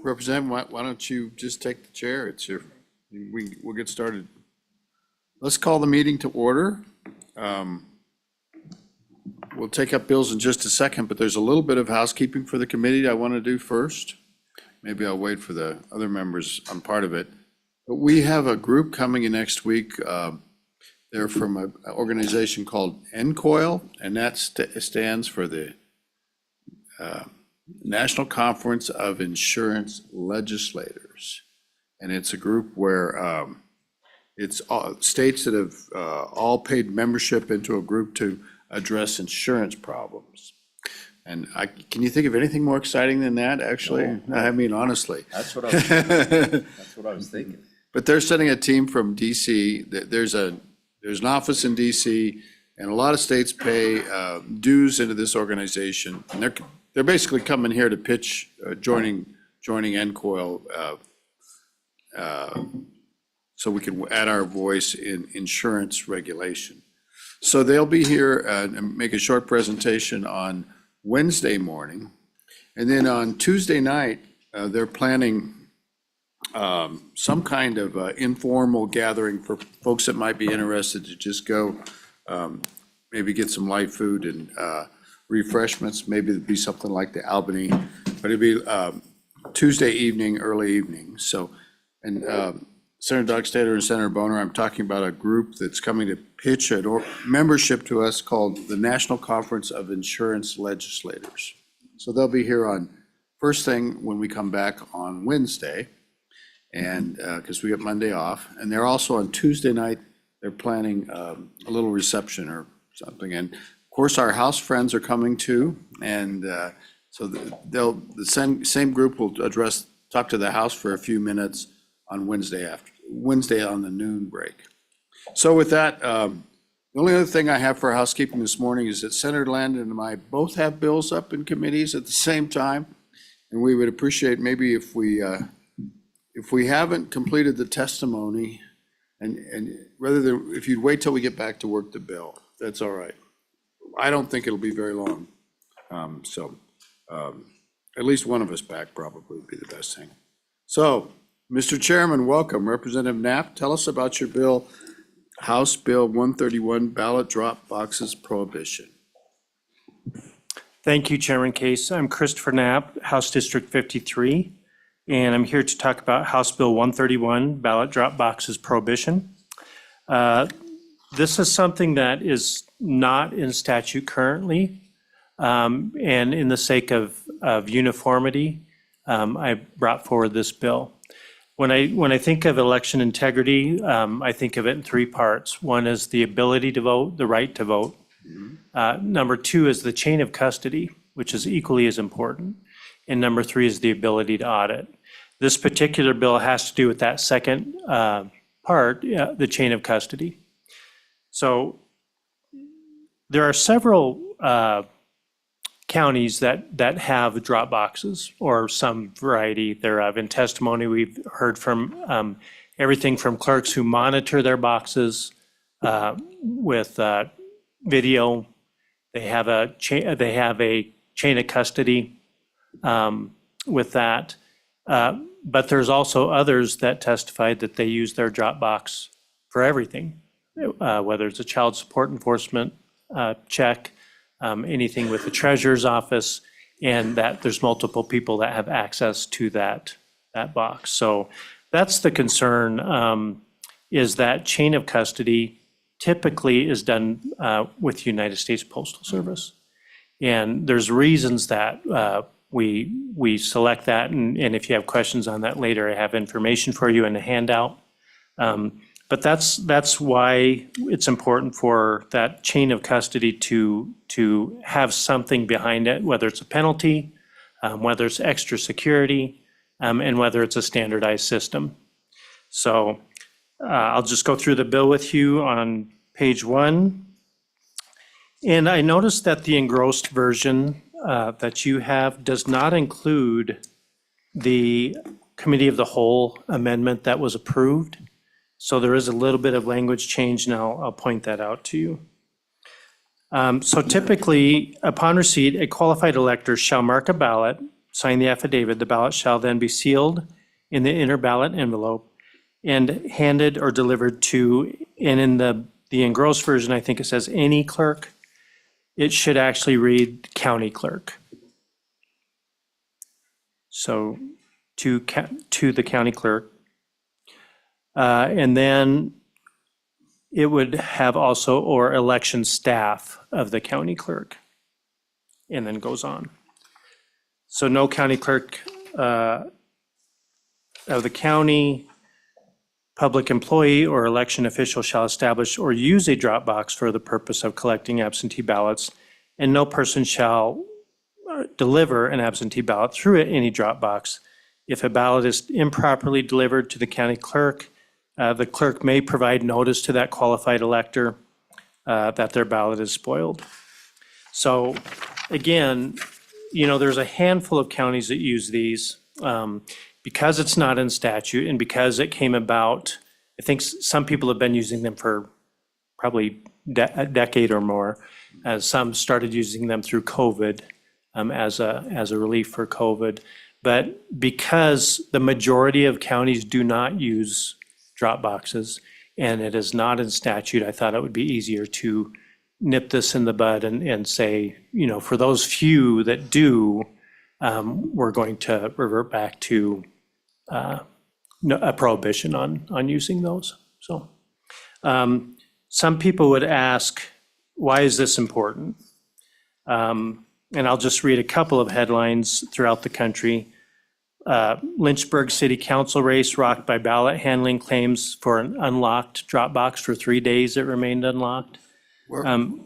Representative, why don't you just take the chair? We'll get started. Let's call the meeting to order. We'll take up bills in just a second, but there's a little bit of housekeeping for the committee I want to do first. Maybe I'll wait for the other members on part of it. But we have a group coming in next week. They're from an organization called NCOIL, and that stands for the National Conference of Insurance Legislators. And it's a group where it's states that have all paid membership into a group to address insurance problems. And can you think of anything more exciting than that, actually? No. I mean, honestly. That's what I was thinking. But they're sending a team from DC. There's an office in DC, and a lot of states pay dues into this organization. And they're basically coming here to pitch joining NCOIL so we can add our voice in insurance regulation. So they'll be here and make a short presentation on Wednesday morning. And then on Tuesday night, they're planning some kind of informal gathering for folks that might be interested to just go maybe get some light food and refreshments. Maybe it'd be something like the Albany, but it'd be Tuesday evening, early evening. So, and Senator Dockstader and Senator Boner, I'm talking about a group that's coming to pitch a membership to us called the National Conference of Insurance Legislators. So they'll be here on first thing when we come back on Wednesday, and because we got Monday off. And they're also on Tuesday night, they're planning a little reception or something. And of course, our House friends are coming too. And so the same group will talk to the House for a few minutes on Wednesday on the noon break. So with that, the only other thing I have for housekeeping this morning is that Senator Landon and I both have bills up in committees at the same time. And we would appreciate maybe if we haven't completed the testimony and rather than, if you'd wait till we get back to work the bill, that's all right. I don't think it'll be very long. At least one of us back probably would be the best thing. So, Mr. Chairman, welcome. Representative Knapp, tell us about your bill, House Bill 131, ballot drop boxes prohibition. Thank you, Chairman Case. I'm Christopher Knapp, House District 53, and I'm here to talk about House Bill 131, ballot drop boxes prohibition. This is something that is not in statute currently, and in the sake of uniformity, I brought forward this bill. When I think of election integrity, I think of it in three parts. One is the ability to vote, the right to vote. Number two is the chain of custody, which is equally as important. And number three is the ability to audit. This particular bill has to do with that second part, the chain of custody. So there are several counties that have drop boxes or some variety thereof. In testimony, we've heard from everything from clerks who monitor their boxes with video. They have a chain of custody with that. But there's also others that testified that they use their drop box for everything, whether it's a child support enforcement check, anything with the treasurer's office, and that there's multiple people that have access to that box. So that's the concern, is that chain of custody typically is done with United States Postal Service. And there's reasons that we select that, and if you have questions on that later, I have information for you in a handout. But that's why it's important for that chain of custody to have something behind it, whether it's a penalty, whether it's extra security, and whether it's a standardized system. So I'll just go through the bill with you on page 1. And I noticed that the engrossed version that you have does not include the Committee of the Whole amendment that was approved. So there is a little bit of language change, and I'll point that out to you. So typically, upon receipt, a qualified elector shall mark a ballot sign the affidavit, the ballot shall then be sealed in the inner ballot envelope and handed or delivered to, and in the engrossed version, I think it says any clerk. It should actually read county clerk. So to the county clerk. And then it would have also, or election staff of the county clerk, and then goes on. So no county clerk of the county, public employee or election official shall establish or use a drop box for the purpose of collecting absentee ballots, and no person shall deliver an absentee ballot through any drop box. If a ballot is improperly delivered to the county clerk, the clerk may provide notice to that qualified elector that their ballot is spoiled. So again, there's a handful of counties that use these. Because it's not in statute and because it came about, I think some people have been using them for probably a decade or more. Some started using them through COVID as a relief for COVID. But because the majority of counties do not use drop boxes and it is not in statute, I thought it would be easier to nip this in the bud and say, for those few that do, we're going to revert back to a prohibition on using those. So some people would ask, why is this important? And I'll just read a couple of headlines throughout the country. Lynchburg City Council race rocked by ballot handling claims for an unlocked drop box. For 3 days it remained unlocked.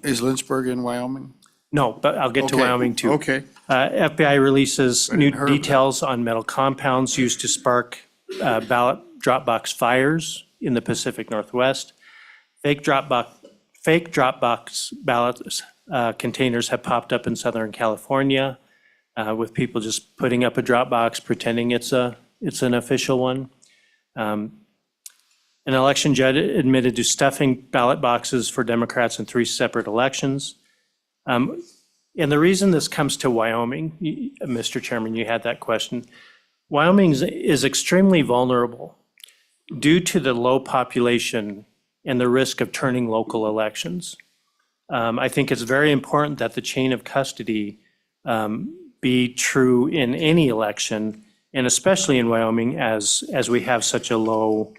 Is Lynchburg in Wyoming? No, but I'll get to Okay, Wyoming too. Okay. FBI releases new heard of that. details on metal compounds used to spark ballot drop box fires in the Pacific Northwest. Fake drop box ballot containers have popped up in Southern California with people just putting up a drop box pretending it's an official one. An election judge admitted to stuffing ballot boxes for Democrats in 3 separate elections. And the reason this comes to Wyoming, Mr. Chairman, you had that question. Wyoming is extremely vulnerable due to the low population and the risk of turning local elections. I think it's very important that the chain of custody be true in any election, and especially in Wyoming as we have such a low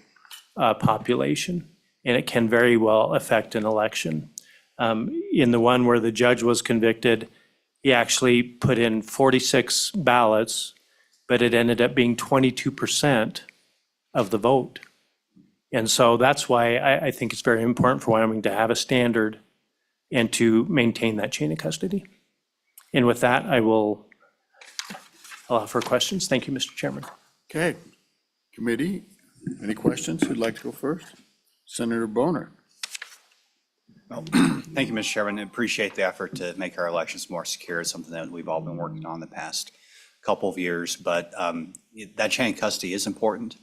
population, and it can very well affect an election. In the one where the judge was convicted, he actually put in 46 ballots, but it ended up being 22% of the vote. And so that's why I think it's very important for Wyoming to have a standard and to maintain that chain of custody. And with that, I will allow for questions. Thank you, Mr. Chairman. Okay. Committee, any questions? Who'd like to go first? Senator Boner. Thank you, Mr. Chairman. I appreciate the effort to make our elections more secure. It's something that we've all been working on the past couple of years, but that chain of custody is important.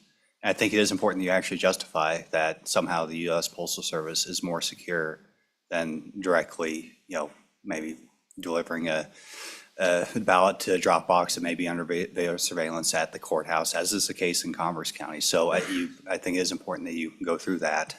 And I think it is important that you actually justify that somehow the U.S. Postal Service is more secure than directly, maybe delivering a ballot to a drop box that may be under video surveillance at the courthouse, as is the case in Converse County. So I think it is important that you go through that.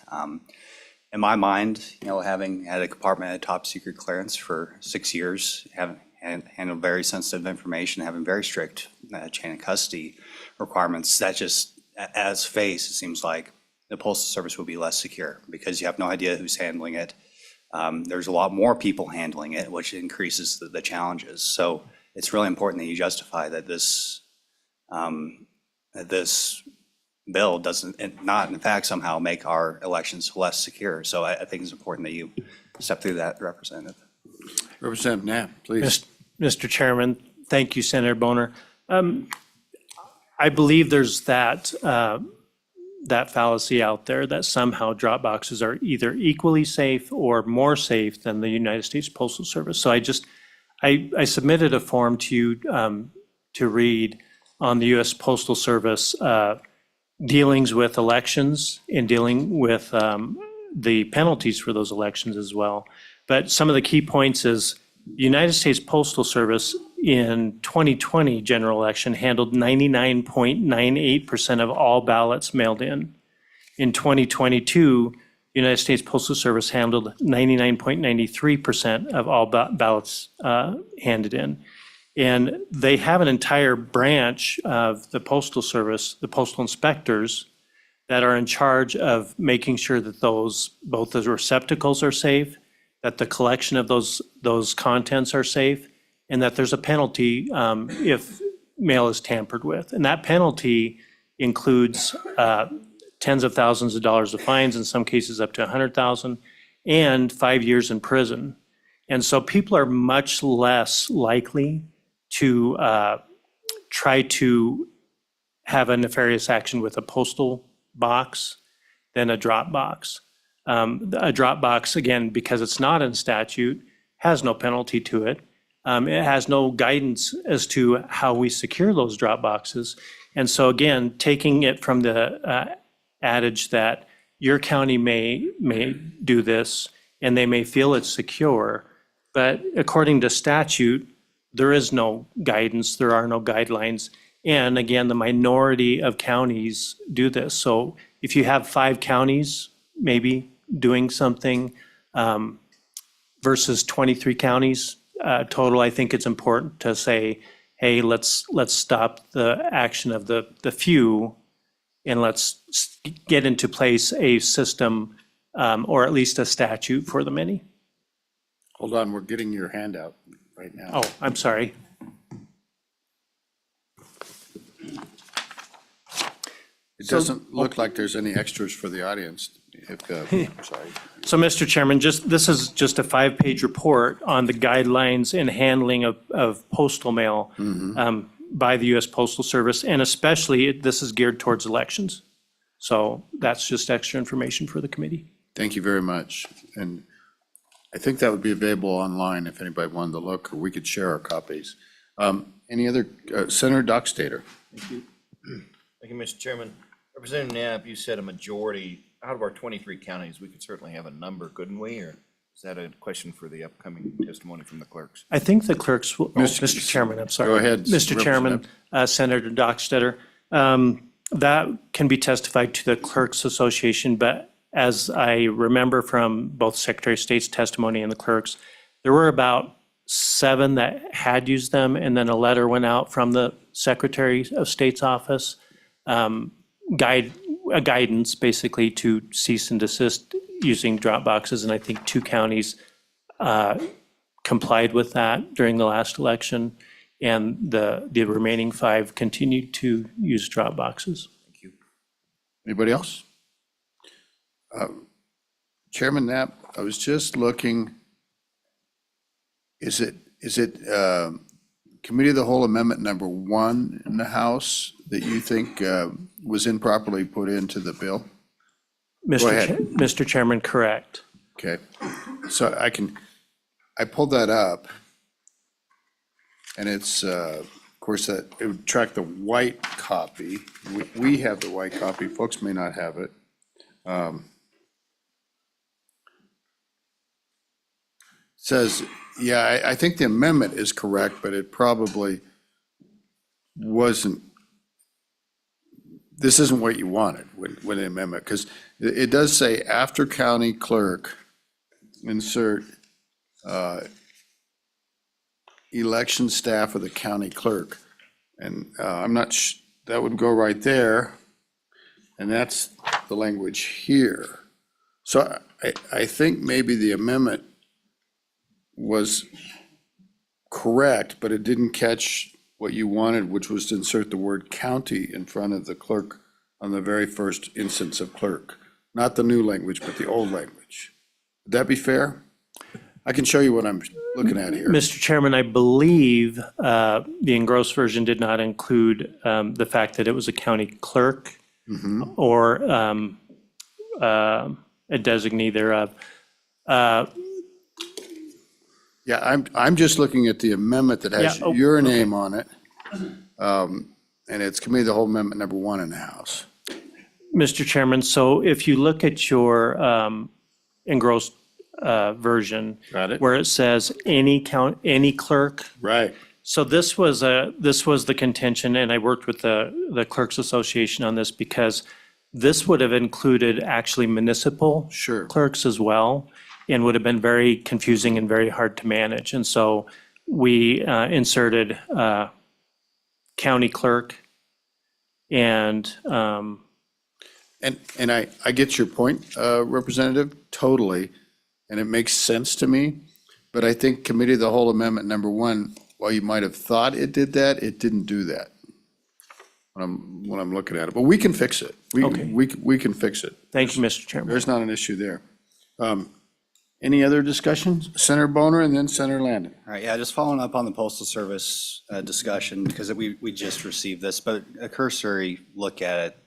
In my mind, having had a compartment at top secret clearance for 6 years, having handled very sensitive information, having very strict chain of custody requirements, that just, as face, it seems like the Postal Service will be less secure because you have no idea who's handling it. There's a lot more people handling it, which increases the challenges. So it's really important that you justify that this bill doesn't not in fact somehow make our elections less secure. So I think it's important that you step through that, Representative. Representative Knapp, please. Mr. Chairman, thank you, Senator Boner. I believe there's that fallacy out there that somehow drop boxes are either equally safe or more safe than the United States Postal Service. So I submitted a form to you to read on the U.S. Postal Service dealings with elections and dealing with the penalties for those elections as well. But some of the key points is The United States Postal Service in 2020 general election handled 99.98% of all ballots mailed in. In 2022, the United States Postal Service handled 99.93% of all ballots handed in. And they have an entire branch of the Postal Service, the postal inspectors, that are in charge of making sure that both those receptacles are safe, that the collection of those contents are safe, and that there's a penalty if mail is tampered with. And that penalty includes tens of thousands of dollars of fines, in some cases up to 100,000, and 5 years in prison. And so people are much less likely to try to have a nefarious action with a postal box than a drop box. A drop box, again, because it's not in statute, has no penalty to it. It has no guidance as to how we secure those drop boxes. And so again, taking it from the adage that your county may do this and they may feel it's secure, but according to statute, there is no guidance, there are no guidelines. And again, the minority of counties do this. So if you have 5 counties maybe doing something versus 23 counties total, I think it's important to say, hey, let's stop the action of the few and let's get into place a system or at least a statute for the many. Hold on, we're getting your handout right now. Oh, I'm sorry. It doesn't look like there's any extras for the audience. I'm sorry. So, Mr. Chairman, this is just a 5-page report on the guidelines and handling of postal mail by the U.S. Postal Service, and especially this is geared towards elections. So that's just extra information for the committee. Thank you very much. And I think that would be available online if anybody wanted to look, or we could share our copies. Any other, Senator Dockstader? Thank you, Mr. Chairman. Representative Knapp, you said a majority, out of our 23 counties, we could certainly have a number, couldn't we? Or is that a question for the upcoming testimony from the clerks? I think the clerks will, Mr. Chairman, I'm sorry. Go ahead, Mr. Chairman, Senator Dockstader, that can be testified to the Clerks Association, but as I remember from both Secretary of State's testimony and the clerks, there were about 7 that had used them, and then a letter went out from the Secretary of State's office, guidance basically to cease and desist using drop boxes, and I think 2 counties complied with that during the last election, and the remaining 5 continued to use drop boxes. Thank you. Anybody else? Chairman Knapp, I was just looking, is it Committee of the Whole Amendment number 1 in the House that you think was improperly put into the bill? Mr. Chairman, correct. Okay, so I pulled that up, and it's, of course, that it would track the white copy. We have the white copy, folks may not have it. Says, yeah, I think the amendment is correct, but it probably wasn't, this isn't what you wanted with the amendment, because it does say after county clerk, insert election staff of the county clerk. And I'm not, that would go right there. And that's the language here. So I think maybe the amendment was correct, but it didn't catch what you wanted, which was to insert the word county in front of the clerk on the very first instance of clerk. Not the new language, but the old language. Would that be fair? I can show you what I'm looking at here. Mr. Chairman, I believe the engrossed version did not include the fact that it was a county clerk or a designee thereof. Yeah, I'm just looking at the amendment that has your name on it. And it's Committee of the Whole Amendment number 1 in the House. Mr. Chairman, so if you look at your engrossed version. Got it. Where it says any clerk. Right. So this was the contention, and I worked with the Clerks Association on this because this would have included actually municipal Sure. clerks as well, and would have been very confusing and very hard to manage. And so we inserted county clerk and And I get your point, Representative, totally, and it makes sense to me. But I think Committee of the Whole Amendment number one, while you might have thought it did that, it didn't do that. When I'm looking at it, but we can fix it. Okay. We can fix it. thank you, Mr. Chairman. There's not an issue there. Any other discussions? Senator Boner and then Senator Landon. All right, yeah, just following up on the Postal Service discussion, because we just received this, but a cursory look at it,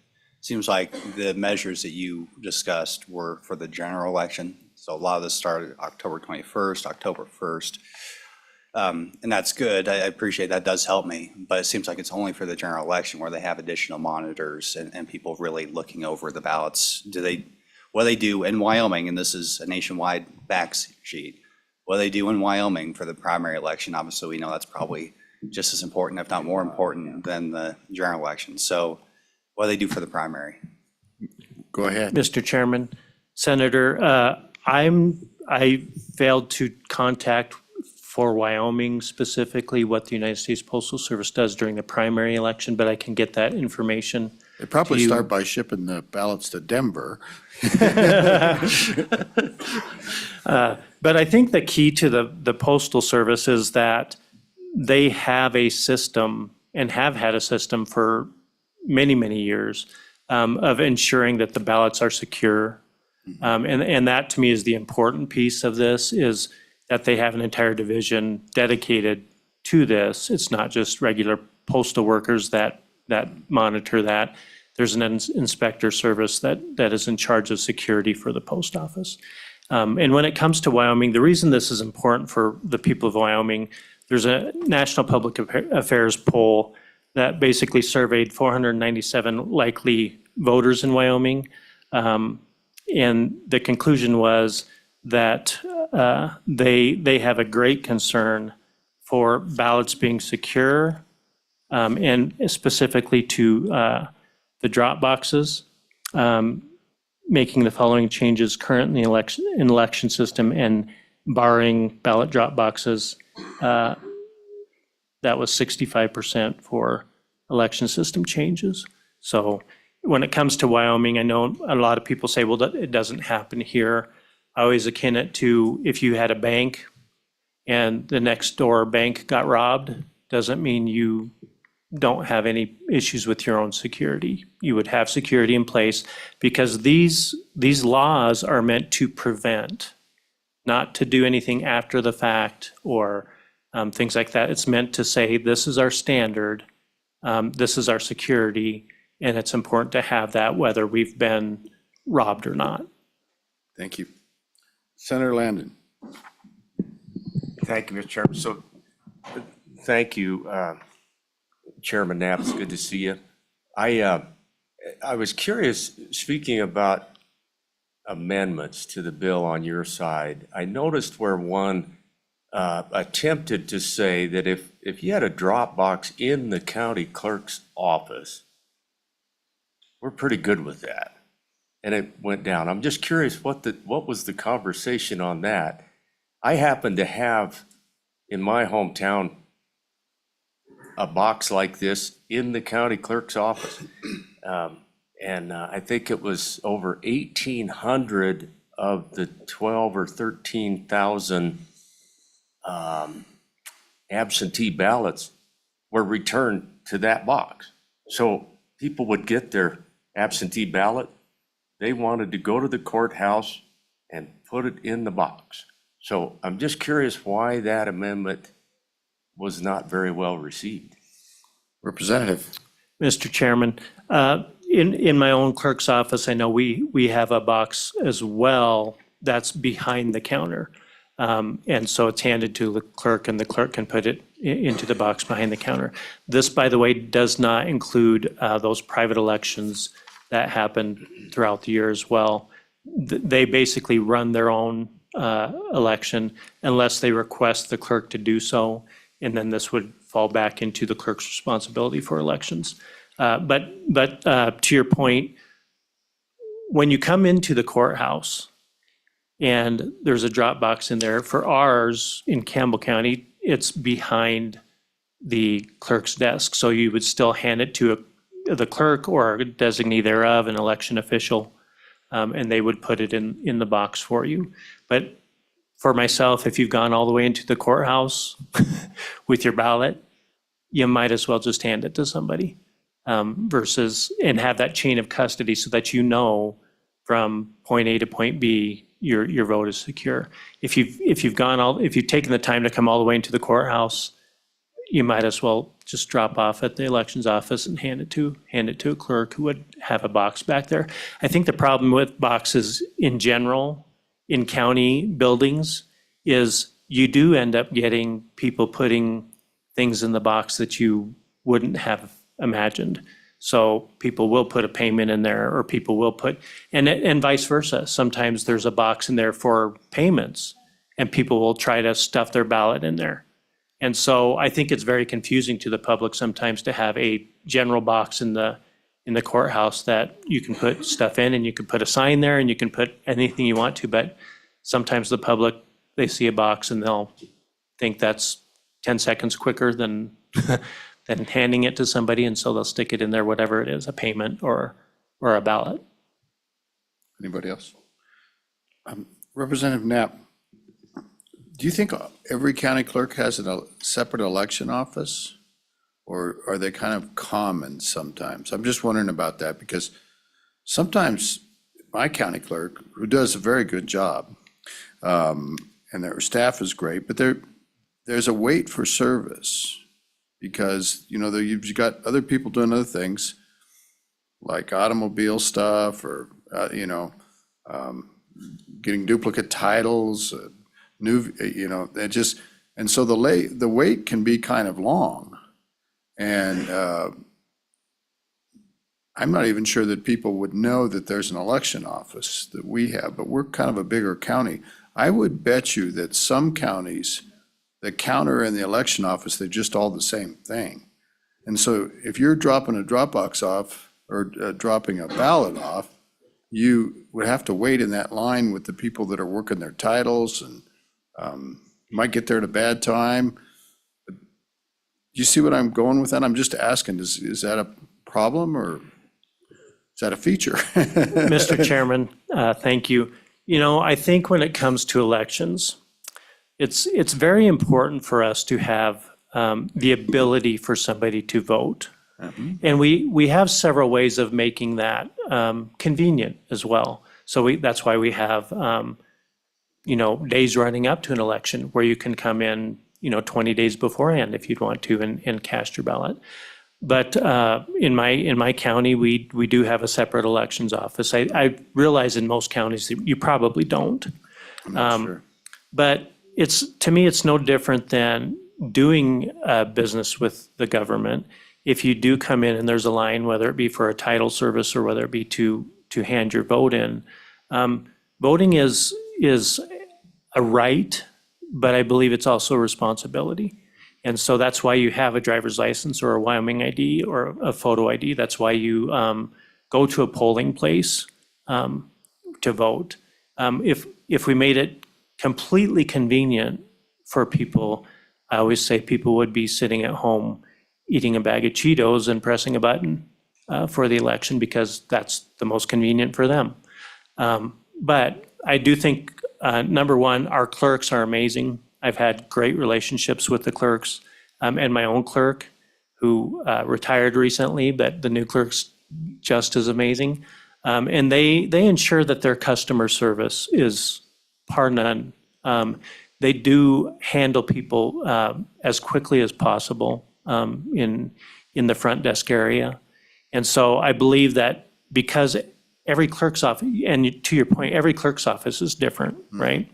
seems like the measures that you discussed were for the general election. So a lot of this started October 21st, October 1st. And that's good. I appreciate that does help me, but it seems like it's only for the general election where they have additional monitors and people really looking over the ballots. What they do in Wyoming, and this is a nationwide facts sheet, what they do in Wyoming for the primary election, obviously we know that's probably just as important, if not more important than the general election. So what do they do for the primary? Go ahead. Mr. Chairman, Senator, I failed to contact for Wyoming specifically what the United States Postal Service does during the primary election, but I can get that information. They probably Do you- start by shipping the ballots to Denver. But I think the key to the Postal Service is that they have a system and have had a system for many, many years of ensuring that the ballots are secure. And that to me is the important piece of this, is that they have an entire division dedicated to this. It's not just regular postal workers that monitor that. There's an inspector service that is in charge of security for the post office. And when it comes to Wyoming, the reason this is important for the people of Wyoming, there's a National Public Affairs poll that basically surveyed 497 likely voters in Wyoming. And the conclusion was that they have a great concern for ballots being secure, and specifically to the drop boxes, making the following changes current in the election system and barring ballot drop boxes. That was 65% for election system changes. So when it comes to Wyoming, I know a lot of people say, well, it doesn't happen here. I always akin it to if you had a bank and the next door bank got robbed, doesn't mean you don't have any issues with your own security. You would have security in place because these laws are meant to prevent, not to do anything after the fact or things like that. It's meant to say, this is our standard, this is our security, and it's important to have that whether we've been robbed or not. Thank you. Senator Landon. Thank you, Mr. Chairman. So, thank you, Chairman Knapp. It's good to see you. I was curious, speaking about amendments to the bill on your side, I noticed where one attempted to say that if you had a drop box in the county clerk's office, we're pretty good with that. And it went down. I'm just curious what was the conversation on that? I happen to have in my hometown a box like this in the county clerk's office. And I think it was over 1,800 of the 12 or 13,000 absentee ballots were returned to that box. So people would get their absentee ballot. They wanted to go to the courthouse and put it in the box. So I'm just curious why that amendment was not very well received. Representative. Mr. Chairman, in my own clerk's office, I know we have a box as well that's behind the counter. And so it's handed to the clerk and the clerk can put it into the box behind the counter. This, by the way, does not include those private elections that happen throughout the year as well. They basically run their own election unless they request the clerk to do so. And then this would fall back into the clerk's responsibility for elections. But to your point, when you come into the courthouse and there's a drop box in there, for ours in Campbell County, it's behind the clerk's desk. So you would still hand it to the clerk or a designee thereof, an election official, and they would put it in the box for you. But for myself, if you've gone all the way into the courthouse with your ballot, you might as well just hand it to somebody versus, and have that chain of custody so that you know from point A to point B, your vote is secure. If you've taken the time to come all the way into the courthouse, you might as well just drop off at the elections office and hand it to a clerk who would have a box back there. I think the problem with boxes in general in county buildings is you do end up getting people putting things in the box that you wouldn't have imagined. So people will put a payment in there, or people will put, and vice versa. Sometimes there's a box in there for payments and people will try to stuff their ballot in there. And so I think it's very confusing to the public sometimes to have a general box in the courthouse that you can put stuff in, and you can put a sign there and you can put anything you want to, but sometimes the public, they see a box and they'll think that's 10 seconds quicker than than handing it to somebody, and so they'll stick it in there, whatever it is, a payment or a ballot. Anybody else? Representative Knapp, do you think every county clerk has a separate election office? Or are they kind of common sometimes? I'm just wondering about that, because sometimes my county clerk, who does a very good job, and their staff is great, but there's a wait for service. Because, you've got other people doing other things, like automobile stuff, or, getting duplicate titles, and so the wait can be kind of long. And I'm not even sure that people would know that there's an election office that we have, but we're kind of a bigger county. I would bet you that some counties, the counter and the election office, they're just all the same thing. And so if you're dropping a drop box off or dropping a ballot off, you would have to wait in that line with the people that are working their titles, and you might get there at a bad time. Do you see what I'm going with that? I'm just asking, is that a problem, or is that a feature? Mr. Chairman, thank you. I think when it comes to elections, it's very important for us to have the ability for somebody to vote. And we have several ways of making that convenient as well. So that's why we have, days running up to an election where you can come in, 20 days beforehand if you'd want to and cast your ballot. But in my county, we do have a separate elections office. I realize in most counties that you probably don't. I'm not sure. But to me, it's no different than doing business with the government. If you do come in and there's a line, whether it be for a title service or whether it be to hand your vote in, voting is a right, but I believe it's also a responsibility. And so that's why you have a driver's license or a Wyoming ID or a photo ID. That's why you go to a polling place to vote. If we made it completely convenient for people, I always say people would be sitting at home eating a bag of Cheetos and pressing a button for the election, because that's the most convenient for them. But I do think, number one, our clerks are amazing. I've had great relationships with the clerks, and my own clerk, who retired recently, but the new clerk's just as amazing. And they ensure that their customer service is par none. They do handle people as quickly as possible in the front desk area. And so I believe that because every clerk's office, and to your point, every clerk's office is different, right?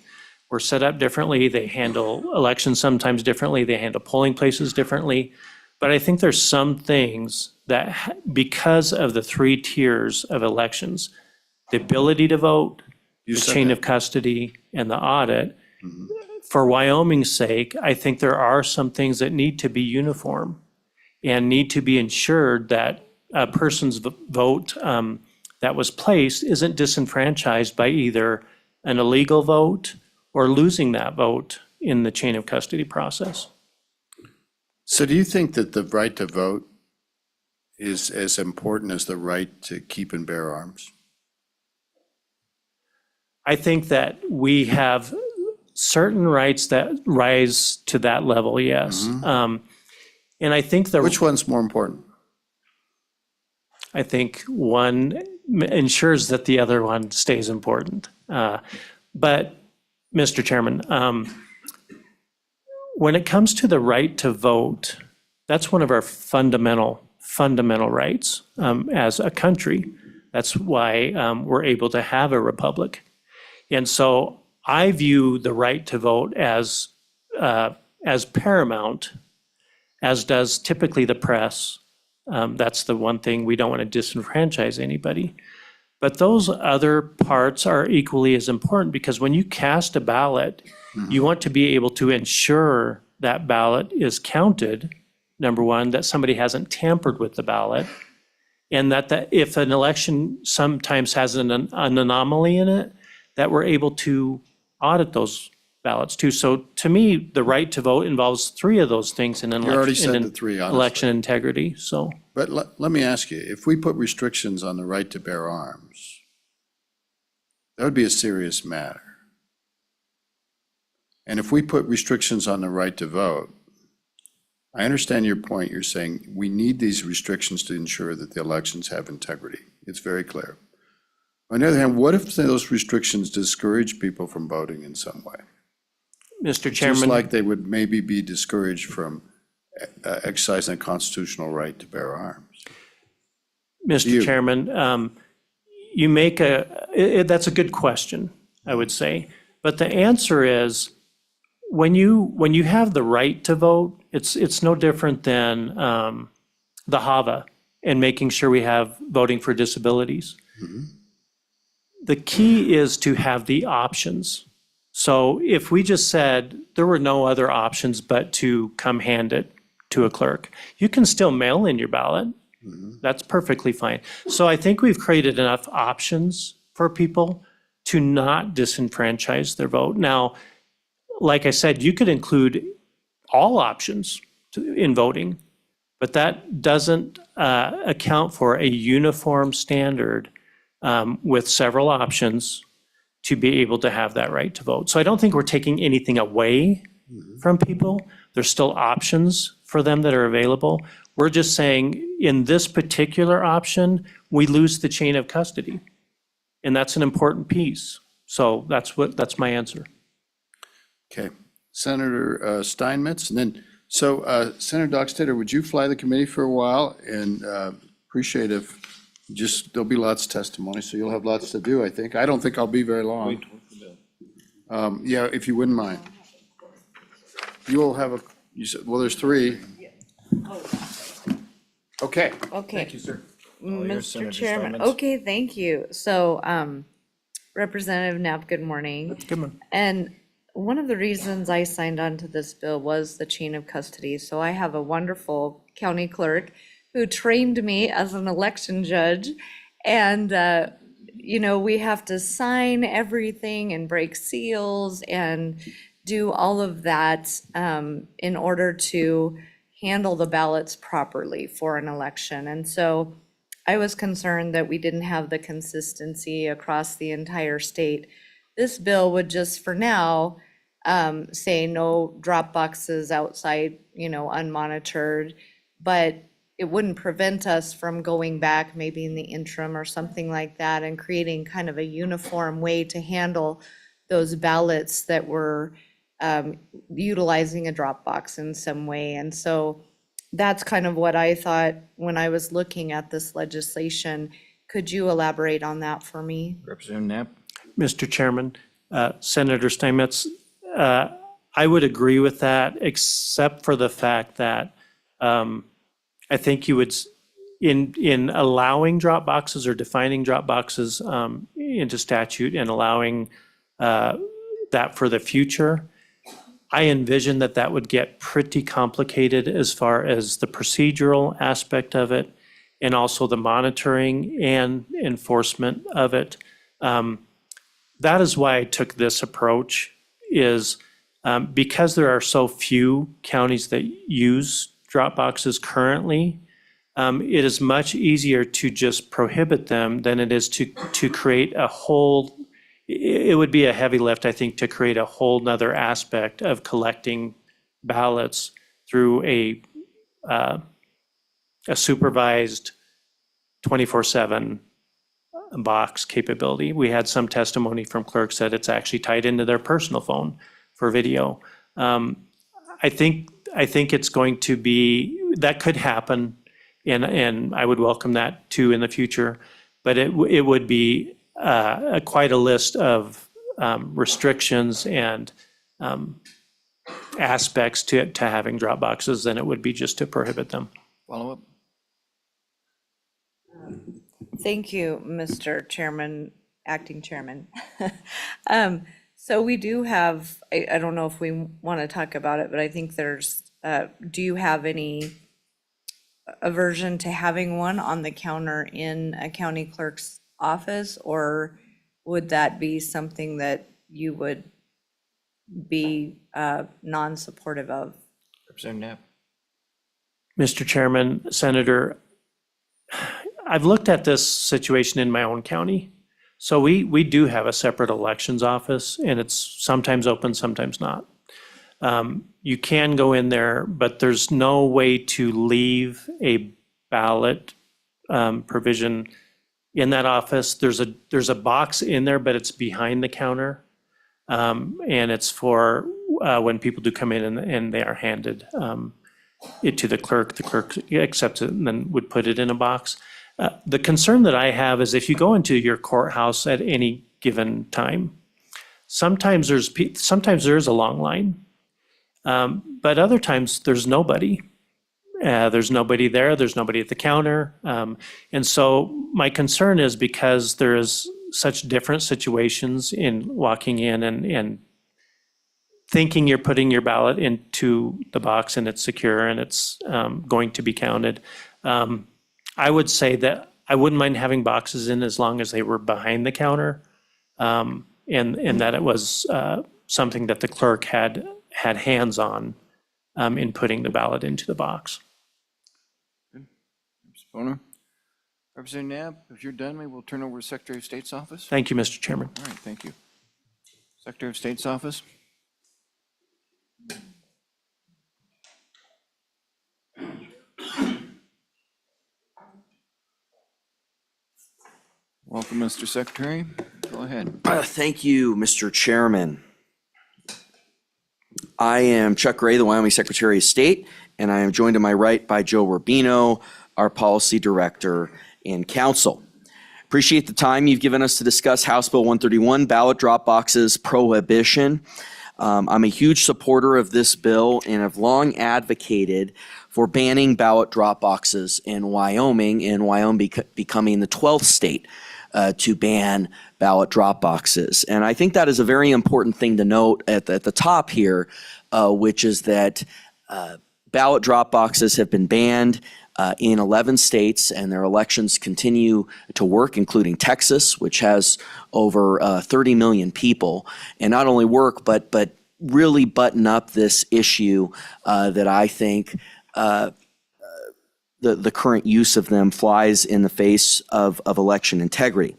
We're set up differently. They handle elections sometimes differently. They handle polling places differently. But I think there's some things that, because of the 3 tiers of elections, the ability to vote, the chain of custody, and the audit. For Wyoming's sake, I think there are some things that need to be uniform and need to be ensured that a person's vote that was placed isn't disenfranchised by either an illegal vote or losing that vote in the chain of custody process. So do you think that the right to vote is as important as the right to keep and bear arms? I think that we have certain rights that rise to that level, yes. And I think Which one's more important? I think one ensures that the other one stays important. But, Mr. Chairman, when it comes to the right to vote, that's one of our fundamental rights as a country. That's why we're able to have a republic. And so I view the right to vote as paramount, as does typically the press. That's the one thing, we don't want to disenfranchise anybody. But those other parts are equally as important, because when you cast a ballot, you want to be able to ensure that ballot is counted, number one, that somebody hasn't tampered with the ballot, and that if an election sometimes has an anomaly in it, that we're able to audit those ballots too. So to me, the right to vote involves three of those things in an You already election, said in the three, honestly. election integrity, so. But let me ask you, if we put restrictions on the right to bear arms, that would be a serious matter. And if we put restrictions on the right to vote, I understand your point. You're saying we need these restrictions to ensure that the elections have integrity. It's very clear. On the other hand, what if those restrictions discourage people from voting in some way? Mr. Just Chairman, like they would maybe be discouraged from exercising a constitutional right to bear arms. Mr. you. Chairman, you make that's a good question, I would say. But the answer is, when you have the right to vote, it's no different than the HAVA and making sure we have voting for disabilities. The key is to have the options. So if we just said there were no other options but to come hand it to a clerk, you can still mail in your ballot. That's perfectly fine. So I think we've created enough options for people to not disenfranchise their vote. Now, like I said, you could include all options in voting, but that doesn't account for a uniform standard with several options to be able to have that right to vote. So I don't think we're taking anything away from people. There's still options for them that are available. We're just saying, in this particular option, we lose the chain of custody. And that's an important piece. So that's my answer. Okay. Senator Steinmetz, and then, so Senator Dockstader, would you fly the committee for a while? And appreciate if there'll be lots of testimony, so you'll have lots to do, I think. I don't think I'll be very long. Yeah, if you wouldn't mind. You will have you said, well, there's three. Okay. Okay. Thank you, sir. yours, Mr. Senator Chairman, Steinmetz. okay, thank you. So, Representative Knapp, good morning. Good one. And one of the reasons I signed on to this bill was the chain of custody. So I have a wonderful county clerk who trained me as an election judge. And, we have to sign everything and break seals and do all of that in order to handle the ballots properly for an election. And so I was concerned that we didn't have the consistency across the entire state. This bill would just, for now, say no drop boxes outside, unmonitored, but it wouldn't prevent us from going back maybe in the interim or something like that and creating kind of a uniform way to handle those ballots that were utilizing a drop box in some way. And so that's kind of what I thought when I was looking at this legislation. Could you elaborate on that for me? Representative Knapp? Mr. Chairman, Senator Steinmetz, I would agree with that, except for the fact that I think you would, in allowing drop boxes or defining drop boxes into statute and allowing that for the future. I envision that that would get pretty complicated as far as the procedural aspect of it and also the monitoring and enforcement of it. That is why I took this approach is because there are so few counties that use drop boxes currently, it is much easier to just prohibit them than it is to create a whole, it would be a heavy lift, I think, to create a whole nother aspect of collecting ballots through a supervised 24/7 box capability. We had some testimony from clerks that it's actually tied into their personal phone for video. I think it's going to be, that could happen, and I would welcome that too in the future, but it would be quite a list of restrictions and aspects to having drop boxes than it would be just to prohibit them. Follow up? Thank you, Mr. Chairman, Acting Chairman. So we do have, I don't know if we want to talk about it, but I think there's, do you have any aversion to having one on the counter in a county clerk's office? Or would that be something that you would be non-supportive of? Representative Knapp? Mr. Chairman, Senator, I've looked at this situation in my own county. So we do have a separate elections office, and it's sometimes open, sometimes not. You can go in there, but there's no way to leave a ballot provision in that office. There's a box in there, but it's behind the counter. And it's for when people do come in and they are handed it to the clerk accepts it and then would put it in a box. The concern that I have is if you go into your courthouse at any given time, sometimes there's a long line, but other times there's nobody. There's nobody there. There's nobody at the counter. And so my concern is because there is such different situations in walking in and thinking you're putting your ballot into the box and it's secure and it's going to be counted. I would say that I wouldn't mind having boxes in as long as they were behind the counter, and that it was something that the clerk had hands on in putting the ballot into the box. Representative Sponer? Representative Knapp, if you're done, maybe we'll turn over to Secretary of State's office. Thank you, Mr. Chairman. All right, thank you. Secretary of State's office. Welcome, Mr. Secretary. Go ahead. Thank you, Mr. Chairman. I am Chuck Gray, the Wyoming Secretary of State, and I am joined to my right by Joe Rubino, our Policy Director and Counsel. Appreciate the time you've given us to discuss House Bill 131, ballot drop boxes prohibition. I'm a huge supporter of this bill and have long advocated for banning ballot drop boxes in Wyoming, and Wyoming becoming the 12th state to ban ballot drop boxes. And I think that is a very important thing to note at the top here, which is that ballot drop boxes have been banned in 11 states, and their elections continue to work, including Texas, which has over 30 million people, and not only work, but really button up this issue that I think the current use of them flies in the face of election integrity.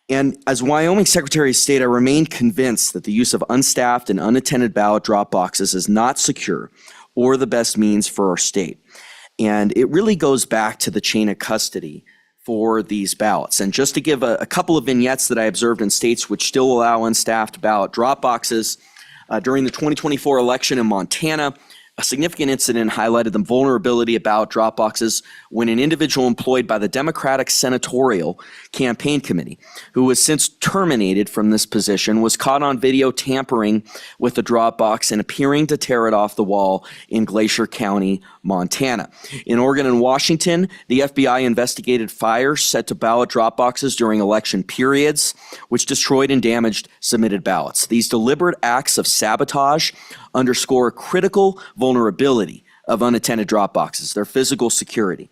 And as Wyoming Secretary of State, I remain convinced that the use of unstaffed and unattended ballot drop boxes is not secure or the best means for our state. And it really goes back to the chain of custody for these ballots. And just to give a couple of vignettes that I observed in states which still allow unstaffed ballot drop boxes, during the 2024 election in Montana, A significant incident highlighted the vulnerability of ballot drop boxes when an individual employed by the Democratic Senatorial Campaign Committee, who was since terminated from this position, was caught on video tampering with the drop box and appearing to tear it off the wall in Glacier County, Montana. In Oregon and Washington, the FBI investigated fires set to ballot drop boxes during election periods, which destroyed and damaged submitted ballots. These deliberate acts of sabotage underscore a critical vulnerability of unattended drop boxes, their physical security.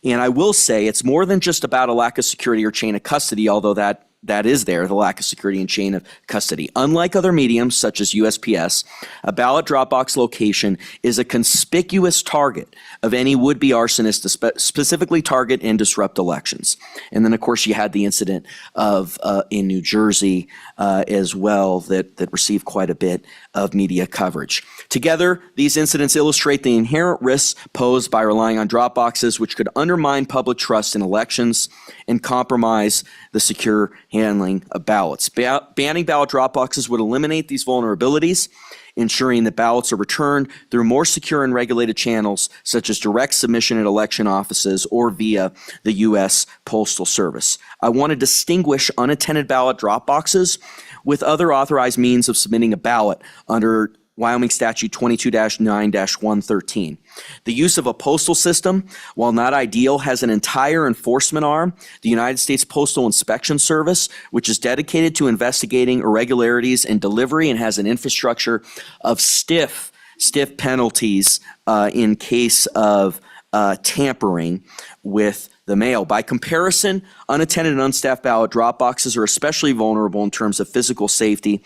And I will say it's more than just about a lack of security or chain of custody, although that is there, the lack of security and chain of custody. Unlike other mediums, such as USPS, a ballot drop box location is a conspicuous target of any would-be arsonist to specifically target and disrupt elections. And then, of course, you had the incident of in New Jersey as well that received quite a bit of media coverage. Together, these incidents illustrate the inherent risks posed by relying on drop boxes, which could undermine public trust in elections and compromise the secure handling of ballots. Banning ballot drop boxes would eliminate these vulnerabilities, ensuring that ballots are returned through more secure and regulated channels, such as direct submission at election offices or via the U.S. Postal Service. I want to distinguish unattended ballot drop boxes with other authorized means of submitting a ballot under Wyoming Statute 22-9-113. The use of a postal system, while not ideal, has an entire enforcement arm, the United States Postal Inspection Service, which is dedicated to investigating irregularities in delivery and has an infrastructure of stiff penalties in case of tampering with the mail. By comparison, unattended and unstaffed ballot drop boxes are especially vulnerable in terms of physical safety,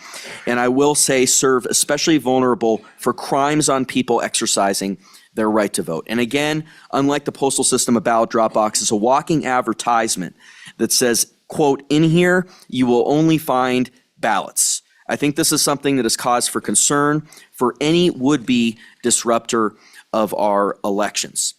and I will say serve especially vulnerable for crimes on people exercising their right to vote. And again, unlike the postal system, a ballot drop box is a walking advertisement that says, quote, "In here, you will only find ballots." I think this is something that is cause for concern for any would-be disruptor of our elections.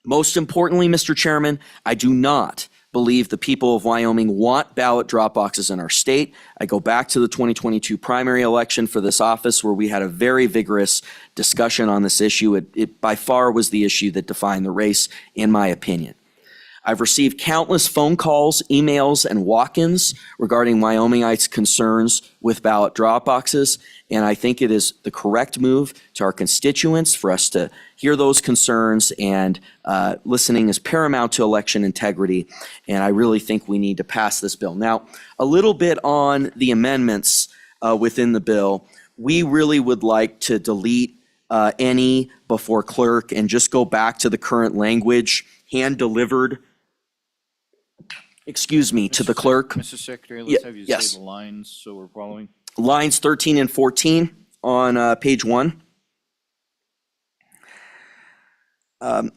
Most importantly, Mr. Chairman, I do not believe the people of Wyoming want ballot drop boxes in our state. I go back to the 2022 primary election for this office where we had a very vigorous discussion on this issue. It by far was the issue that defined the race, in my opinion. I've received countless phone calls, emails, and walk-ins regarding Wyomingites' concerns with ballot drop boxes, and I think it is the correct move to our constituents for us to hear those concerns, and listening is paramount to election integrity, and I really think we need to pass this bill. Now, a little bit on the amendments within the bill. We really would like to delete any before clerk and just go back to the current language, hand-delivered, to the clerk. Mr. Secretary, let's have you yes. say the lines so we're following. Lines 13 and 14 on page 1. And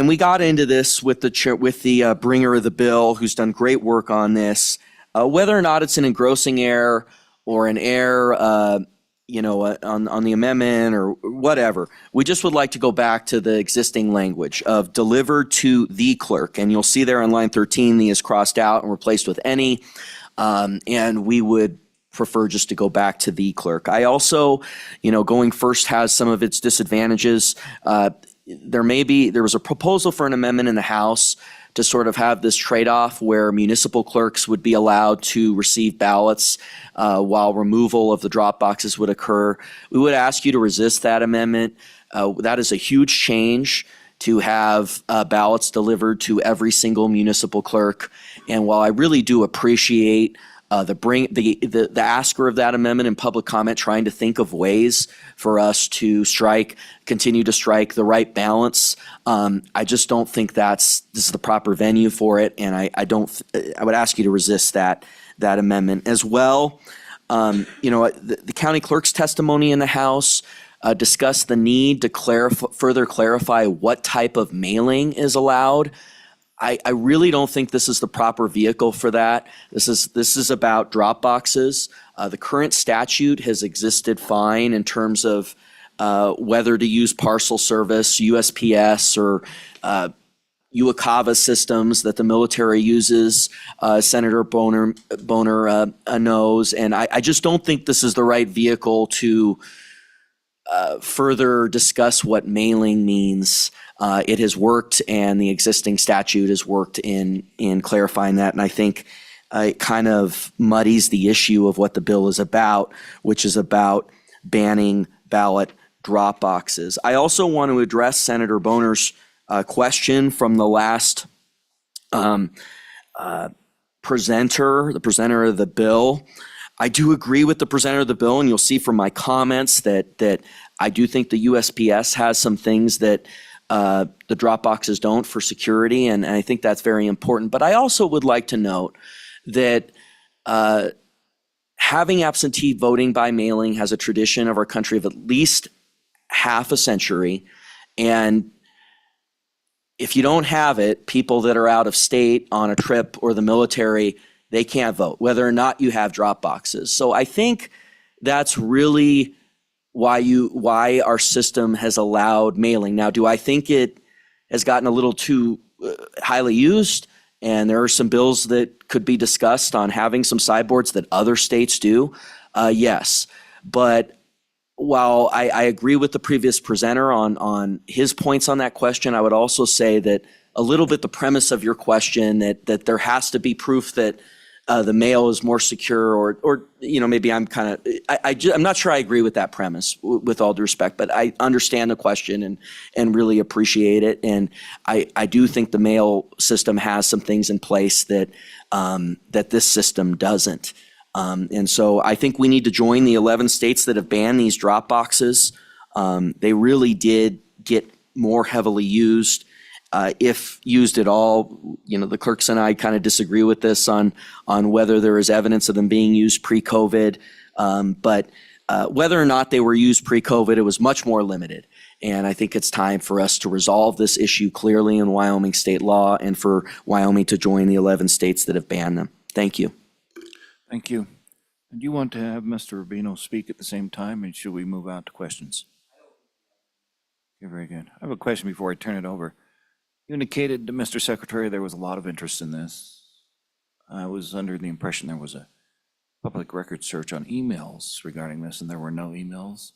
we got into this with the bringer of the bill, who's done great work on this. Whether or not it's an engrossing error or an error, on the amendment or whatever, we just would like to go back to the existing language of delivered to the clerk. And you'll see there on line 13, the is crossed out and replaced with any. And we would prefer just to go back to the clerk. I also, going first has some of its disadvantages. There was a proposal for an amendment in the House to sort of have this trade-off where municipal clerks would be allowed to receive ballots while removal of the drop boxes would occur. We would ask you to resist that amendment. That is a huge change to have ballots delivered to every single municipal clerk. And while I really do appreciate the asker of that amendment in public comment trying to think of ways for us to continue to strike the right balance, I just don't think this is the proper venue for it, and I would ask you to resist that amendment as well. The county clerk's testimony in the House discussed the need to further clarify what type of mailing is allowed. I really don't think this is the proper vehicle for that. This is about drop boxes. The current statute has existed fine in terms of whether to use parcel service, USPS, or UACAVA systems that the military uses. Senator Boner knows, and I just don't think this is the right vehicle to further discuss what mailing means. It has worked, and the existing statute has worked in clarifying that. And I think it kind of muddies the issue of what the bill is about, which is about banning ballot drop boxes. I also want to address Senator Boner's question from the last presenter, the presenter of the bill. I do agree with the presenter of the bill, and you'll see from my comments that I do think the USPS has some things that the drop boxes don't for security, and I think that's very important. But I also would like to note that having absentee voting by mailing has a tradition of our country of at least half a century, and if you don't have it, people that are out of state on a trip or the military, they can't vote, whether or not you have drop boxes. So I think that's really why our system has allowed mailing. Now, do I think it has gotten a little too highly used? And there are some bills that could be discussed on having some sideboards that other states do. Yes, but while I agree with the previous presenter on his points on that question, I would also say that a little bit the premise of your question that there has to be proof that the mail is more secure, or maybe I'm kind of I'm not sure I agree with that premise with all due respect, but I understand the question and really appreciate it, and I do think the mail system has some things in place that this system doesn't. And so I think we need to join the 11 states that have banned these drop boxes. They really did get more heavily used, if used at all. The clerks and I kind of disagree with this on whether there is evidence of them being used pre-COVID. But whether or not they were used pre-COVID, it was much more limited. And I think it's time for us to resolve this issue clearly in Wyoming state law, and for Wyoming to join the 11 states that have banned them. Thank you. Thank you. Do you want to have Mr. Rubino speak at the same time, and should we move out to questions? Okay, very good. I have a question before I turn it over. You indicated to Mr. Secretary there was a lot of interest in this. I was under the impression there was a public record search on emails regarding this, and there were no emails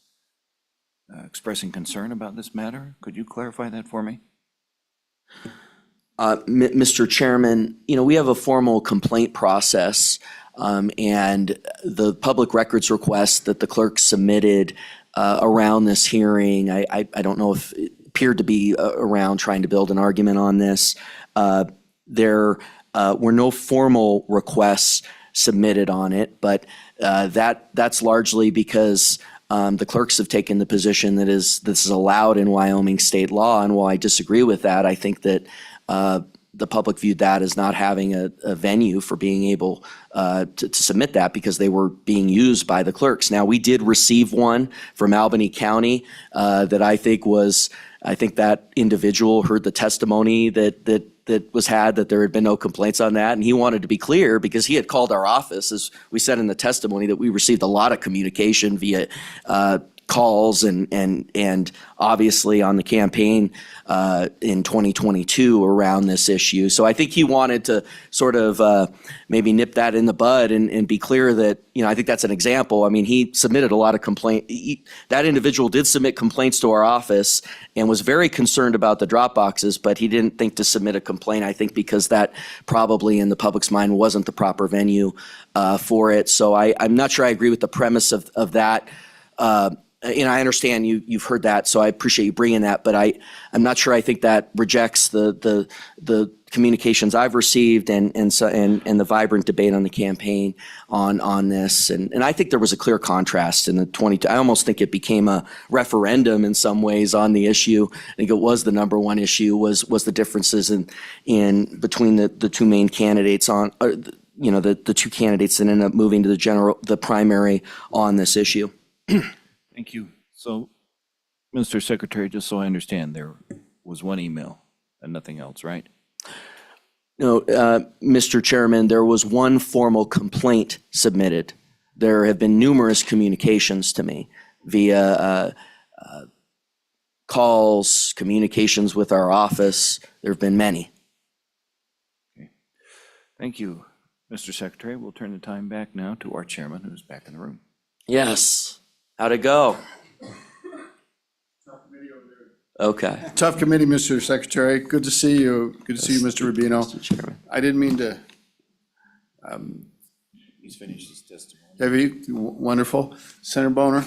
expressing concern about this matter. Could you clarify that for me? Mr. Chairman, we have a formal complaint process, and the public records request that the clerk submitted around this hearing, I don't know if it appeared to be around trying to build an argument on this. There were no formal requests submitted on it, but that's largely because the clerks have taken the position that this is allowed in Wyoming state law. And while I disagree with that, I think that the public viewed that as not having a venue for being able to submit that, because they were being used by the clerks. Now, we did receive one from Albany County that I think that individual heard the testimony that was had, that there had been no complaints on that. And he wanted to be clear, because he had called our office, as we said in the testimony, that we received a lot of communication via calls and obviously on the campaign in 2022 around this issue. So I think he wanted to sort of maybe nip that in the bud and be clear that, I think that's an example. I mean, he submitted a lot of that individual did submit complaints to our office and was very concerned about the drop boxes, but he didn't think to submit a complaint, I think because that probably in the public's mind wasn't the proper venue for it. So I'm not sure I agree with the premise of that. And I understand you've heard that, so I appreciate you bringing that, but I'm not sure I think that rejects the communications I've received and the vibrant debate on the campaign on this. And I think there was a clear contrast in I almost think it became a referendum in some ways on the issue. I think it was the number one issue was the differences in between the two main candidates the two candidates that ended up moving to the primary on this issue. Thank you. So, Mr. Secretary, just so I understand, there was one email and nothing else, right? No, Mr. Chairman, there was one formal complaint submitted. There have been numerous communications to me via calls, communications with our office. There have been many. Okay. Thank you, Mr. Secretary. We'll turn the time back now to our chairman, who's back in the room. Yes. How'd it go? Okay. Tough committee, Mr. Secretary. Good to see you. Good to see you, Mr. Rubino. Chairman. I didn't mean to. He's finished his testimony. Debbie, wonderful. Senator Boner?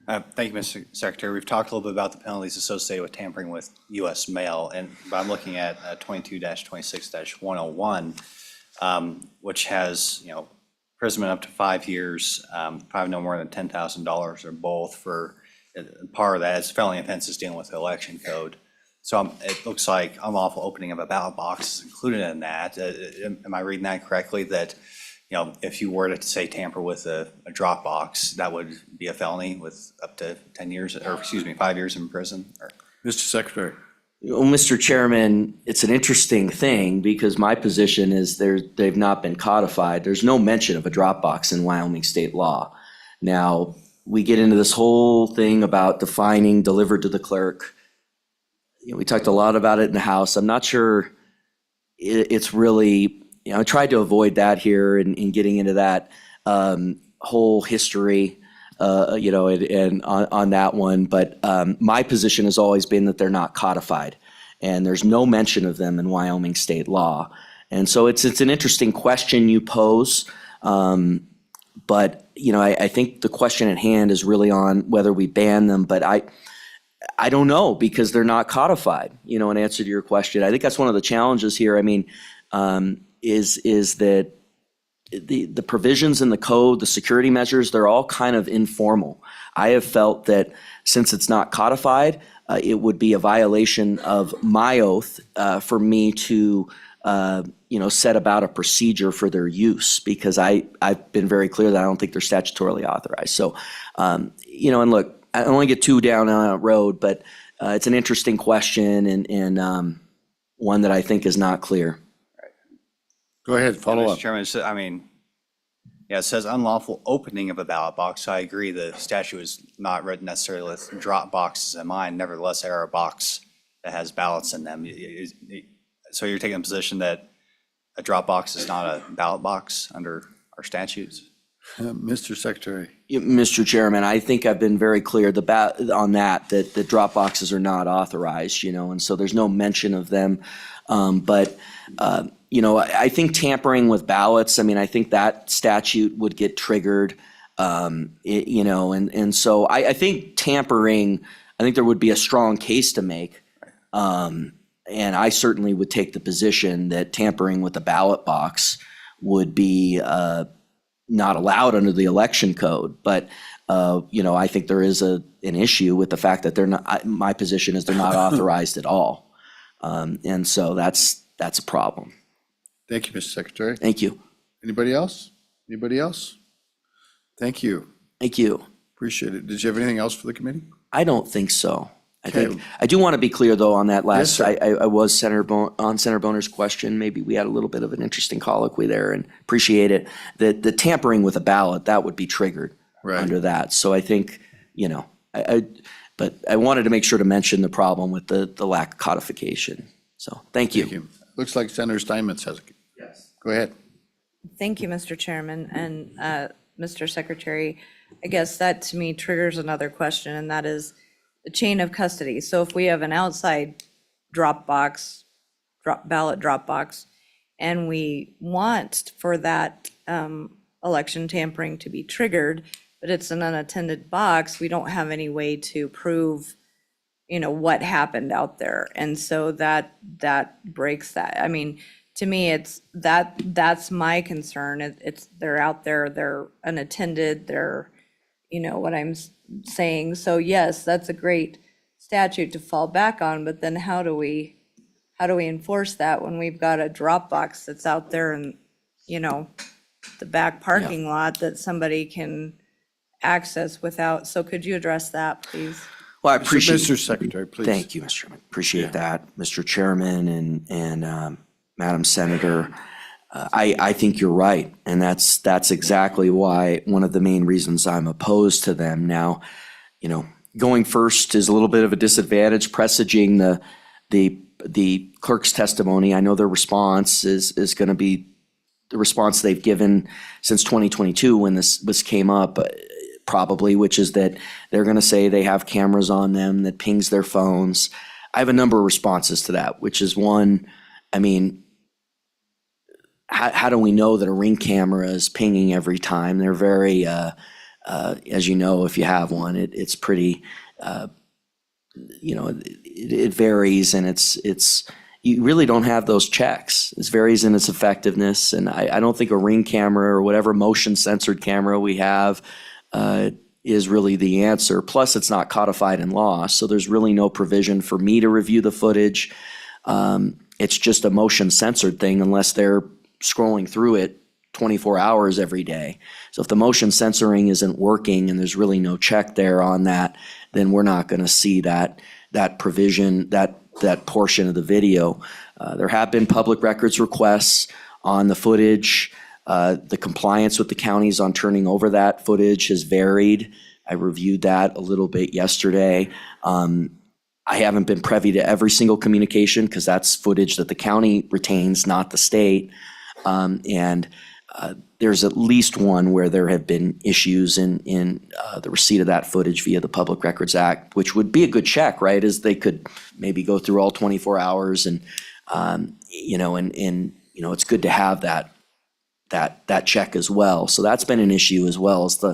Thank you, Mr. Secretary. We've talked a little bit about the penalties associated with tampering with U.S. mail, but I'm looking at 22-26-101, which has, imprisonment up to 5 years, probably no more than $10,000 or both for part of that is felony offenses dealing with the election code. So it looks like unlawful opening of a ballot box is included in that. Am I reading that correctly? That, if you were to say tamper with a drop box, that would be a felony with up to 10 years, or 5 years in prison? Mr. Secretary? Well, Mr. Chairman, it's an interesting thing because my position is they've not been codified. There's no mention of a drop box in Wyoming state law. Now, we get into this whole thing about defining delivered to the clerk. We talked a lot about it in the House. I'm not sure it's really, I tried to avoid that here in getting into that whole history, and on that one. But my position has always been that they're not codified, and there's no mention of them in Wyoming state law. And so it's an interesting question you pose. But I think the question at hand is really on whether we ban them. But I don't know because they're not codified. In answer to your question, I think that's one of the challenges here. I mean, is that the provisions in the code, the security measures, they're all kind of informal. I have felt that since it's not codified, it would be a violation of my oath for me to set about a procedure for their use because I've been very clear that I don't think they're statutorily authorized. So, and look, I don't want to get too down on that road, but it's an interesting question and one that I think is not clear. Go ahead, follow Mr. up. Chairman, it says unlawful opening of a ballot box. So I agree the statute is not written necessarily with drop boxes in mind. Nevertheless, there are a box that has ballots in them. So you're taking a position that a drop box is not a ballot box under our statutes? Mr. Secretary? Mr. Chairman, I think I've been very clear on that the drop boxes are not authorized, and so there's no mention of them. But I think tampering with ballots, I think that statute would get triggered, and so I think tampering, I think there would be a strong case to make. And I certainly would take the position that tampering with the ballot box would be not allowed under the election code. But, I think there is an issue with the fact that they're not, my position is they're not authorized at all. And so that's a problem. Thank you, Mr. Secretary. Thank you. Anybody else? Anybody else? Thank you. Thank you. Appreciate it. Did you have anything else for the committee? I don't think so. Okay. I do want to be clear though on that last, Yes, sir. I was Senator Boner's question. Maybe we had a little bit of an interesting colloquy there and appreciate it. The tampering with a ballot, that would be triggered Right. under that. So I think, but I wanted to make sure to mention the problem with the lack of codification. So thank you. Thank you. Looks like Senator Steinmetz has a. Yes. Go ahead. Thank you, Mr. Chairman. And Mr. Secretary, I guess that to me triggers another question, and that is the chain of custody. So if we have an outside ballot drop box, and we want for that election tampering to be triggered, but it's an unattended box, we don't have any way to prove, what happened out there. And so that breaks that. To me, that's my concern. They're out there, they're unattended, they're, what I'm saying. So yes, that's a great statute to fall back on, but then how do we enforce that when we've got a drop box that's out there in, the back parking lot that somebody can access without? So could you address that, please? Well, I appreciate. Mr. Secretary, please. Thank you, Mr. Chairman. Appreciate that, Mr. Chairman and Madam Senator. I think you're right, and that's exactly why one of the main reasons I'm opposed to them. Now, going first is a little bit of a disadvantage. Presaging the clerk's testimony, I know their response is going to be the response they've given since 2022 when this came up. probably, which is that they're going to say they have cameras on them that pings their phones. I have a number of responses to that, which is one, I mean, how do we know that a Ring camera is pinging every time? They're very, as you know, if you have one, it's pretty, it varies, and it's you really don't have those checks. It varies in its effectiveness, and I don't think a Ring camera or whatever motion censored camera we have is really the answer. Plus, it's not codified in law, so there's really no provision for me to review the footage. It's just a motion censored thing unless they're scrolling through it 24 hours every day. So if the motion censoring isn't working and there's really no check there on that, then we're not going to see that provision, that portion of the video. There have been public records requests on the footage. The compliance with the counties on turning over that footage has varied. I reviewed that a little bit yesterday. I haven't been privy to every single communication because that's footage that the county retains, not the state. There's at least one where there have been issues in the receipt of that footage via the Public Records Act, which would be a good check, right? As they could maybe go through all 24 hours and it's good to have that check as well. So that's been an issue as well as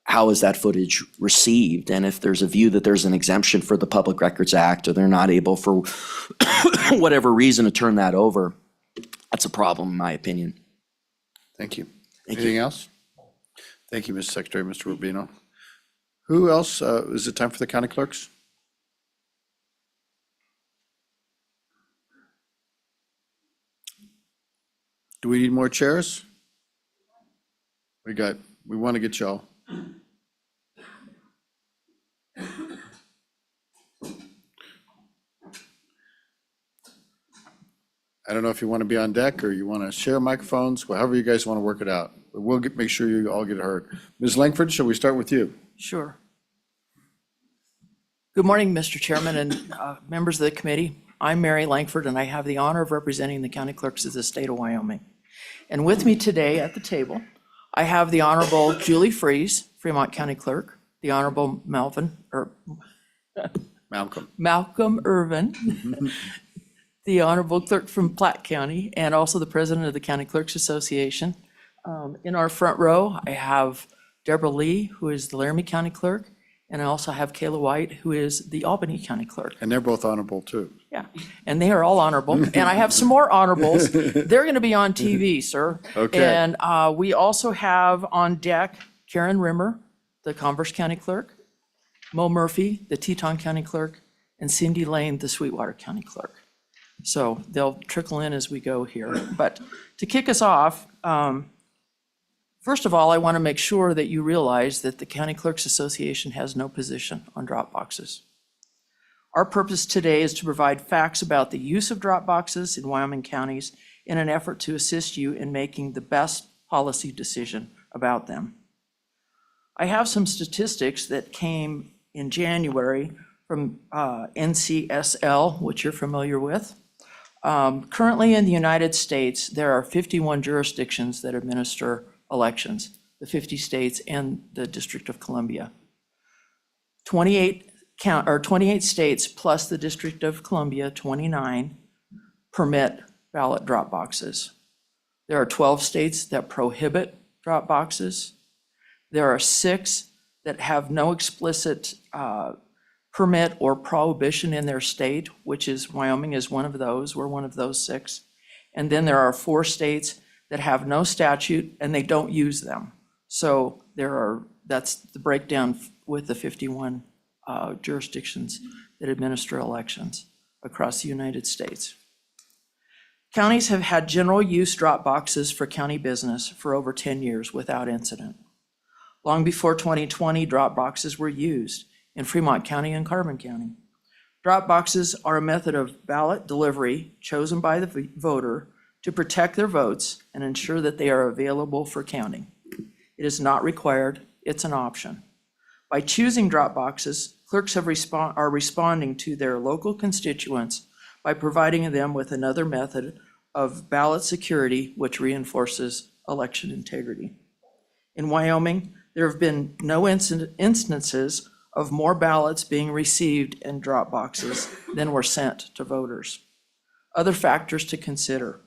how is that footage received? And if there's a view that there's an exemption for the Public Records Act or they're not able for whatever reason to turn that over, that's a problem in my opinion. Thank you. Thank Anything else? Thank you, Mr. Secretary, Mr. Rubino. Who else? Is it time for the county clerks? Do we need more chairs? We want to get y'all. I don't know if you want to be on deck or you want to share microphones, however you guys want to work it out. But we'll make sure you all get heard. Ms. Langford, shall we start with you? Sure. Good morning, Mr. Chairman and members of the committee. I'm Mary Langford, and I have the honor of representing the county clerks of the state of Wyoming. And with me today at the table, I have the Honorable Julie Freeze, Fremont County Clerk, the Honorable Malcolm Irvin, the Honorable Clerk from Platte County, and also the President of the County Clerks Association. In our front row, I have Deborah Lee, who is the Laramie County Clerk, and I also have Kayla White, who is the Albany County Clerk. And they're both honorable too. Yeah, and they are all honorable. And I have some more honorables. They're going to be on TV, sir. Okay. And we also have on deck Karen Rimmer, the Converse County Clerk, Mo Murphy, the Teton County Clerk, and Cindy Lane, the Sweetwater County Clerk. So they'll trickle in as we go here. But to kick us off, first of all, I want to make sure that you realize that the County Clerks Association has no position on drop boxes. Our purpose today is to provide facts about the use of drop boxes in Wyoming counties in an effort to assist you in making the best policy decision about them. I have some statistics that came in January from NCSL, which you're familiar with. Currently in the United States, there are 51 jurisdictions that administer elections, the 50 states and the District of Columbia. 28 states plus the District of Columbia, 29, permit ballot drop boxes. There are 12 states that prohibit drop boxes. There are 6 that have no explicit permit or prohibition in their state, which is Wyoming is one of those. We're one of those 6. And then there are 4 states that have no statute and they don't use them. So that's the breakdown with the 51 jurisdictions that administer elections across the United States. Counties have had general use drop boxes for county business for over 10 years without incident. Long before 2020, drop boxes were used in Fremont County and Carbon County. Drop boxes are a method of ballot delivery chosen by the voter to protect their votes and ensure that they are available for counting. It is not required, it's an option. By choosing drop boxes, clerks are responding to their local constituents by providing them with another method of ballot security which reinforces election integrity. In Wyoming, there have been no instances of more ballots being received in drop boxes than were sent to voters. Other factors to consider.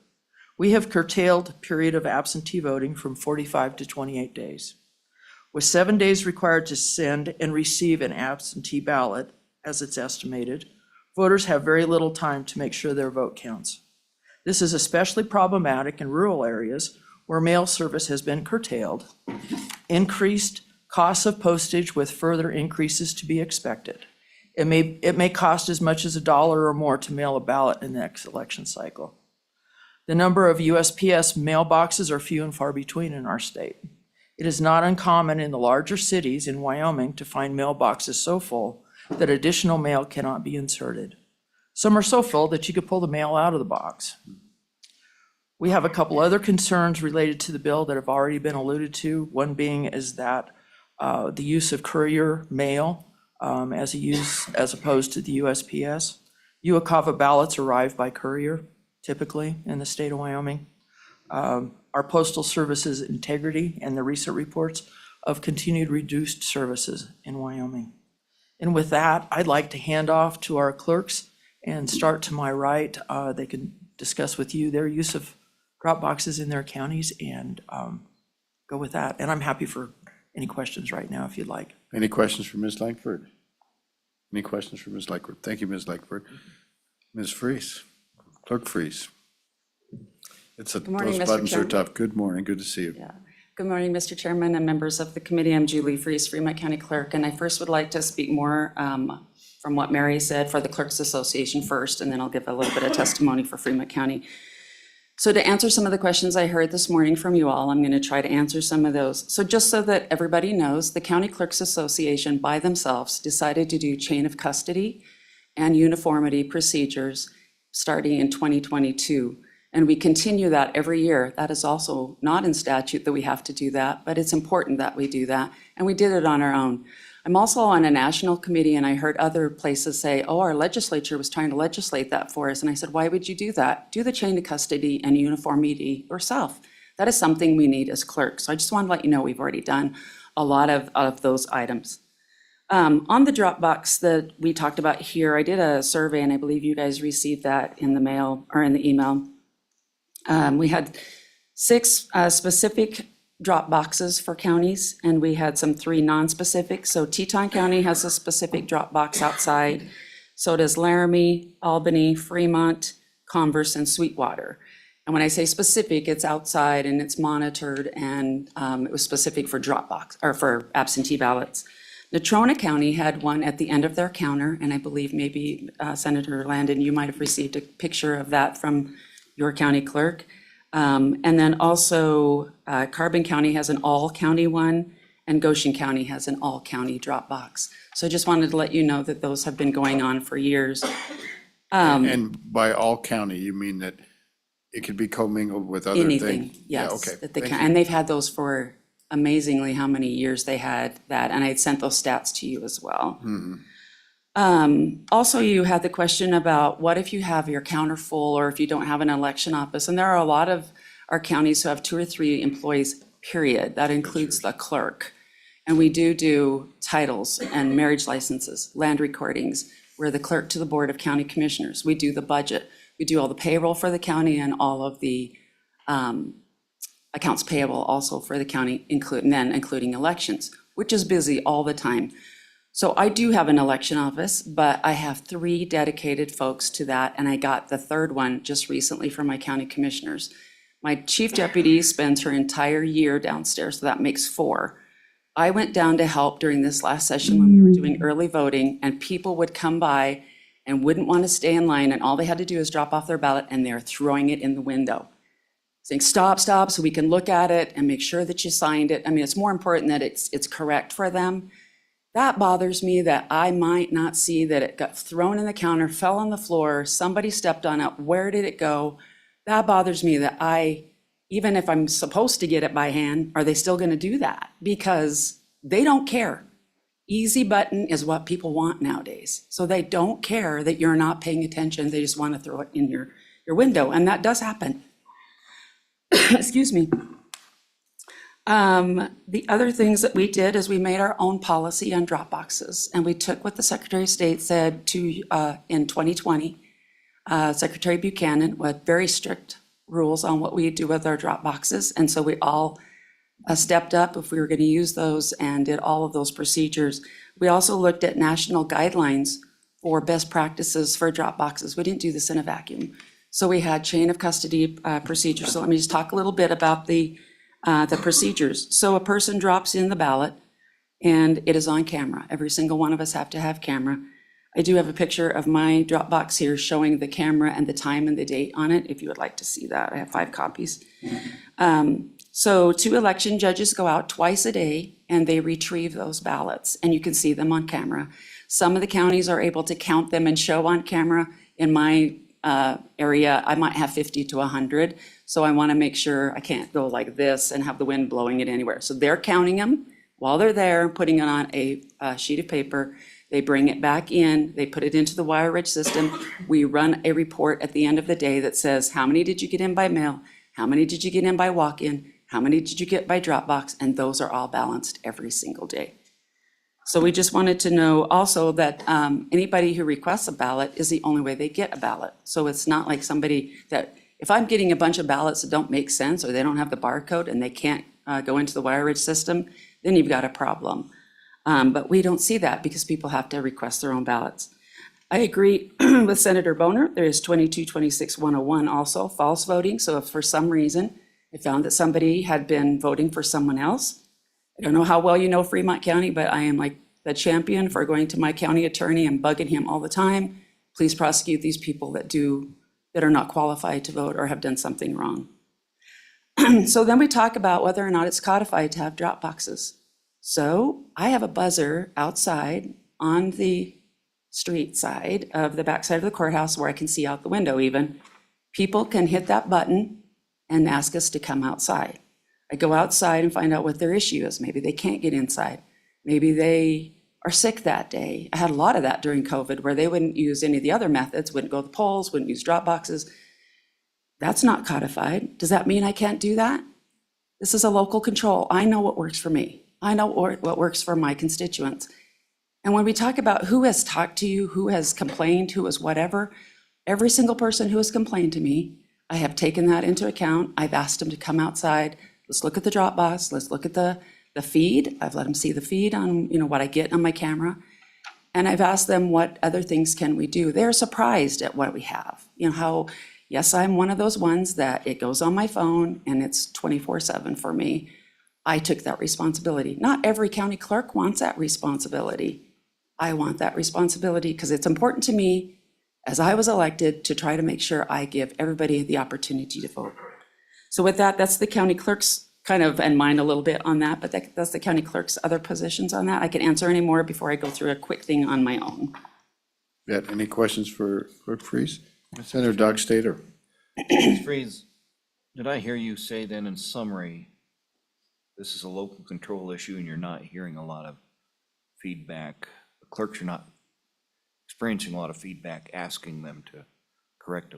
We have curtailed period of absentee voting from 45 to 28 days. With 7 days required to send and receive an absentee ballot, as it's estimated, voters have very little time to make sure their vote counts. This is especially problematic in rural areas where mail service has been curtailed, increased costs of postage with further increases to be expected. It may cost as much as $1 or more to mail a ballot in the next election cycle. The number of USPS mailboxes are few and far between in our state. It is not uncommon in the larger cities in Wyoming to find mailboxes so full that additional mail cannot be inserted. Some are so full that you could pull the mail out of the box. We have a couple other concerns related to the bill that have already been alluded to. One being is that the use of courier mail as opposed to the USPS. UOCAVA ballots arrive by courier, typically, in the state of Wyoming. Our postal service's integrity and the recent reports of continued reduced services in Wyoming. And with that, I'd like to hand off to our clerks and start to my right. They can discuss with you their use of drop boxes in their counties and go with that. And I'm happy for any questions right now if you'd like. Any questions for Ms. Langford? Any questions for Ms. Langford? Thank you, Ms. Langford. Ms. Freese, Clerk Freese. morning, Those Mr. buttons are Chairman. tough. Good morning, good to see you. Yeah. Good morning, Mr. Chairman and members of the committee. I'm Julie Freese, Fremont County Clerk, and I first would like to speak more from what Mary said for the Clerks Association first, and then I'll give a little bit of testimony for Fremont County. So to answer some of the questions I heard this morning from you all, I'm going to try to answer some of those. So just so that everybody knows, the County Clerks Association by themselves decided to do chain of custody and uniformity procedures starting in 2022. And we continue that every year. That is also not in statute that we have to do that, but it's important that we do that. And we did it on our own. I'm also on a national committee, and I heard other places say, oh, our legislature was trying to legislate that for us. And I said, why would you do that? Do the chain of custody and uniformity yourself. That is something we need as clerks. So I just want to let you know we've already done a lot of those items. On the Dropbox that we talked about here, I did a survey, and I believe you guys received that in the mail or in the email. We had 6 specific drop boxes for counties, and we had some 3 non-specific. So Teton County has a specific drop box outside. So does Laramie, Albany, Fremont, Converse, and Sweetwater. And when I say specific, it's outside and it's monitored, and it was specific for drop box or for absentee ballots. Natrona County had one at the end of their counter, and I believe maybe Senator Landon, you might have received a picture of that from your county clerk. And then also Carbon County has an all-county one, and Goshen County has an all-county drop box. So I just wanted to let you know that those have been going on for years. And by all county, you mean that it could be commingled with other things? Anything, Yeah, yes. okay. That they Thank can, you. and they've had those for amazingly how many years they had that, and I had sent those stats to you as well. Also, you had the question about what if you have your counter full or if you don't have an election office? And there are a lot of our counties who have 2 or 3 employees, period. That includes the clerk. And we do titles and marriage licenses, land recordings. We're the clerk to the Board of County Commissioners. We do the budget. We do all the payroll for the county and all of the accounts payable also for the county, including elections, which is busy all the time. So I do have an election office, but I have 3 dedicated folks to that, and I got the 3rd one just recently from my county commissioners. My chief deputy spends her entire year downstairs, so that makes 4. I went down to help during this last session when we were doing early voting, and people would come by and wouldn't want to stay in line, and all they had to do is drop off their ballot, and they're throwing it in the window, saying, stop, so we can look at it and make sure that you signed it. I mean, it's more important that it's correct for them. That bothers me that I might not see that it got thrown in the counter, fell on the floor, somebody stepped on it, where did it go? That bothers me that even if I'm supposed to get it by hand, are they still gonna do that? Because they don't care. Easy button is what people want nowadays. So they don't care that you're not paying attention, they just wanna throw it in your window, and that does happen. Excuse me. The other things that we did is we made our own policy on drop boxes, and we took what the Secretary of State said in 2020. Secretary Buchanan had very strict rules on what we do with our drop boxes, and so we all stepped up if we were going to use those and did all of those procedures. We also looked at national guidelines for best practices for drop boxes. We didn't do this in a vacuum. So we had chain of custody procedures. So let me just talk a little bit about the procedures. So a person drops in the ballot and it is on camera. Every single one of us have to have camera. I do have a picture of my drop box here showing the camera and the time and the date on it, if you would like to see that. I have 5 copies. So 2 election judges go out twice a day and they retrieve those ballots, and you can see them on camera. Some of the counties are able to count them and show on camera. In my area, I might have 50 to 100. So I want to make sure I can't go like this and have the wind blowing it anywhere. So they're counting them while they're there, putting it on a sheet of paper. They bring it back in, they put it into the wire rich system. We run a report at the end of the day that says, how many did you get in by mail? How many did you get in by walk-in? How many did you get by drop box? And those are all balanced every single day. So we just wanted to know also that anybody who requests a ballot is the only way they get a ballot. So it's not like somebody that, if I'm getting a bunch of ballots that don't make sense or they don't have the barcode and they can't go into the wire rich system, then you've got a problem. But we don't see that because people have to request their own ballots. I agree with Senator Boner. There is 2226-101 also, false voting. So if for some reason I found that somebody had been voting for someone else, I don't know how well you know Fremont County, but I am like the champion for going to my county attorney and bugging him all the time. Please prosecute these people that are not qualified to vote or have done something wrong. So then we talk about whether or not it's codified to have drop boxes. So I have a buzzer outside on the street side of the backside of the courthouse where I can see out the window even. People can hit that button and ask us to come outside. I go outside and find out what their issue is. Maybe they can't get inside. Maybe they are sick that day. I had a lot of that during COVID where they wouldn't use any of the other methods, wouldn't go to the polls, wouldn't use drop boxes. That's not codified. Does that mean I can't do that? This is a local control. I know what works for me. I know what works for my constituents. And when we talk about who has talked to you, who has complained, who has whatever, every single person who has complained to me, I have taken that into account. I've asked them to come outside. Let's look at the drop box. Let's look at the feed. I've let them see the feed on, what I get on my camera. And I've asked them what other things can we do. They're surprised at what we have. How, yes, I'm one of those ones that it goes on my phone and it's 24/7 for me. I took that responsibility. Not every county clerk wants that responsibility. I want that responsibility because it's important to me, as I was elected, to try to make sure I give everybody the opportunity to vote. So with that, that's the county clerk's kind of, and mine a little bit on that, but that's the county clerk's other positions on that. I can answer any more before I go through a quick thing on my own. Got any questions for Clerk Freeze? Senator Doug Stater. Ms. Freeze, did I hear you say then in summary, this is a local control issue and you're not hearing a lot of feedback? The clerks are not experiencing a lot of feedback, asking them to correct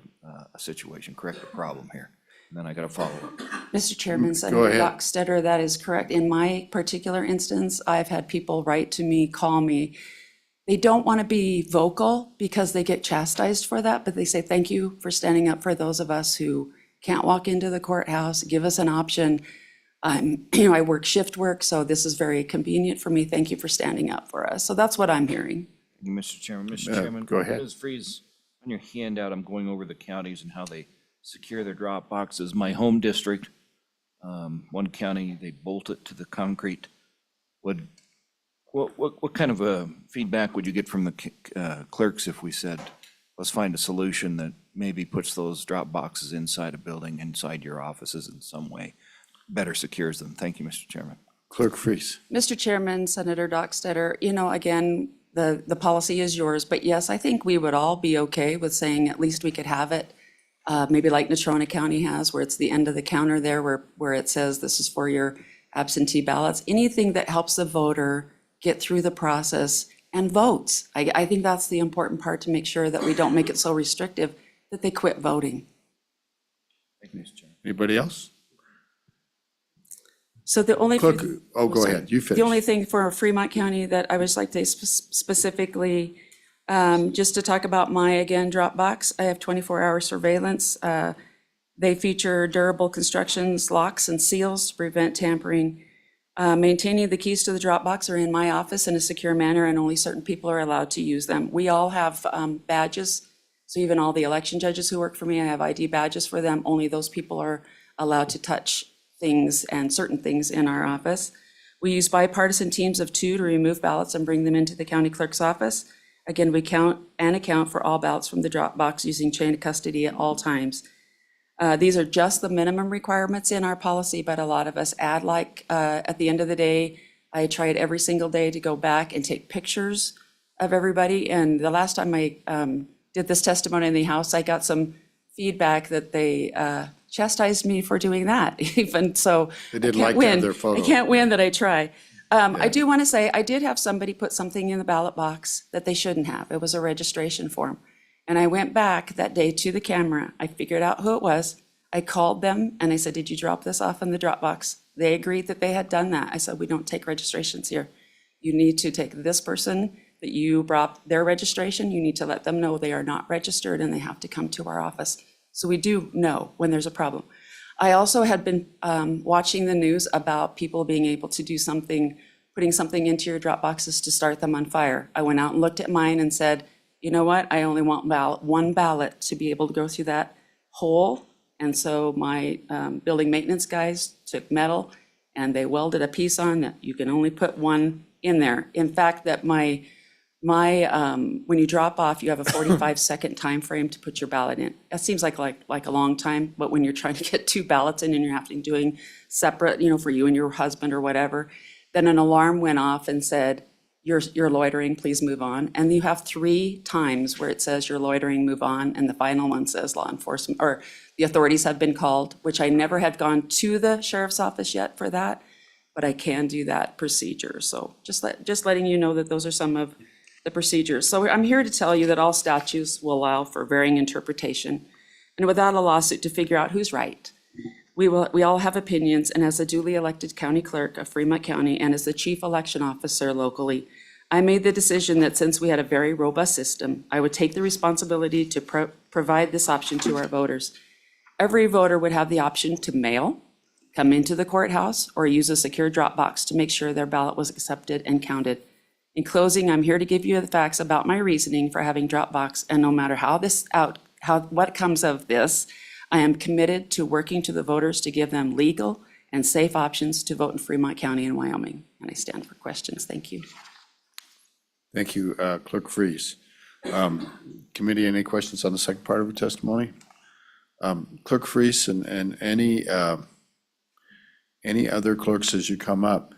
a situation, correct a problem here. And then I got to follow up. Mr. Chairman, Senator ahead. Dockstetter, that is correct. In my particular instance, I've had people write to me, call me. They don't want to be vocal because they get chastised for that, but they say, thank you for standing up for those of us who can't walk into the courthouse, give us an option. I work shift work, so this is very convenient for me. Thank you for standing up for us. So that's what I'm hearing. Thank you, Mr. Chairman. Mr. Chairman. go ahead. Ms. Freeze, on your handout, I'm going over the counties and how they secure their drop boxes. My home district, one county, they bolt it to the concrete. What kind of feedback would you get from the clerks if we said, let's find a solution that maybe puts those drop boxes inside a building, inside your offices in some way, better secures them? Thank you, Mr. Chairman. Clerk Freeze. Mr. Chairman, Senator Dockstetter, again, the policy is yours, but yes, I think we would all be okay with saying at least we could have it, maybe like Natrona County has, where it's the end of the counter there, where it says this is for your absentee ballots. Anything that helps the voter get through the process and votes. I think that's the important part, to make sure that we don't make it so restrictive that they quit voting. Thank you, Mr. Chairman. Anybody else? So the only. Clerk, few- go sorry. ahead, you The only finish. thing for Fremont County that I would like to specifically, just to talk about my, again, Dropbox, I have 24-hour surveillance. They feature durable constructions, locks and seals to prevent tampering. Maintaining the keys to the Dropbox are in my office in a secure manner, and only certain people are allowed to use them. We all have badges, so even all the election judges who work for me, I have ID badges for them. Only those people are allowed to touch things and certain things in our office. We use bipartisan teams of 2 to remove ballots and bring them into the county clerk's office. Again, we count and account for all ballots from the Dropbox using chain of custody at all times. These are just the minimum requirements in our policy, but a lot of us add, like, at the end of the day, I tried every single day to go back and take pictures of everybody. And the last time I did this testimony in the House, I got some feedback that they chastised me for doing that, even so. They didn't I like can't to have win. their photo. I can't win that I try. I do want to say, I did have somebody put something in the ballot box that they shouldn't have. It was a registration form. And I went back that day to the camera. I figured out who it was. I called them and I said, did you drop this off in the Dropbox? They agreed that they had done that. I said, we don't take registrations here. You need to take this person that you brought their registration. You need to let them know they are not registered and they have to come to our office. So we do know when there's a problem. I also had been watching the news about people being able to do something, putting something into your Dropboxes to start them on fire. I went out and looked at mine and said, you know what? I only want one ballot to be able to go through that hole. And so my building maintenance guys took metal and they welded a piece on that. You can only put one in there. In fact, that when you drop off, you have a 45-second time frame to put your ballot in. That seems like a long time, but when you're trying to get 2 ballots in and you're having to doing separate, for you and your husband or whatever, then an alarm went off and said, you're loitering, please move on. And you have 3 times where it says you're loitering, move on, and the final one says law enforcement, or the authorities have been called, which I never had gone to the sheriff's office yet for that, but I can do that procedure. So just letting you know that those are some of the procedures. So I'm here to tell you that all statutes will allow for varying interpretation, and without a lawsuit to figure out who's right. We all have opinions, and as a duly elected county clerk of Fremont County and as the chief election officer locally, I made the decision that since we had a very robust system, I would take the responsibility to provide this option to our voters. Every voter would have the option to mail, come into the courthouse, or use a secure Dropbox to make sure their ballot was accepted and counted. In closing, I'm here to give you the facts about my reasoning for having Dropbox, and no matter what comes of this, I am committed to working to the voters to give them legal and safe options to vote in Fremont County and Wyoming. And I stand for questions. Thank you. Thank you, Clerk Freeze. Committee, any questions on the second part of the testimony? Clerk Freeze and any other clerks as you come up,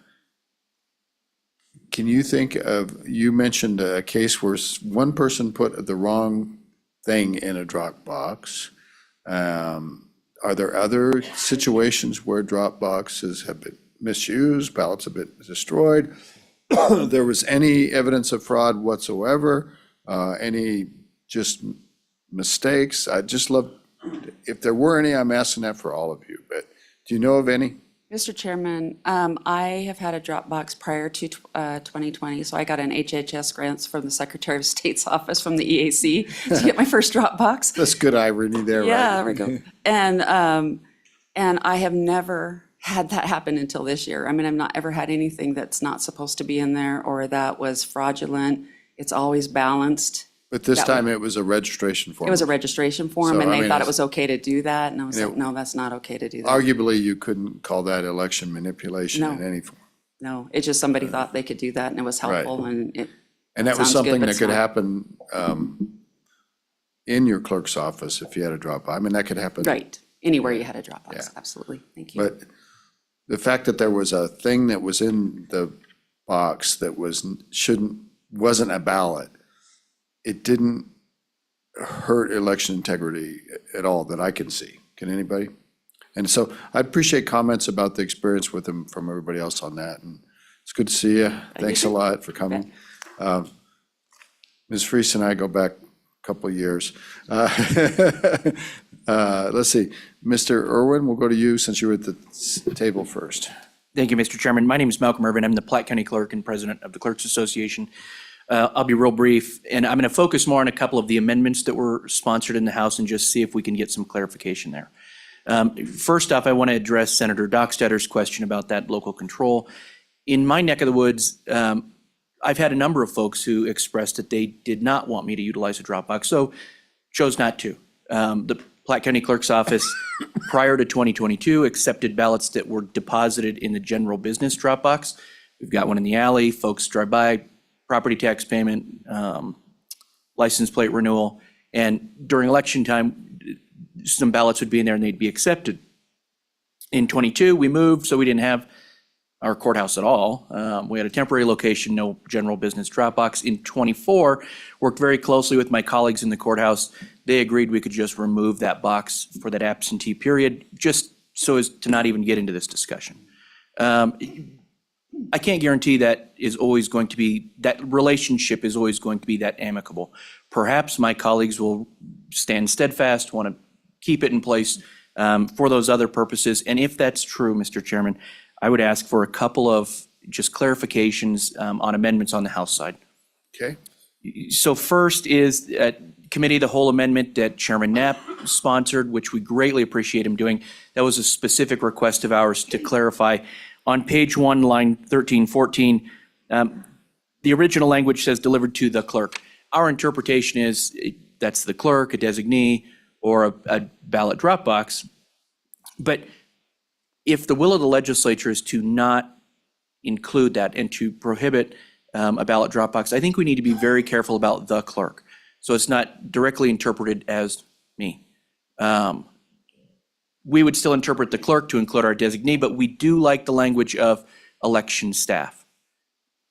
can you think of, you mentioned a case where one person put the wrong thing in a Dropbox. Are there other situations where Dropboxes have been misused, ballots have been destroyed? There was any evidence of fraud whatsoever? Any just mistakes? I'd just love, if there were any, I'm asking that for all of you, but do you know of any? Mr. Chairman, I have had a Dropbox prior to 2020, so I got an HHS grant from the Secretary of State's office from the EAC to get my first Dropbox. That's good irony there, right? Yeah, there we go. And I have never had that happen until this year. I mean, I've not ever had anything that's not supposed to be in there or that was fraudulent. It's always balanced. But this That time it was a registration form. It was a registration form, So, and I they mean, thought it it's- was okay to do that, and I was And like, it- no, that's not okay to do that. Arguably, you couldn't call that election manipulation in No. any form. No, it's just somebody thought they could do that, and it was helpful, and it, And that was Sounds good, something but that it's could not. happen in your clerk's office if you had a Dropbox. I mean, that could happen. right, anywhere you had a Dropbox, Yeah. absolutely, thank you. But the fact that there was a thing that was in the box that wasn't a ballot, it didn't hurt election integrity at all that I can see. Can anybody? And so I appreciate comments about the experience with them from everybody else on that. And it's good to see you. Thanks a lot for coming. Ms. Freese and I go back a couple of years. Let's see, Mr. Irwin, we'll go to you since you were at the table first. Thank you, Mr. Chairman. My name is Malcolm Irvin. I'm the Platte County Clerk and President of the Clerks Association. I'll be real brief, and I'm going to focus more on a couple of the amendments that were sponsored in the House and just see if we can get some clarification there. First off, I want to address Senator Dockstetter's question about that local control. In my neck of the woods, I've had a number of folks who expressed that they did not want me to utilize a Dropbox, so chose not to. The Platte County Clerk's Office, prior to 2022, accepted ballots that were deposited in the general business Dropbox. We've got one in the alley, folks drive by, property tax payment, license plate renewal, and during election time, some ballots would be in there and they'd be accepted. In 22, we moved, so we didn't have our courthouse at all. We had a temporary location, no general business Dropbox. In 24, worked very closely with my colleagues in the courthouse. They agreed we could just remove that box for that absentee period, just so as to not even get into this discussion. I can't guarantee that is always going to be, that relationship is always going to be that amicable. Perhaps my colleagues will stand steadfast, want to keep it in place for those other purposes. And if that's true, Mr. Chairman, I would ask for a couple of just clarifications on amendments on the House side. Okay, So first is Committee of the Whole amendment that Chairman Knapp sponsored, which we greatly appreciate him doing. That was a specific request of ours to clarify. On page 1, line 13, 14, the original language says delivered to the clerk. Our interpretation is that's the clerk, a designee, or a ballot drop box. But if the will of the legislature is to not include that and to prohibit a ballot drop box, I think we need to be very careful about the clerk. So it's not directly interpreted as me. We would still interpret the clerk to include our designee, but we do like the language of election staff.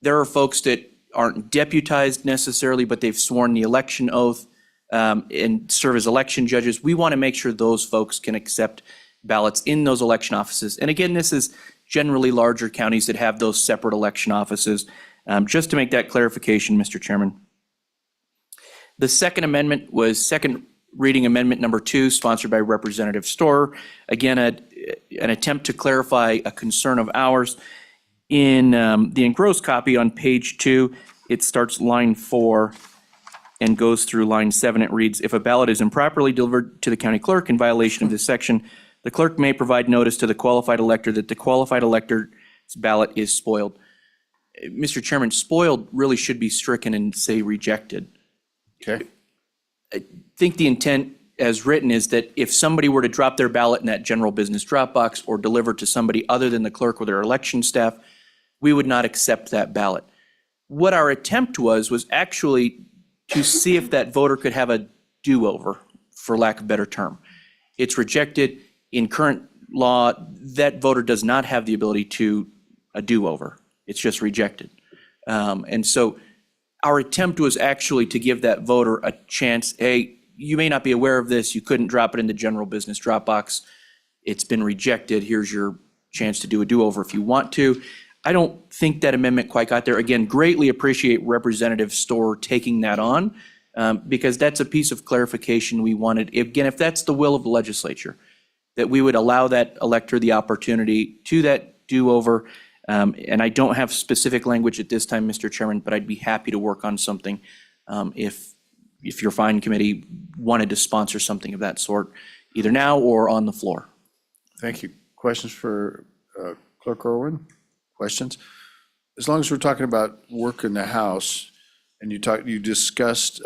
There are folks that aren't deputized necessarily, but they've sworn the election oath and serve as election judges. We want to make sure those folks can accept ballots in those election offices. And again, this is generally larger counties that have those separate election offices. Just to make that clarification, Mr. Chairman. The second amendment was second reading amendment number 2, sponsored by Representative Storer. Again, an attempt to clarify a concern of ours. In the engrossed copy on page 2, it starts line 4 and goes through line 7. It reads, if a ballot is improperly delivered to the county clerk in violation of this section, the clerk may provide notice to the qualified elector that the qualified elector's ballot is spoiled. Mr. Chairman, spoiled really should be stricken and say rejected. okay, I think the intent as written is that if somebody were to drop their ballot in that general business drop box or deliver to somebody other than the clerk or their election staff, we would not accept that ballot. What our attempt was actually to see if that voter could have a do-over, for lack of a better term. It's rejected. In current law, that voter does not have the ability to a do-over. It's just rejected. And so our attempt was actually to give that voter a chance. Hey, you may not be aware of this. You couldn't drop it in the general business drop box. It's been rejected. Here's your chance to do a do-over if you want to. I don't think that amendment quite got there. Again, greatly appreciate Representative Storer taking that on because that's a piece of clarification we wanted. Again, if that's the will of the legislature, that we would allow that elector the opportunity to that do-over. And I don't have specific language at this time, Mr. Chairman, but I'd be happy to work on something if your fine committee wanted to sponsor something of that sort, either now or on the floor. thank you. Questions for Clerk Irwin? Questions? As long as we're talking about work in the House, and you discussed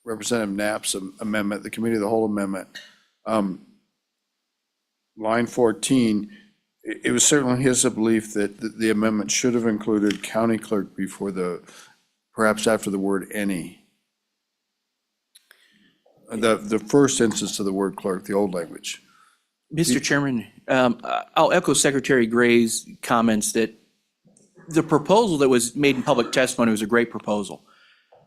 Representative Knapp's amendment, the Committee of the Whole amendment, line 14, it was certainly his belief that the amendment should have included county clerk before perhaps after the word any. The first instance of the word clerk, the old language. Mr. Chairman, I'll echo Secretary Gray's comments that the proposal that was made in public testimony was a great proposal.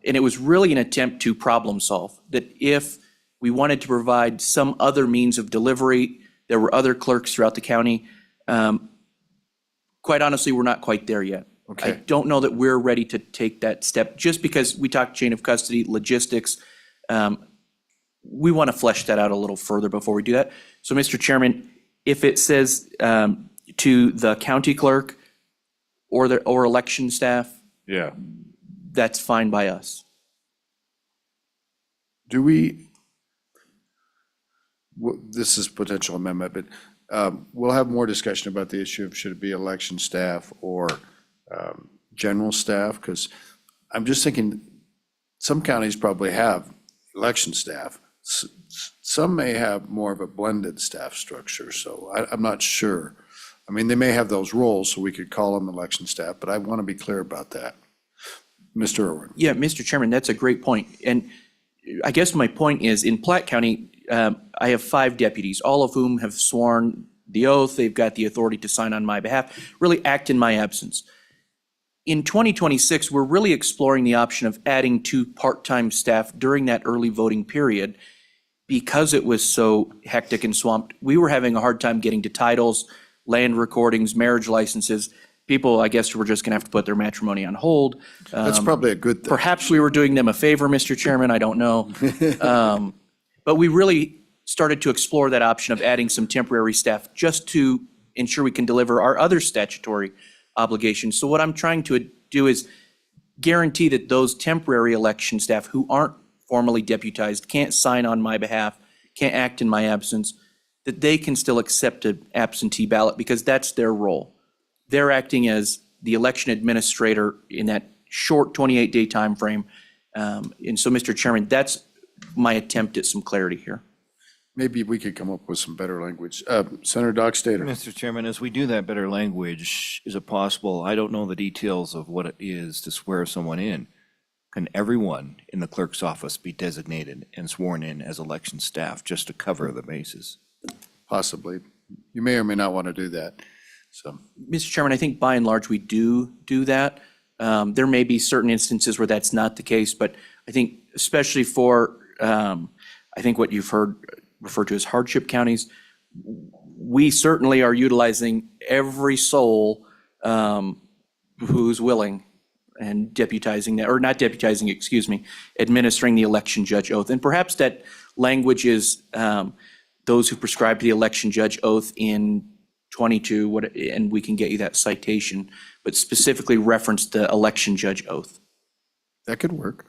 And it was really an attempt to problem solve, that if we wanted to provide some other means of delivery, there were other clerks throughout the county. Quite honestly, we're not quite there yet. Okay. I don't know that we're ready to take that step, just because we talked chain of custody, logistics. We want to flesh that out a little further before we do that. So, Mr. Chairman, if it says to to the county clerk or election staff, Yeah. that's fine by us. Do we, this is potential amendment, but we'll have more discussion about the issue of should it be election staff or general staff, because I'm just thinking some counties probably have election staff. Some may have more of a blended staff structure, so I'm not sure. I mean, they may have those roles, so we could call them election staff, but I want to be clear about that. Mr. Irwin. Yeah, Mr. Chairman, that's a great point. And I guess my point is, in Platte County, I have 5 deputies, all of whom have sworn the oath. They've got the authority to sign on my behalf, really act in my absence. In 2026, we're really exploring the option of adding 2 part-time staff during that early voting period. Because it was so hectic and swamped, we were having a hard time getting to titles, land recordings, marriage licenses. People, I guess, were just going to have to put their matrimony on hold. That's probably a good thing. Perhaps we were doing them a favor, Mr. Chairman, I don't know. But we really started to explore that option of adding some temporary staff just to ensure we can deliver our other statutory obligations. So what I'm trying to do is guarantee that those temporary election staff who aren't formally deputized, can't sign on my behalf, can't act in my absence, that they can still accept an absentee ballot because that's their role. They're acting as the election administrator in that short 28-day time frame. And so, Mr. Chairman, that's my attempt at some clarity here. Maybe we could come up with some better language. Senator Dockstader. Mr. Chairman, as we do that better language, is it possible, I don't know the details of what it is to swear someone in. Can everyone in the clerk's office be designated and sworn in as election staff just to cover the bases? Possibly. You may or may not want to do that. So, Mr. Chairman, I think by and large we do that. There may be certain instances where that's not the case, but I think especially for, I think what you've heard referred to as hardship counties, we certainly are utilizing every soul who's willing and deputizing that, or not deputizing, excuse me, administering the election judge oath. And perhaps that language is those who prescribe to the election judge oath in 22, and we can get you that citation, but specifically reference the election judge oath. that could work.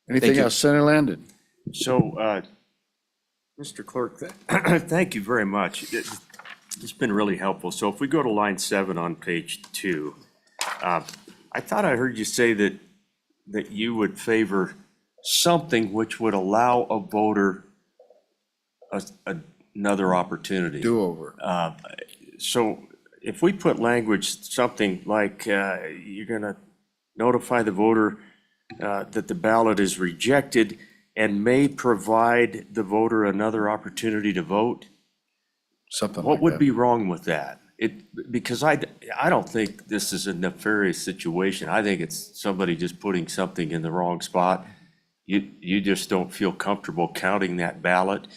Anything you. else? Senator Landon. So, Mr. Clerk, thank you very much. It's been really helpful. So if we go to line 7 on page 2, I thought I heard you say that you would favor something which would allow a voter another opportunity. Do-over. So if we put language, something like you're going to notify the voter that the ballot is rejected and may provide the voter another opportunity to vote, Something like what that. would be wrong with that? Because I don't think this is a nefarious situation. I think it's somebody just putting something in the wrong spot. You just don't feel comfortable counting that ballot.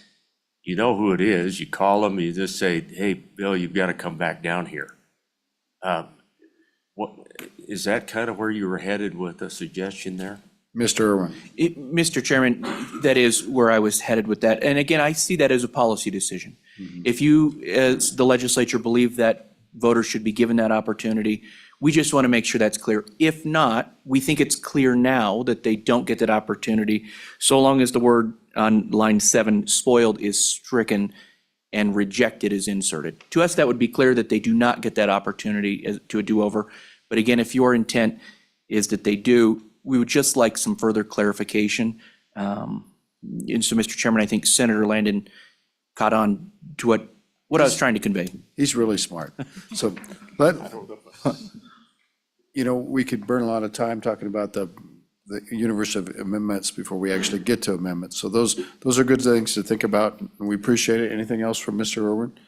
You know who it is. You call them, you just say, hey, Bill, you've got to come back down here. What, is that kind of where you were headed with the suggestion there? Mr. Irwin. Mr. Chairman, that is where I was headed with that. And again, I see that as a policy decision. If you, as the legislature, believe that voters should be given that opportunity, we just want to make sure that's clear. If not, we think it's clear now that they don't get that opportunity, so long as the word on line 7, spoiled, is stricken and rejected is inserted. To us, that would be clear that they do not get that opportunity to a do-over. But again, if your intent is that they do, we would just like some further clarification. And so, Mr. Chairman, I think Senator Landon caught on to what I was trying to convey. He's really smart. So we could burn a lot of time talking about the universe of amendments before we actually get to amendments. So those are good things to think about, and we appreciate it. Anything else from Mr. Irwin?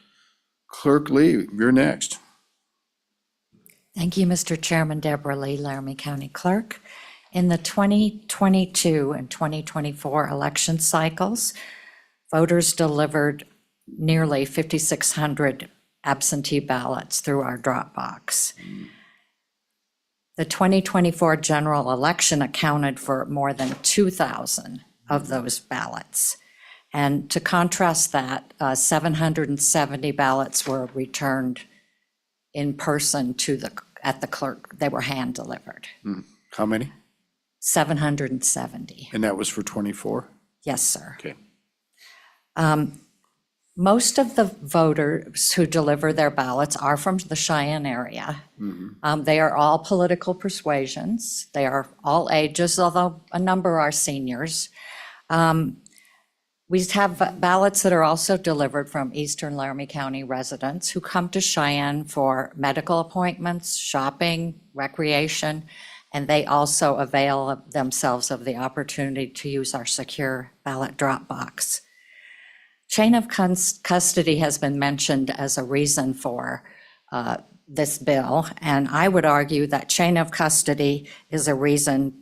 Clerk Lee, you're next. Thank you, Mr. Chairman. Deborah Lee, Laramie County Clerk. In the 2022 and 2024 election cycles, voters delivered nearly 5,600 absentee ballots through our drop box. The 2024 general election accounted for more than 2,000 of those ballots. And to contrast that, 770 ballots were returned in person at the clerk. They were hand delivered. How many? 770. And that was for 24? Yes, sir. Okay. Most of the voters who deliver their ballots are from the Cheyenne area. They are all political persuasions. They are all ages, although a number are seniors. We have ballots that are also delivered from Eastern Laramie County residents who come to Cheyenne for medical appointments, shopping, recreation, and they also avail themselves of the opportunity to use our secure ballot drop box. Chain of custody has been mentioned as a reason for this bill, and I would argue that chain of custody is a reason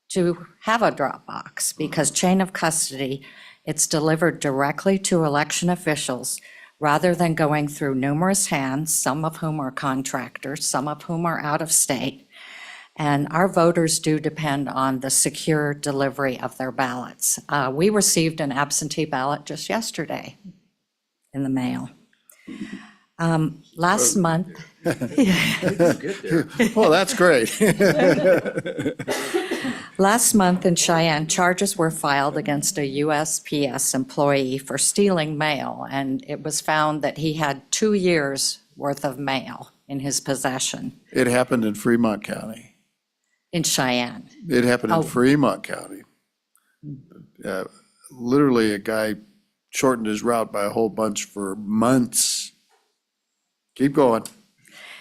to have a drop box, because chain of custody, it's delivered directly to election officials rather than going through numerous hands, some of whom are contractors, some of whom are out of state. And our voters do depend on the secure delivery of their ballots. We received an absentee ballot just yesterday in the mail. Last month, Well, that's great. last month in Cheyenne, charges were filed against a USPS employee for stealing mail, and it was found that he had 2 years' worth of mail in his possession It happened in Fremont County. in Cheyenne. It happened in Oh. Fremont County. Literally, a guy shortened his route by a whole bunch for months. Keep going.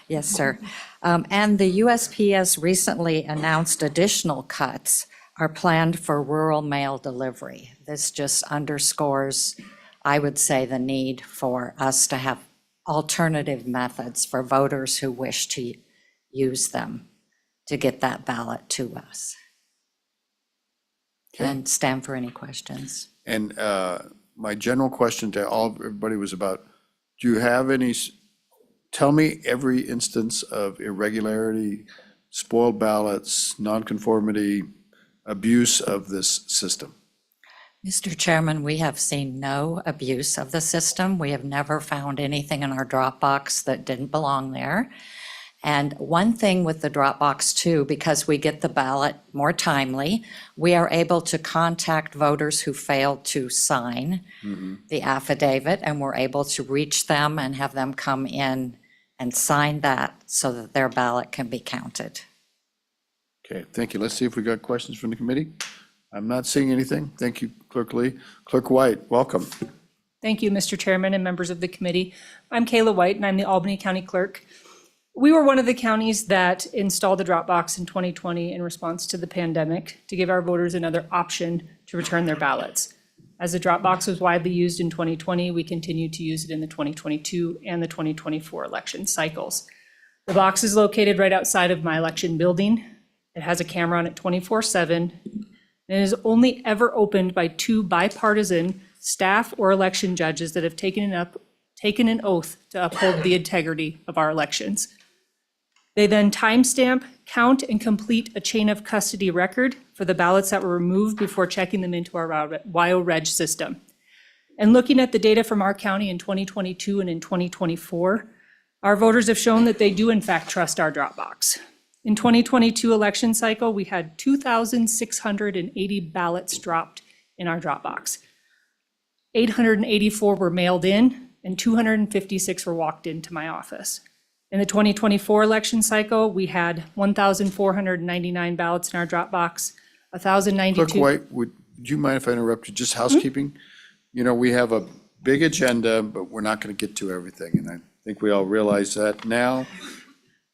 Yes, sir. And the USPS recently announced additional cuts are planned for rural mail delivery. This just underscores, I would say, the need for us to have alternative methods for voters who wish to use them to get that ballot to us. And stand for any questions. And my general question to everybody was about, do you have any, tell me every instance of irregularity, spoiled ballots, nonconformity, abuse of this system? Mr. Chairman, we have seen no abuse of the system. We have never found anything in our drop box that didn't belong there. And one thing with the drop box too, because we get the ballot more timely, we are able to contact voters who failed to sign the affidavit, and we're able to reach them and have them come in and sign that so that their ballot can be counted. Okay, thank you. Let's see if we got questions from the committee. I'm not seeing anything. Thank you, Clerk Lee. Clerk White, welcome. Thank you, Mr. Chairman and members of the committee. I'm Kayla White, and I'm the Albany County Clerk. We were one of the counties that installed the drop box in 2020 in response to the pandemic to give our voters another option to return their ballots. As the drop box was widely used in 2020, we continued to use it in the 2022 and the 2024 election cycles. The box is located right outside of my election building. It has a camera on it 24/7. And it is only ever opened by 2 bipartisan staff or election judges that have taken an oath to uphold the integrity of our elections. They then timestamp, count, and complete a chain of custody record for the ballots that were removed before checking them into our WyoReg system. And looking at the data from our county in 2022 and in 2024, our voters have shown that they do in fact trust our drop box. In 2022 election cycle, we had 2,680 ballots dropped in our drop box. 884 were mailed in and 256 were walked into my office. In the 2024 election cycle, we had 1,499 ballots in our drop box, 1,092. Clerk White, would you mind if I interrupt you? Just housekeeping? You know, we have a big agenda, but we're not going to get to everything, and I think we all realize that now.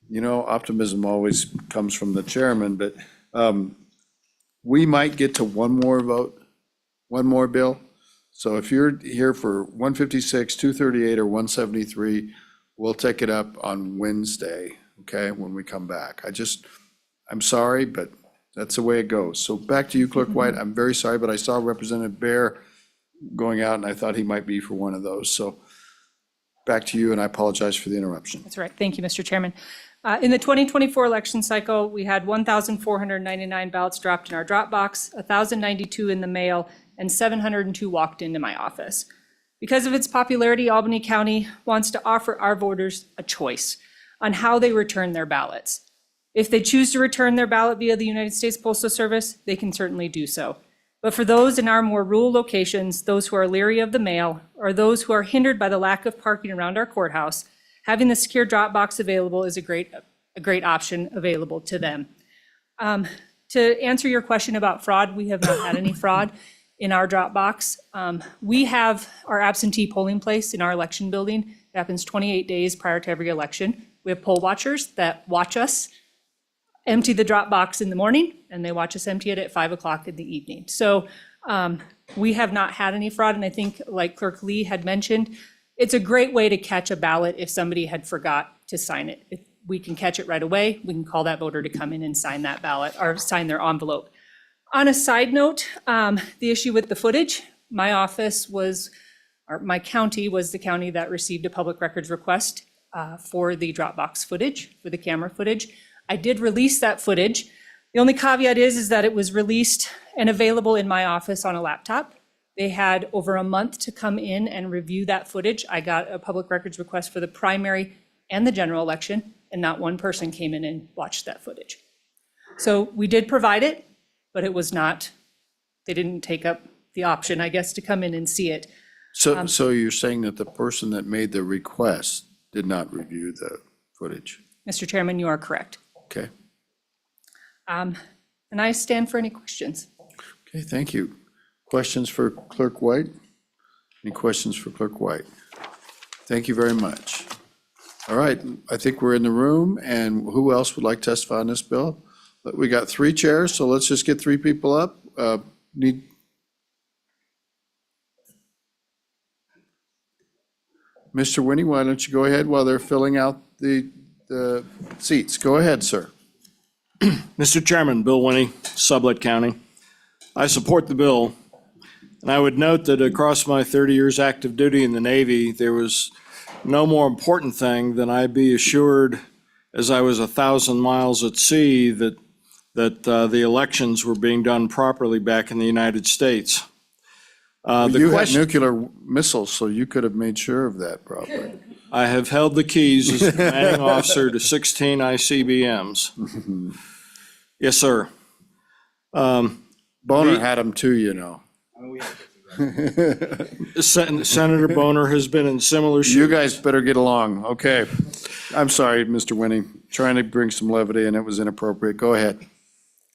You know, optimism always comes from the chairman, but we might get to one more vote, one more bill. So if you're here for 156, 238, or 173, we'll take it up on Wednesday, okay, when we come back. I'm sorry, but that's the way it goes. So back to you, Clerk White. I'm very sorry, but I saw Representative Bear going out, and I thought he might be for one of those. So back to you, and I apologize for the interruption. That's right. Thank you, Mr. Chairman. In the 2024 election cycle, we had 1,499 ballots dropped in our drop box, 1,092 in the mail, and 702 walked into my office. Because of its popularity, Albany County wants to offer our voters a choice. on how they return their ballots. If they choose to return their ballot via the United States Postal Service, they can certainly do so. But for those in our more rural locations, those who are leery of the mail, or those who are hindered by the lack of parking around our courthouse, having the secure drop box available is a great option available to them. To answer your question about fraud, we have not had any fraud in our drop box. We have our absentee polling place in our election building. It happens 28 days prior to every election. We have poll watchers that watch us empty the drop box in the morning, and they watch us empty it at 5 o'clock in the evening. So we have not had any fraud, and I think, like Clerk Lee had mentioned, it's a great way to catch a ballot if somebody had forgot to sign it. If we can catch it right away, we can call that voter to come in and sign that ballot, or sign their envelope. On a side note, the issue with the footage, my office was, or my county was the county that received a public records request for the Dropbox footage, for the camera footage. I did release that footage. The only caveat is that it was released and available in my office on a laptop. They had over a month to come in and review that footage. I got a public records request for the primary and the general election, and not one person came in and watched that footage. So we did provide it, but it was not, they didn't take up the option, I guess, to come in and see it. So you're saying that the person that made the request did not review the footage? Mr. Chairman, you are correct. Okay. And I stand for any questions. Okay, thank you. Questions for Clerk White? Any questions for Clerk White? Thank you very much. All right, I think we're in the room, and who else would like to testify on this bill? But we got 3 chairs, so let's just get 3 people up. Mr. Winnie, why don't you go ahead while they're filling out the seats? Go ahead, sir. Mr. Chairman, Bill Winnie, Sublette County. I support the bill, and I would note that across my 30 years active duty in the Navy, there was no more important thing than I be assured, as I was 1,000 miles at sea, that the elections were being done properly back in the United States. You had nuclear missiles, so you could have made sure of that probably. I have held the keys as commanding officer to 16 ICBMs. Yes, sir. Boner had them too, you know. Senator Boner has been in similar shoes. You guys better get along. Okay. I'm sorry, Mr. Winnie, trying to bring some levity and it was inappropriate. Go ahead.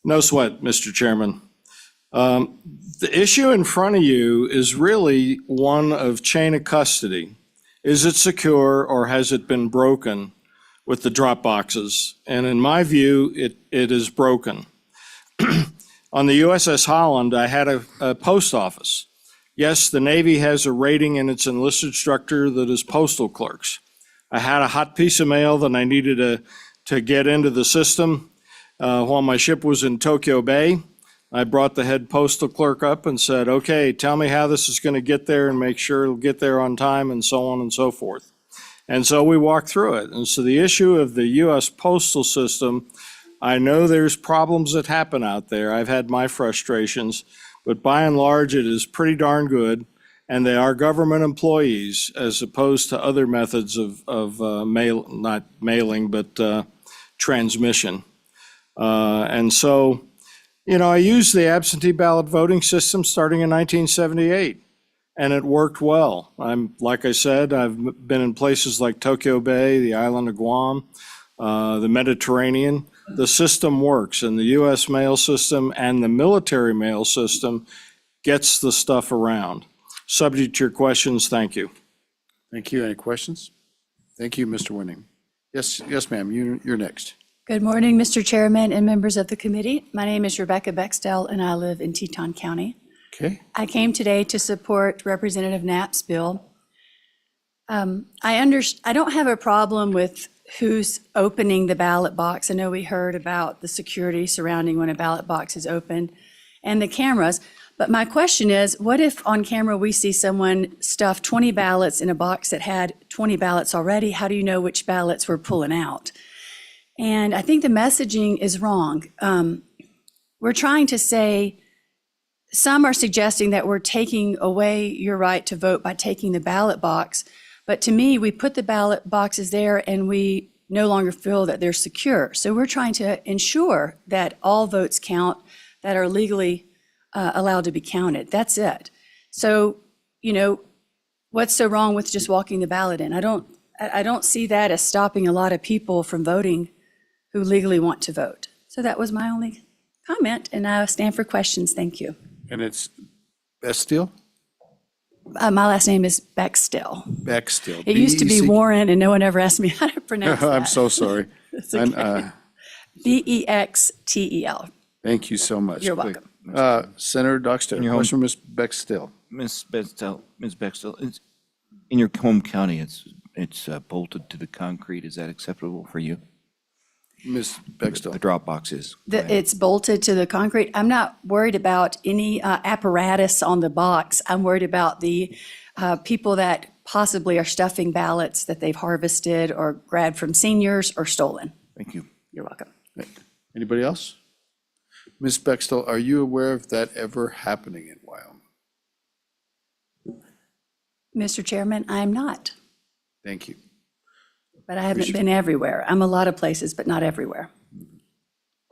No sweat, Mr. Chairman. The issue in front of you is really one of chain of custody. Is it secure or has it been broken with the drop boxes? And in my view, it is broken. On the USS Holland, I had a post office. Yes, the Navy has a rating in its enlisted structure that is postal clerks. I had a hot piece of mail that I needed to get into the system while my ship was in Tokyo Bay. I brought the head postal clerk up and said, okay, tell me how this is going to get there and make sure it'll get there on time and so on and so forth. And so we walked through it. And so the issue of the U.S. postal system, I know there's problems that happen out there. I've had my frustrations, but by and large, it is pretty darn good. And they are government employees as opposed to other methods of not mailing, but transmission. And so, you know, I used the absentee ballot voting system starting in 1978, and it worked well. Like I said, I've been in places like Tokyo Bay, the island of Guam, the Mediterranean. The system works, and the U.S. mail system and the military mail system gets the stuff around. Subject to your questions, thank you. Thank you. Any questions? Thank you, Mr. Winning. Yes, ma'am, you're next. Good morning, Mr. Chairman and members of the committee. My name is Rebecca Bextel, and I live in Teton County. Okay. I came today to support Representative Knapp's bill. I don't have a problem with who's opening the ballot box. I know we heard about the security surrounding when a ballot box is opened and the cameras. But my question is, what if on camera we see someone stuff 20 ballots in a box that had 20 ballots already? How do you know which ballots we're pulling out? And I think the messaging is wrong. We're trying to say, some are suggesting that we're taking away your right to vote by taking the ballot box. But to me, we put the ballot boxes there and we no longer feel that they're secure. So we're trying to ensure that all votes count that are legally allowed to be counted. That's it. So, what's so wrong with just walking the ballot in? I don't see that as stopping a lot of people from voting who legally want to vote. So that was my only comment, and I stand for questions. Thank you. And it's Bestill? My last name is Bextill. Bextill. It used to be B-E-C- Warren, and no one ever asked me how to pronounce that. I'm so sorry. It's I'm, okay. Bextel. Thank you so much. You're welcome. Senator Dockstader, Your home- question from Ms. Bextill. Ms. Bextel, in your home county, it's bolted to the concrete. Is that acceptable for you? Ms. The Bextill. drop box is. Go ahead. It's bolted to the concrete. I'm not worried about any apparatus on the box. I'm worried about the people that possibly are stuffing ballots that they've harvested or grabbed from seniors or stolen. Thank you. You're welcome. Anybody else? Ms. Bextill, are you aware of that ever happening in Wyoming? Mr. Chairman, I'm not, Thank you. but I haven't been everywhere. I'm a lot of places, but not everywhere.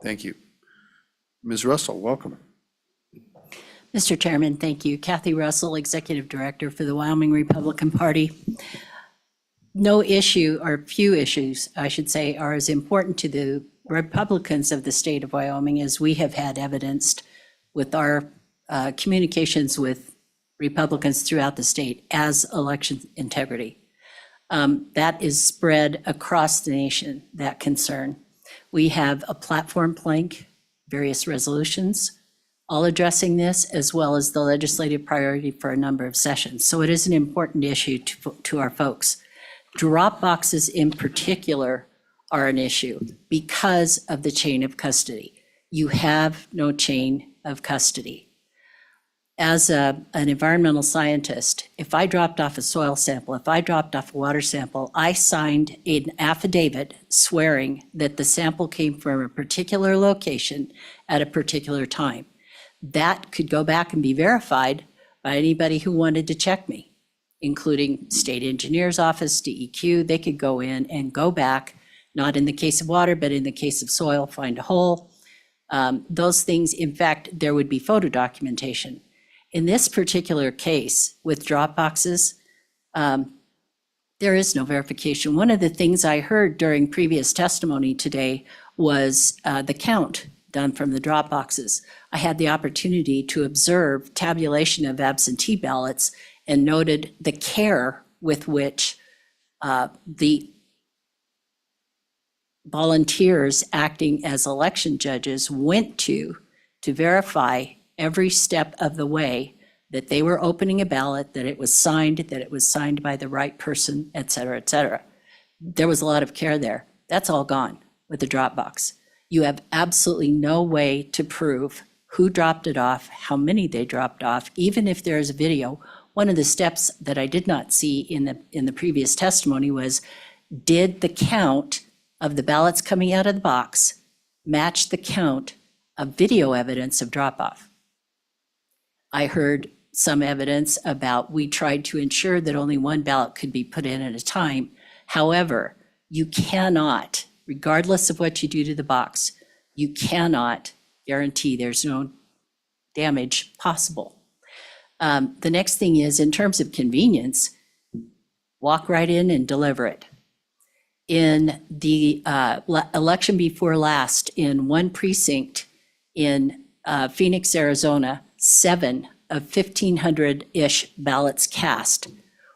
Thank you. Ms. Russell, welcome. Mr. Chairman, thank you. Kathy Russell, Executive Director for the Wyoming Republican Party. No issue, or few issues, I should say, are as important to the Republicans of the state of Wyoming as we have had evidenced with our communications with Republicans throughout the state as election integrity. That is spread across the nation, that concern. We have a platform plank, various resolutions, all addressing this, as well as the legislative priority for a number of sessions. So it is an important issue to our folks. Drop boxes in particular are an issue because of the chain of custody. You have no chain of custody. As an environmental scientist, if I dropped off a soil sample, if I dropped off a water sample, I signed an affidavit swearing that the sample came from a particular location at a particular time. That could go back and be verified by anybody who wanted to check me, including state engineer's office, DEQ. They could go in and go back, not in the case of water, but in the case of soil, find a hole. Those things, in fact, there would be photo documentation. In this particular case with drop boxes, there is no verification. One of the things I heard during previous testimony today was the count done from the drop boxes. I had the opportunity to observe tabulation of absentee ballots and noted the care with which the volunteers acting as election judges went to verify every step of the way that they were opening a ballot, that it was signed by the right person, et cetera, et cetera. There was a lot of care there. That's all gone with the drop box. You have absolutely no way to prove who dropped it off, how many they dropped off, even if there's a video. One of the steps that I did not see in the previous testimony was, did the count of the ballots coming out of the box match the count of video evidence of drop-off? I heard some evidence about we tried to ensure that only one ballot could be put in at a time. However, you cannot, regardless of what you do to the box, you cannot guarantee there's no damage possible. The next thing is, in terms of convenience, walk right in and deliver it. In the election before last, in one precinct in Phoenix, Arizona, 7 of 1,500-ish ballots cast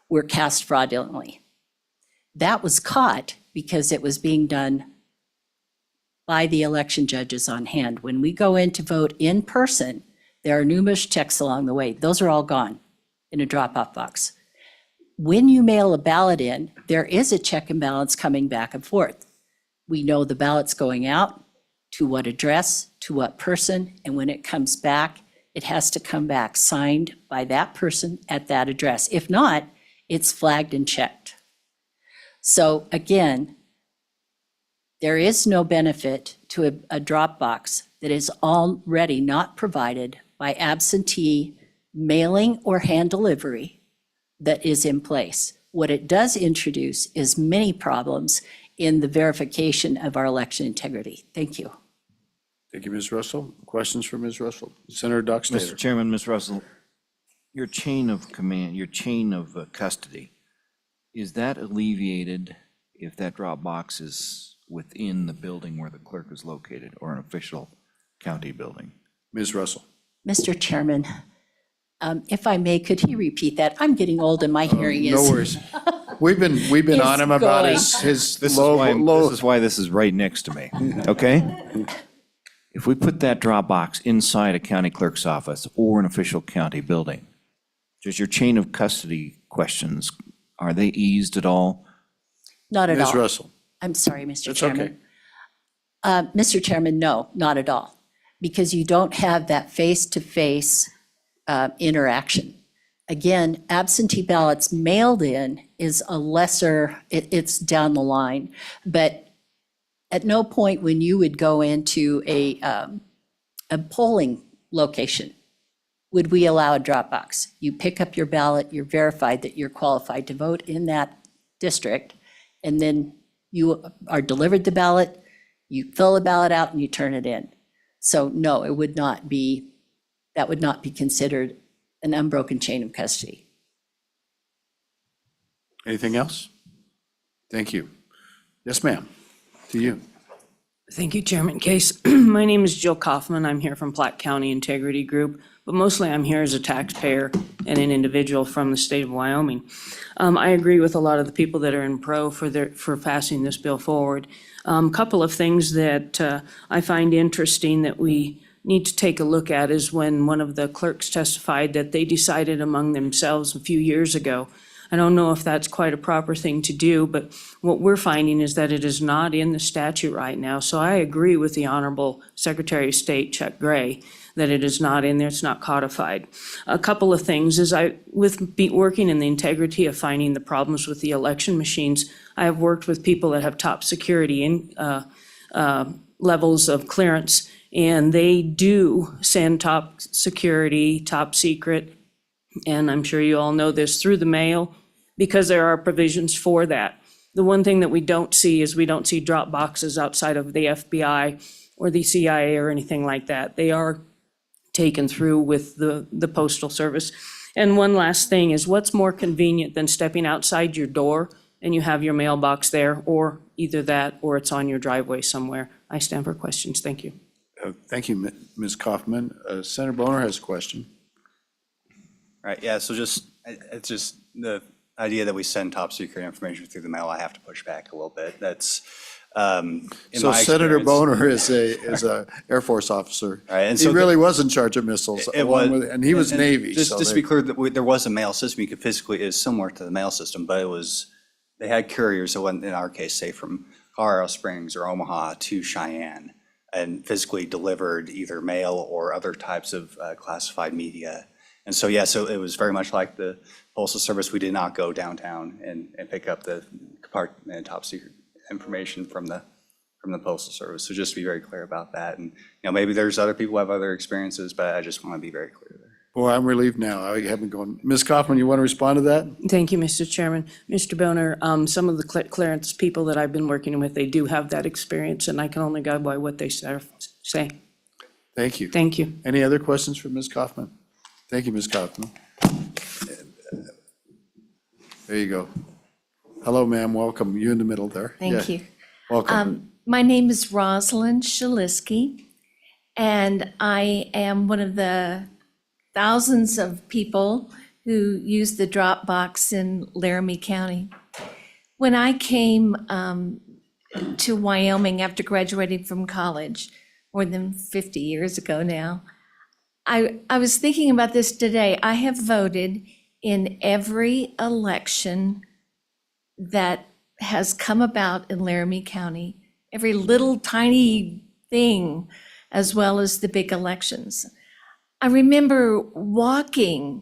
were cast fraudulently. That was caught because it was being done by the election judges on hand. When we go in to vote in person, there are numerous checks along the way. Those are all gone in a drop-off box. When you mail a ballot in, there is a check and balance coming back and forth. We know the ballot's going out, to what address, to what person, and when it comes back, it has to come back signed by that person at that address. If not, it's flagged and checked. So again, there is no benefit to a drop box that is already not provided by absentee mailing or hand delivery that is in place. What it does introduce is many problems in the verification of our election integrity. Thank you. Thank you, Ms. Russell. Questions for Ms. Russell? Senator Mr. Dockstader. Chairman, Ms. Russell, your chain of command, your chain of custody, is that alleviated if that drop box is within the building where the clerk is located or an official county building? Ms. Russell. Mr. Chairman, if I may, could he repeat that? I'm getting old and my hearing is. No worries. We've been on It's him about going. his This low. is why this is right next to me, okay? If we put that drop box inside a county clerk's office or an official county building, does your chain of custody questions, are they eased at all? Not at all. Ms. Russell. I'm sorry, Mr. That's okay. Chairman. Mr. Chairman, no, not at all, because you don't have that face-to-face interaction. Again, absentee ballots mailed in is a lesser, it's down the line, but at no point when you would go into a polling location would we allow a drop box. You pick up your ballot, you're verified that you're qualified to vote in that district, and then you are delivered the ballot, you fill the ballot out and you turn it in. So no, it would not be, that would not be considered an unbroken chain of custody. Anything else? Thank you. Yes, ma'am. To you. Thank you, Chairman Case. My name is Jill Kaufman. I'm here from Platte County Integrity Group, but mostly I'm here as a taxpayer and an individual from the state of Wyoming. I agree with a lot of the people that are in pro for passing this bill forward. Couple of things that I find interesting that we need to take a look at is when one of the clerks testified that they decided among themselves a few years ago. I don't know if that's quite a proper thing to do, but what we're finding is that it is not in the statute right now. So I agree with the Honorable Secretary of State Chuck Gray that it is not in there, it's not codified. A couple of things is working in the integrity of finding the problems with the election machines, I have worked with people that have top security in levels of clearance, and they do send top security, top secret, and I'm sure you all know this, through the mail, because there are provisions for that. The one thing that we don't see is we don't see drop boxes outside of the FBI or the CIA or anything like that. They are taken through with the Postal Service. And one last thing is, what's more convenient than stepping outside your door and you have your mailbox there, or either that or it's on your driveway somewhere? I stand for questions. Thank you. Thank you, Ms. Kaufman. Senator Boner has a question. Right, yeah, so it's just the idea that we send top secret information through the mail, I have to push back a little bit. That's, in So my Senator experience- Boner is a Air Force officer. Right, and He so really was in charge of missiles, It was, and he was Navy. Just, so just to they- be clear, that there was a mail system. You could physically, is similar to the mail system, but they had couriers that went, in our case, say from Colorado Springs or Omaha to Cheyenne, and physically delivered either mail or other types of classified media. And so, yeah, so it was very much like the Postal Service. We did not go downtown and pick up the compartment top secret information from the Postal Service. So just to be very clear about that. And, maybe there's other people who have other experiences, but I just want to be very clear there. Boy, I'm relieved now. I haven't gone. Ms. Kaufman, you want to respond to that? Thank you, Mr. Chairman. Mr. Boner, some of the clearance people that I've been working with, they do have that experience, and I can only go by what they say. Thank you. Thank you. Any other questions for Ms. Kaufman? Thank you, Ms. Kaufman. There you go. Hello, ma'am. Welcome. You in the middle there. Thank Yeah. you. Welcome. My name is Rosalind Shalisky, and I am one of the thousands of people who use the drop box in Laramie County. When I came to Wyoming after graduating from college, more than 50 years ago now, I was thinking about this today. I have voted in every election that has come about in Laramie County, every little tiny thing, as well as the big elections. I remember walking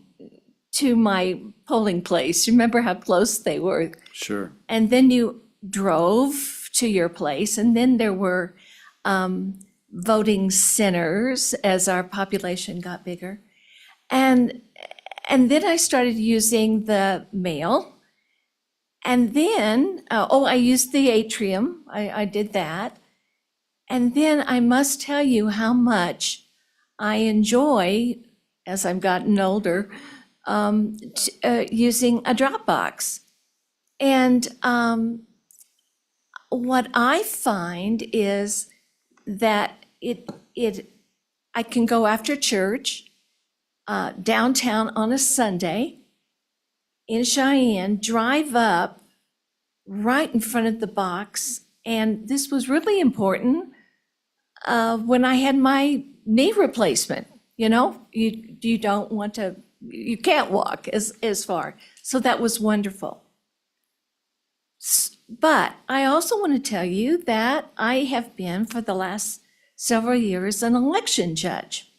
to my polling place. Remember how close they were? Sure. And then you drove to your place, and then there were voting centers as our population got bigger. And then I started using the mail, And then, I used the atrium. I did that. And then I must tell you how much I enjoy, as I've gotten older, using a Dropbox. And what I find is that I can go after church downtown on a Sunday in Cheyenne, drive up right in front of the box. And this was really important when I had my knee replacement. You know, you don't want to, you can't walk as far. So that was wonderful. But I also want to tell you that I have been for the last several years an election judge.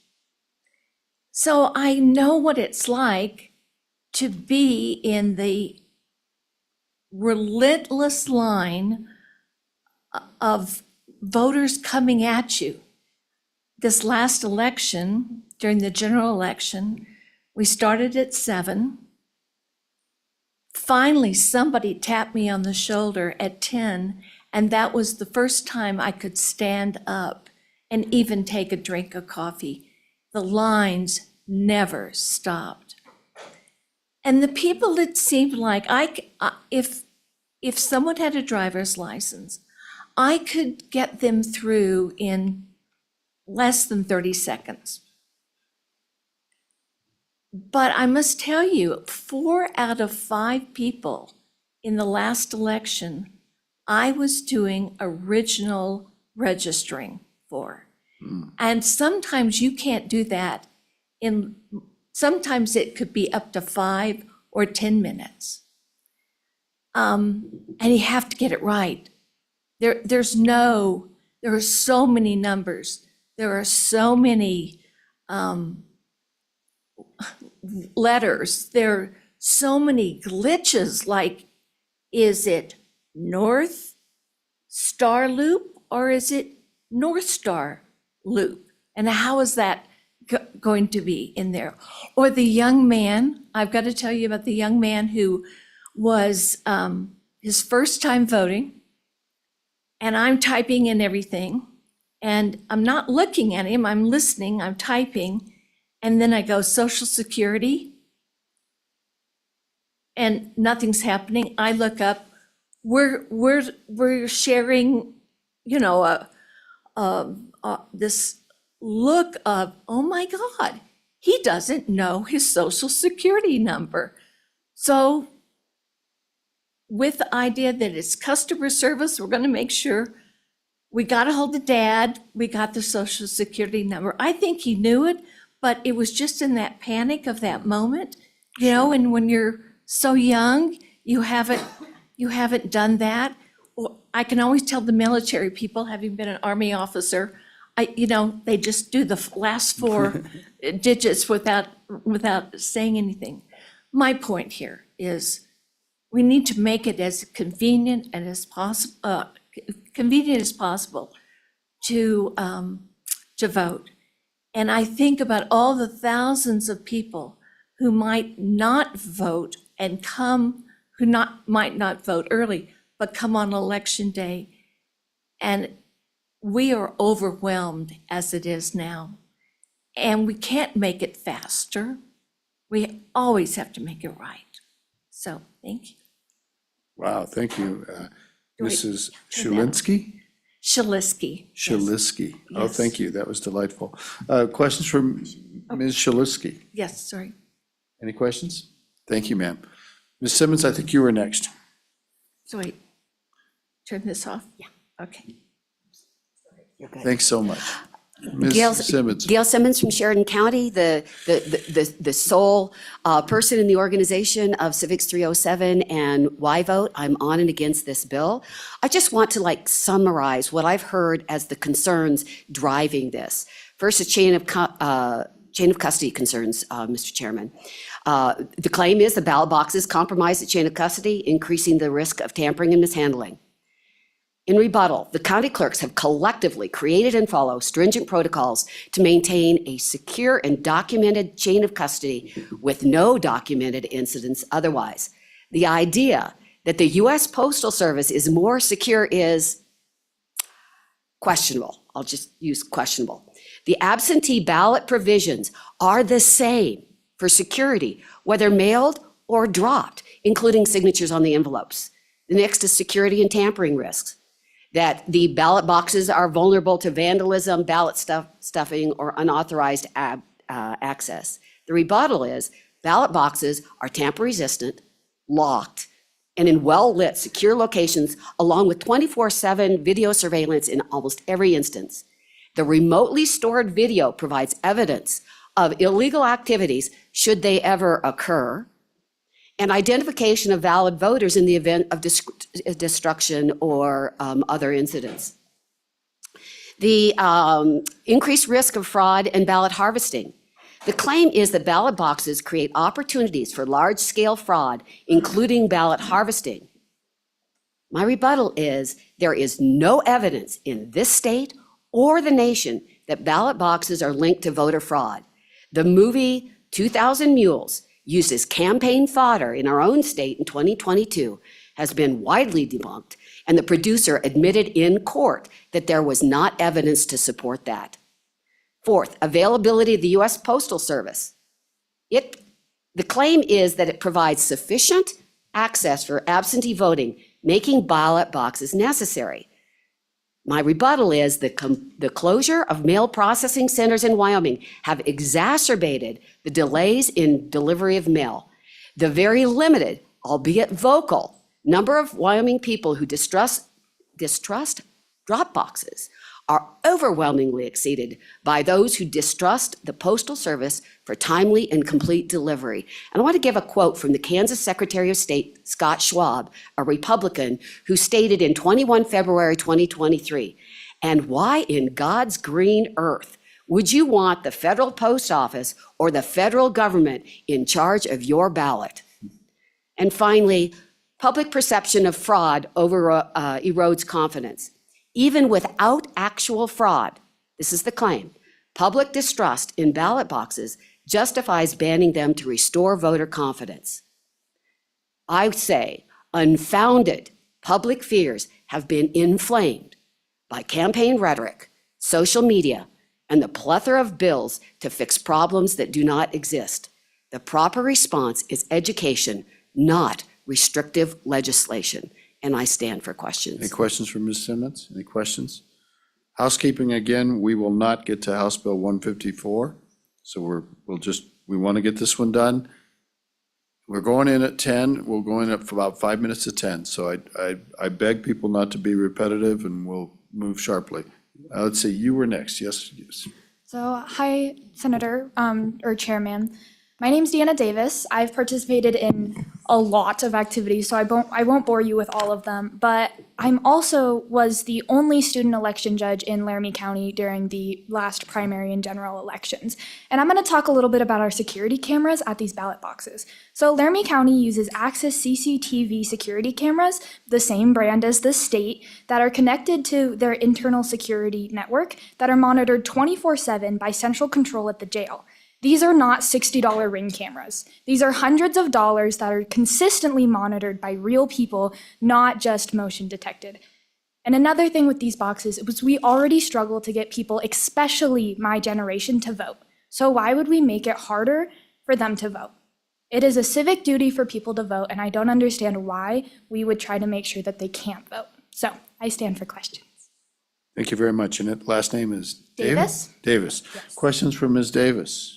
So I know what it's like to be in the relentless line of voters coming at you. This last election, during the general election, we started at 7. Finally, somebody tapped me on the shoulder at 10, and that was the first time I could stand up and even take a drink of coffee. The lines never stopped. And the people, it seemed like if someone had a driver's license, I could get them through in less than 30 seconds. But I must tell you, 4 out of 5 people in the last election, I was doing original registering for. And sometimes you can't do that sometimes it could be up to 5 or 10 minutes. And you have to get it right. There are so many numbers. There are so many letters. There are so many glitches, like, is it North Star Loop or is it North Star Loop? And how is that going to be in there? Or the young man, I've got to tell you about the young man who was his first time voting, and I'm typing in everything, and I'm not looking at him, I'm listening, I'm typing, and then I go Social Security, and nothing's happening. I look up, we're sharing, you know, this look of, oh my God, he doesn't know his Social Security number. So with the idea that it's customer service, we're going to make sure we got a hold of Dad, we got the Social Security number. I think he knew it, but it was just in that panic of that moment, you know, and when you're so young, you haven't done that. Well, I can always tell the military people, having been an Army officer, they just do the last 4 digits without saying anything. My point here is we need to make it as convenient as possible to vote. And I think about all the thousands of people who might not vote and might not vote early, but come on election day. And we are overwhelmed as it is now. And we can't make it faster. We always have to make it right. So, thank you. Wow, thank you. Mrs. turn that on. Shulinsky? Shalisky. Shulisky. Oh, Yes. thank you. That was delightful. Questions from Ms. Shulisky? Yes, sorry. Any questions? Thank you, ma'am. Ms. Simmons, I think you were next. So wait, turn this off? Yeah. Okay. Thanks so much. Gail Ms. Simmons. Gail Simmons from Sheridan County, the sole person in the organization of Civics 307 and Why Vote. I'm on and against this bill. I just want to summarize what I've heard as the concerns driving this. First, the chain of custody concerns, Mr. Chairman. The claim is the ballot boxes compromise the chain of custody, increasing the risk of tampering and mishandling. In rebuttal, the county clerks have collectively created and follow stringent protocols to maintain a secure and documented chain of custody with no documented incidents otherwise. The idea That the U.S. Postal Service is more secure is questionable. I'll just use questionable. The absentee ballot provisions are the same for security, whether mailed or dropped, including signatures on the envelopes. The next is security and tampering risks, that the ballot boxes are vulnerable to vandalism, ballot stuffing, or unauthorized access. The rebuttal is ballot boxes are tamper-resistant, locked, and in well-lit, secure locations, along with 24/7 video surveillance in almost every instance. The remotely stored video provides evidence of illegal activities should they ever occur, and identification of valid voters in the event of destruction or other incidents. The increased risk of fraud and ballot harvesting. The claim is that ballot boxes create opportunities for large-scale fraud, including ballot harvesting. My rebuttal is there is no evidence in this state or the nation that ballot boxes are linked to voter fraud. The movie 2000 Mules, used as campaign fodder in our own state in 2022, has been widely debunked, and the producer admitted in court that there was not evidence to support that. Fourth, availability of the U.S. Postal Service. The claim is that it provides sufficient access for absentee voting, making ballot boxes necessary. My rebuttal is the closure of mail processing centers in Wyoming have exacerbated the delays in delivery of mail. The very limited, albeit vocal, number of Wyoming people who distrust drop boxes are overwhelmingly exceeded by those who distrust the Postal Service for timely and complete delivery. And I want to give a quote from the Kansas Secretary of State, Scott Schwab, a Republican, who stated in 21 February 2023, "And why in God's green earth would you want the federal post office or the federal government in charge of your ballot?" And finally, public perception of fraud erodes confidence. Even without actual fraud, this is the claim, public distrust in ballot boxes justifies banning them to restore voter confidence. I say unfounded public fears have been inflamed by campaign rhetoric, social media, and the plethora of bills to fix problems that do not exist. The proper response is education, not restrictive legislation. And I stand for questions. Any questions for Ms. Simmons? Any questions? Housekeeping again, we will not get to House Bill 154. So we want to get this one done. We're going in at 10. We'll go in at about 5 minutes to 10. So I beg people not to be repetitive and we'll move sharply. Let's see, you were next. Yes. So, hi, Senator, or Chairman. My name's Deanna Davis. I've participated in a lot of activities, so I won't bore you with all of them, but I'm also was the only student election judge in Laramie County during the last primary and general elections. And I'm going to talk a little bit about our security cameras at these ballot boxes. So Laramie County uses Access CCTV security cameras, the same brand as the state, that are connected to their internal security network that are monitored 24/7 by central control at the jail. These are not $60 Ring cameras. These are hundreds of dollars that are consistently monitored by real people, not just motion detected. And another thing with these boxes was we already struggle to get people, especially my generation, to vote. So why would we make it harder for them to vote? It is a civic duty for people to vote, and I don't understand why we would try to make sure that they can't vote. So I stand for questions. Thank you very much. And last name is Davis? Davis. Yes. Questions for Ms. Davis?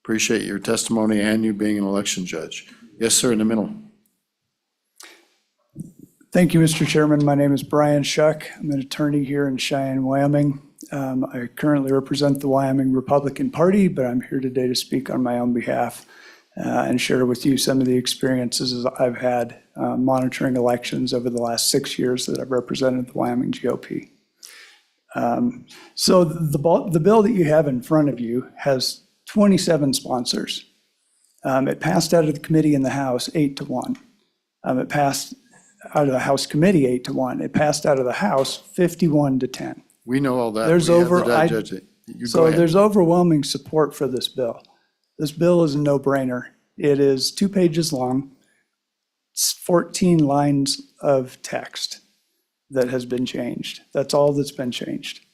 Appreciate your testimony and you being an election judge. Yes, sir, in the middle. Thank you, Mr. Chairman. My name is Brian Shuck. I'm an attorney here in Cheyenne, Wyoming. I currently represent the Wyoming Republican Party, but I'm here today to speak on my own behalf and share with you some of the experiences I've had monitoring elections over the last 6 years that I've represented the Wyoming GOP. So the bill that you have in front of you has 27 sponsors. It passed out of the committee in the House 8-1. It passed out of the House committee 8-1. It passed out of the House 51-10. We know all that. There's We have over, to digest it. You go so ahead. there's overwhelming support for this bill. This bill is a no-brainer. It is 2 pages long. 14 lines of text that has been changed. That's all that's been changed.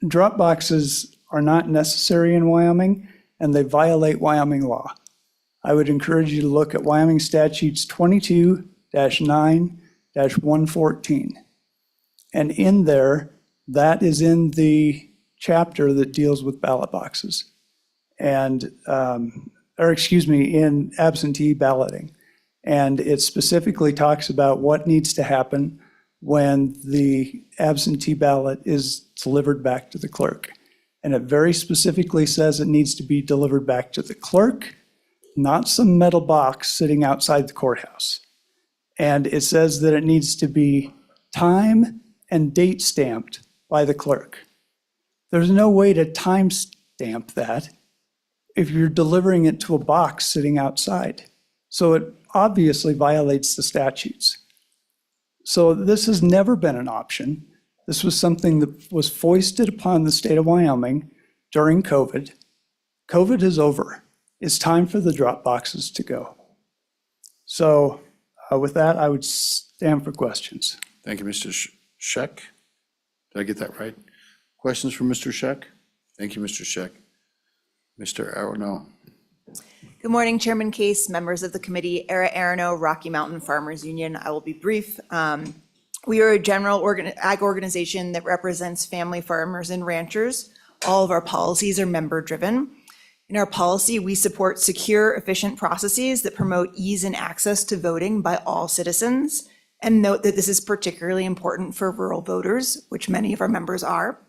Drop boxes are not necessary in Wyoming, and they violate Wyoming law. I would encourage you to look at Wyoming statutes 22-9-114. And in there, that is in the chapter that deals with ballot boxes and, in absentee balloting. And it specifically talks about what needs to happen when the absentee ballot is delivered back to the clerk. And it very specifically says it needs to be delivered back to the clerk, not some metal box sitting outside the courthouse. And it says that it needs to be time and date stamped by the clerk. There's no way to time stamp that if you're delivering it to a box sitting outside. So it obviously violates the statutes. So this has never been an option. This was something that was foisted upon the state of Wyoming during COVID. COVID is over. It's time for the drop boxes to go. So with that, I would stand for questions. Thank you, Mr. Scheck. Did I get that right? Questions from Mr. Scheck? Thank you, Mr. Scheck. Mr. Arno. Good morning, Chairman Case, members of the committee. Era Arano, Rocky Mountain Farmers Union. I will be brief. We are a general ag organization that represents family farmers and ranchers. All of our policies are member-driven. In our policy, we support secure, efficient processes that promote ease and access to voting by all citizens. And note that this is particularly important for rural voters, which many of our members are.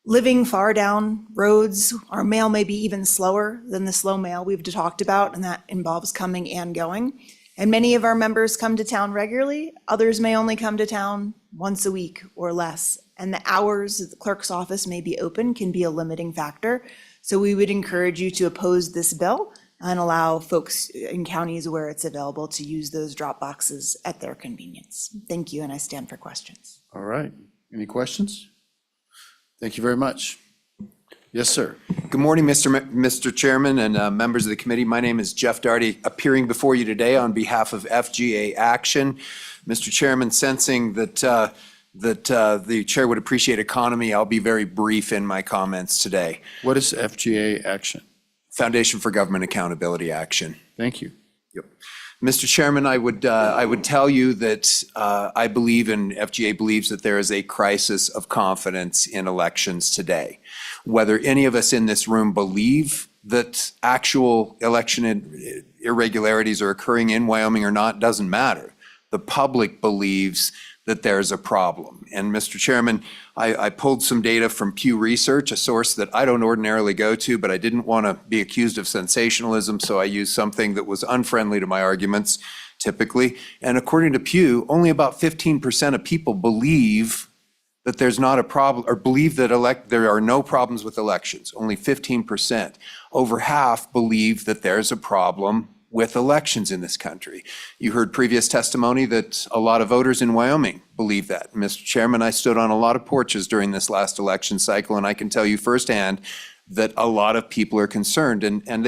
Living far down roads, our mail may be even slower than the slow mail we've talked about, and that involves coming and going. And many of our members come to town regularly. Others may only come to town once a week or less. And the hours that the clerk's office may be open can be a limiting factor. So we would encourage you to oppose this bill and allow folks in counties where it's available to use those drop boxes at their convenience. Thank you, and I stand for questions. All right. Any questions? Thank you very much. Yes, sir. Good morning, Mr. Chairman and members of the committee. My name is Jeff Darty, appearing before you today on behalf of FGA Action. Mr. Chairman, sensing that the chair would appreciate economy, I'll be very brief in my comments today. What is FGA Action? Foundation for Government Accountability Action. Thank you. Yep. Mr. Chairman, I would tell you that I believe, and FGA believes, that there is a crisis of confidence in elections today. Whether any of us in this room believe that actual election irregularities are occurring in Wyoming or not doesn't matter. The public believes that there's a problem. And Mr. Chairman, I pulled some data from Pew Research, a source that I don't ordinarily go to, but I didn't want to be accused of sensationalism, so I used something that was unfriendly to my arguments, typically. And according to Pew, only about 15% of people believe that there's not a problem, or believe that there are no problems with elections, only 15%. Over half believe that there's a problem with elections in this country. You heard previous testimony that a lot of voters in Wyoming believe that. Mr. Chairman, I stood on a lot of porches during this last election cycle, and I can tell you firsthand that a lot of people are concerned, and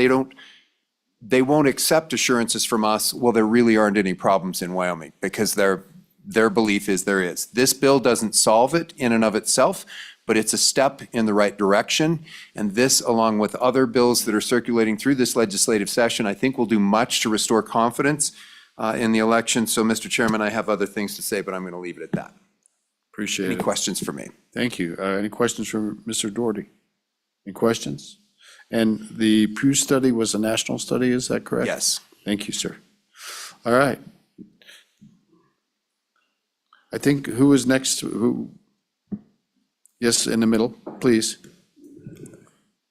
they won't accept assurances from us, well, there really aren't any problems in Wyoming, because their belief is there is. This bill doesn't solve it in and of itself, but it's a step in the right direction. And this, along with other bills that are circulating through this legislative session, I think will do much to restore confidence in the election. So, Mr. Chairman, I have other things to say, but I'm going to leave it at that. Appreciate it. Any questions for me? Thank you. Any questions for Mr. Doherty? Any questions? And the Pew study was a national study, is that correct? Yes. Thank you, sir. All right. I think who is next? Who? Yes, in the middle, please.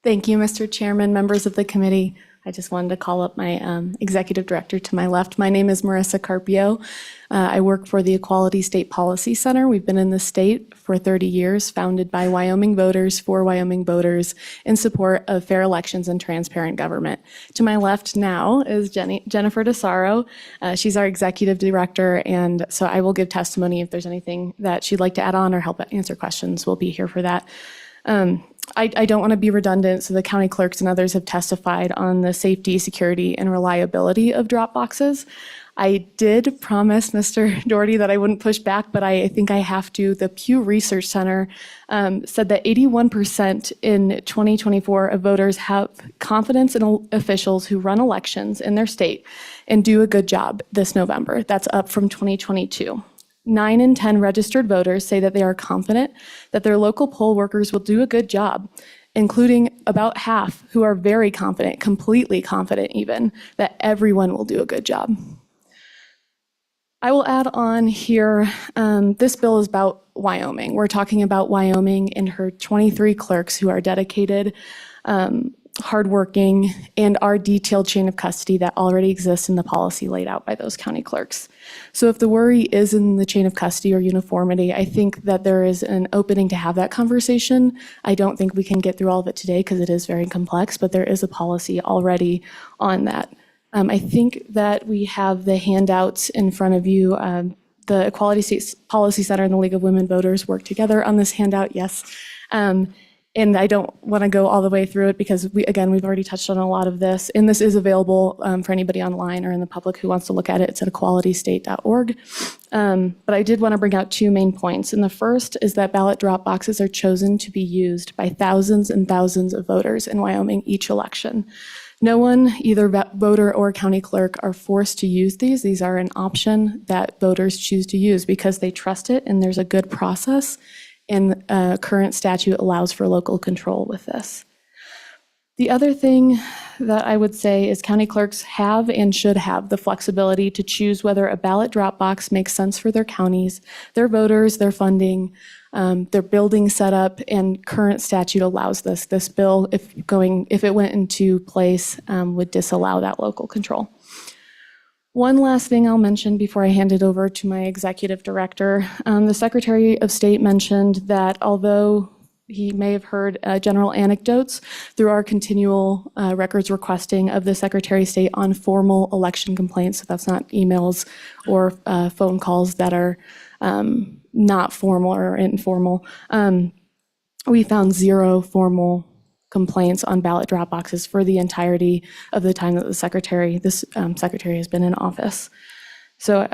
Thank you, Mr. Chairman, members of the committee. I just wanted to call up my executive director to my left. My name is Marissa Carpio. I work for the Equality State Policy Center. We've been in the state for 30 years, founded by Wyoming voters for Wyoming voters in support of fair elections and transparent government. To my left now is Jennifer DeSaro. She's our executive director, and so I will give testimony if there's anything that she'd like to add on or help answer questions. We'll be here for that. I don't want to be redundant, so the county clerks and others have testified on the safety, security, and reliability of drop boxes. I did promise Mr. Doherty that I wouldn't push back, but I think I have to. The Pew Research Center said that 81% in 2024 of voters have confidence in officials who run elections in their state and do a good job this November. That's up from 2022. 9 in 10 registered voters say that they are confident that their local poll workers will do a good job, including about half who are very confident, completely confident even, that everyone will do a good job. I will add on here, this bill is about Wyoming. We're talking about Wyoming and her 23 clerks who are dedicated, hardworking, and our detailed chain of custody that already exists in the policy laid out by those county clerks. So if the worry is in the chain of custody or uniformity, I think that there is an opening to have that conversation. I don't think we can get through all of it today because it is very complex, but there is a policy already on that. I think that we have the handouts in front of you. The Equality States Policy Center and the League of Women Voters work together on this handout, yes. And I don't want to go all the way through it because, we've already touched on a lot of this. And this is available for anybody online or in the public who wants to look at it. It's at equalitystate.org. But I did want to bring out 2 main points. And the first is that ballot drop boxes are chosen to be used by thousands and thousands of voters in Wyoming each election. No one, either voter or county clerk, are forced to use these. These are an option that voters choose to use because they trust it and there's a good process. And current statute allows for local control with this. The other thing that I would say is county clerks have and should have the flexibility to choose whether a ballot drop box makes sense for their counties, their voters, their funding, their building setup, and current statute allows this. This bill, if it went into place, would disallow that local control. One last thing I'll mention before I hand it over to my executive director. The Secretary of State mentioned that although he may have heard general anecdotes through our continual records requesting of the Secretary of State on formal election complaints, so that's not emails or phone calls that are not formal or informal, we found 0 formal complaints on ballot drop boxes for the entirety of the time that this secretary has been in office. So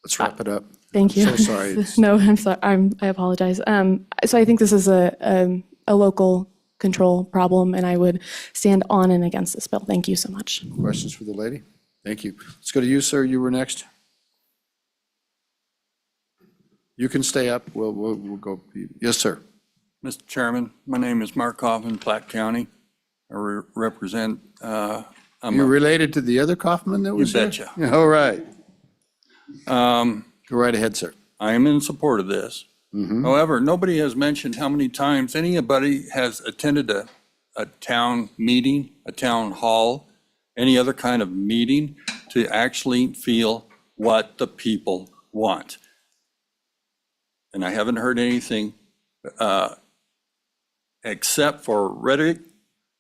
Let's wrap it up. thank you. So sorry. No, I'm sorry. I apologize. So I think this is a local control problem, and I would stand on and against this bill. Thank you so much. Questions for the lady? Thank you. Let's go to you, sir. You were next. You can stay up. We'll go. Yes, sir. Mr. Chairman, my name is Mark Kaufman, Platte County. I represent, You're related to the other Kaufman that was here? betcha. Yeah, all right. Go right ahead, sir. I am in support of this. However, nobody has mentioned how many times anybody has attended a town meeting, a town hall, any other kind of meeting to actually feel what the people want. And I haven't heard anything except for rhetoric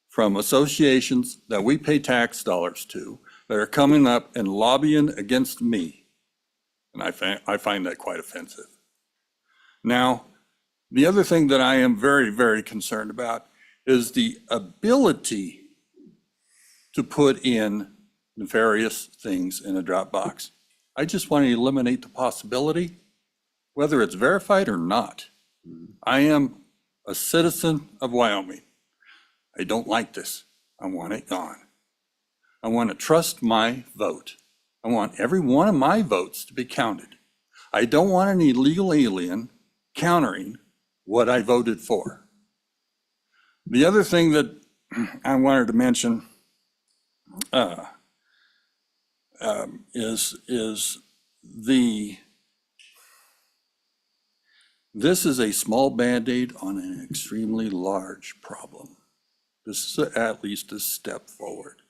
from associations that we pay tax dollars to that are coming up and lobbying against me. And I find that quite offensive. Now, the other thing that I am very, very concerned about is the ability to put in nefarious things in a drop box. I just want to eliminate the possibility, whether it's verified or not. I am a citizen of Wyoming. I don't like this. I want it gone. I want to trust my vote. I want every one of my votes to be counted. I don't want an illegal alien countering what I voted for. The other thing that I wanted to mention this is a small Band-Aid on an extremely large problem. This is at least a step forward.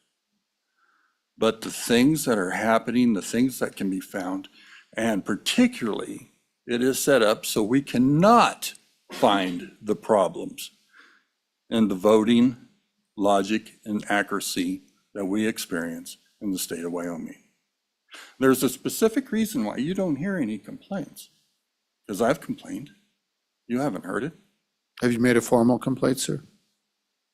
But the things that are happening, the things that can be found, and particularly it is set up so we cannot find the problems in the voting logic and accuracy that we experience in the state of Wyoming. There's a specific reason why you don't hear any complaints, because I've complained. You haven't heard it. Have you made a formal complaint, sir?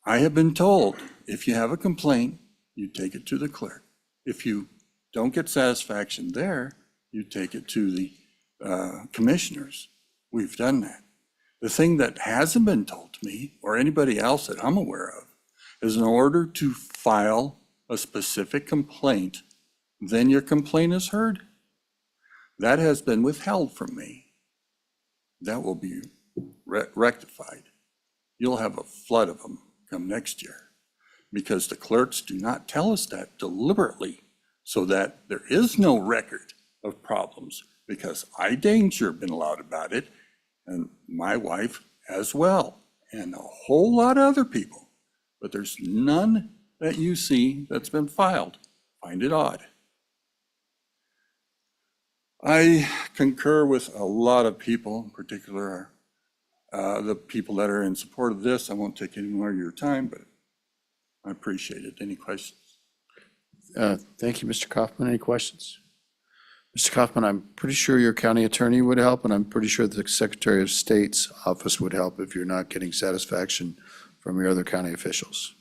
I have been told, if you have a complaint, you take it to the clerk. If you don't get satisfaction there, you take it to the commissioners. We've done that. The thing that hasn't been told to me, or anybody else that I'm aware of, is in order to file a specific complaint, then your complaint is heard. That has been withheld from me. That will be rectified. You'll have a flood of them come next year, because the clerks do not tell us that deliberately, so that there is no record of problems, because I dang sure been loud about it, and my wife as well, and a whole lot of other people. But there's none that you see that's been filed. Find it odd. I concur with a lot of people, in particular the people that are in support of this. I won't take any more of your time, but I appreciate it. Any questions? Thank you, Mr. Kaufman. Any questions? Mr. Kaufman, I'm pretty sure your county attorney would help, and I'm pretty sure the Secretary of State's office would help if you're not getting satisfaction from your other county officials.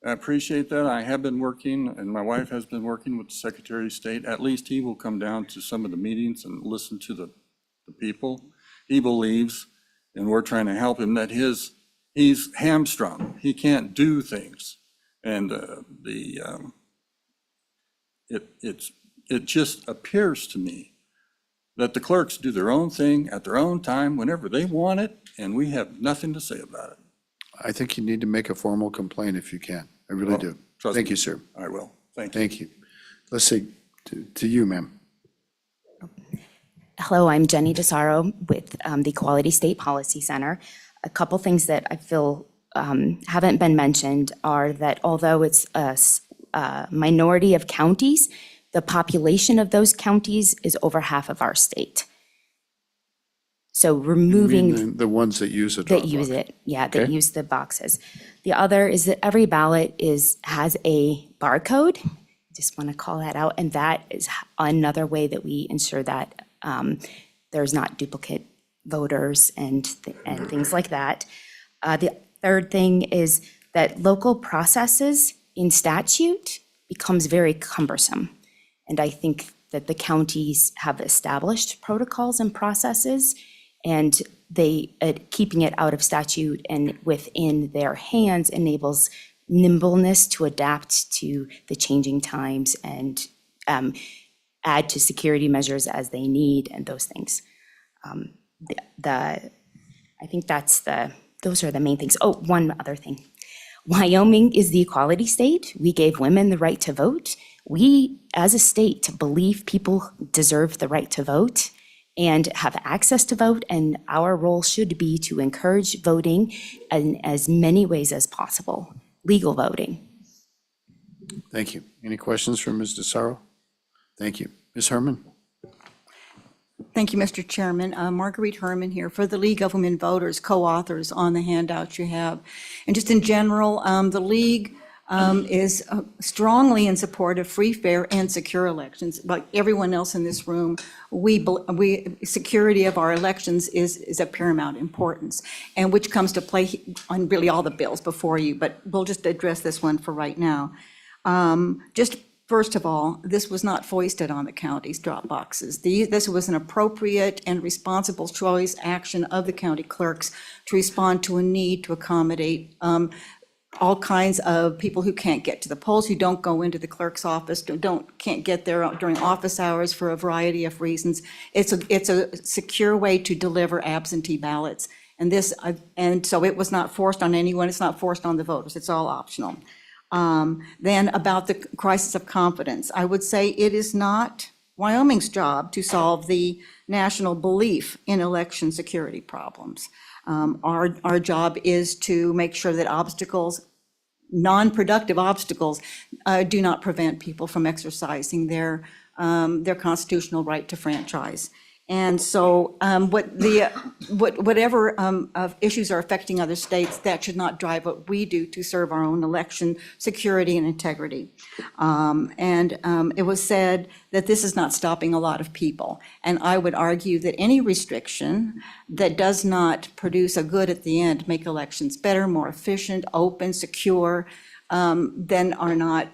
I appreciate that. I have been working, and my wife has been working with the Secretary of State. At least he will come down to some of the meetings and listen to the people. He believes, and we're trying to help him, that he's hamstrung. He can't do things. And it just appears to me that the clerks do their own thing at their own time whenever they want it, and we have nothing to say about it. I think you need to make a formal complaint if you can. I really Well, do. trust Thank me. you, sir. I will. Thank you. Thank you. Let's see, to you, ma'am. Hello, I'm Jenny DeSaro with the Equality State Policy Center. A couple things that I feel haven't been mentioned are that although it's a minority of counties, the population of those counties is over half of our state. So You removing mean the ones that use a that drop use box. it, yeah, that Okay. use the boxes. The other is that every ballot has a barcode. Just want to call that out, and that is another way that we ensure that there's not duplicate voters and things like that. The third thing is that local processes in statute becomes very cumbersome. And I think that the counties have established protocols and processes, and keeping it out of statute and within their hands enables nimbleness to adapt to the changing times and add to security measures as they need and those things. I think those are the main things. Oh, one other thing. Wyoming is the equality state. We gave women the right to vote. We, as a state, believe people deserve the right to vote and have access to vote, and our role should be to encourage voting in as many ways as possible, legal voting. Thank you. Any questions for Ms. DeSaro? Thank you. Ms. Herman? Thank you, Mr. Chairman. Marguerite Herman here for the League of Women Voters, co-authors on the handout you have. And just in general, the League is strongly in support of free, fair, and secure elections. Like everyone else in this room, security of our elections is of paramount importance, and which comes to play on really all the bills before you, but we'll just address this one for right now. Just first of all, this was not foisted on the county's drop boxes. This was an appropriate and responsible choice action of the county clerks to respond to a need to accommodate all kinds of people who can't get to the polls, who don't go into the clerk's office, can't get there during office hours for a variety of reasons. It's a secure way to deliver absentee ballots. And so it was not forced on anyone. It's not forced on the voters. It's all optional. Then about the crisis of confidence, I would say it is not Wyoming's job to solve the national belief in election security problems. Our job is to make sure that non-productive obstacles, do not prevent people from exercising their constitutional right to franchise. And so whatever of issues are affecting other states, that should not drive what we do to serve our own election security and integrity. It was said that this is not stopping a lot of people. And I would argue that any restriction that does not produce a good at the end, make elections better, more efficient, open, secure, then are not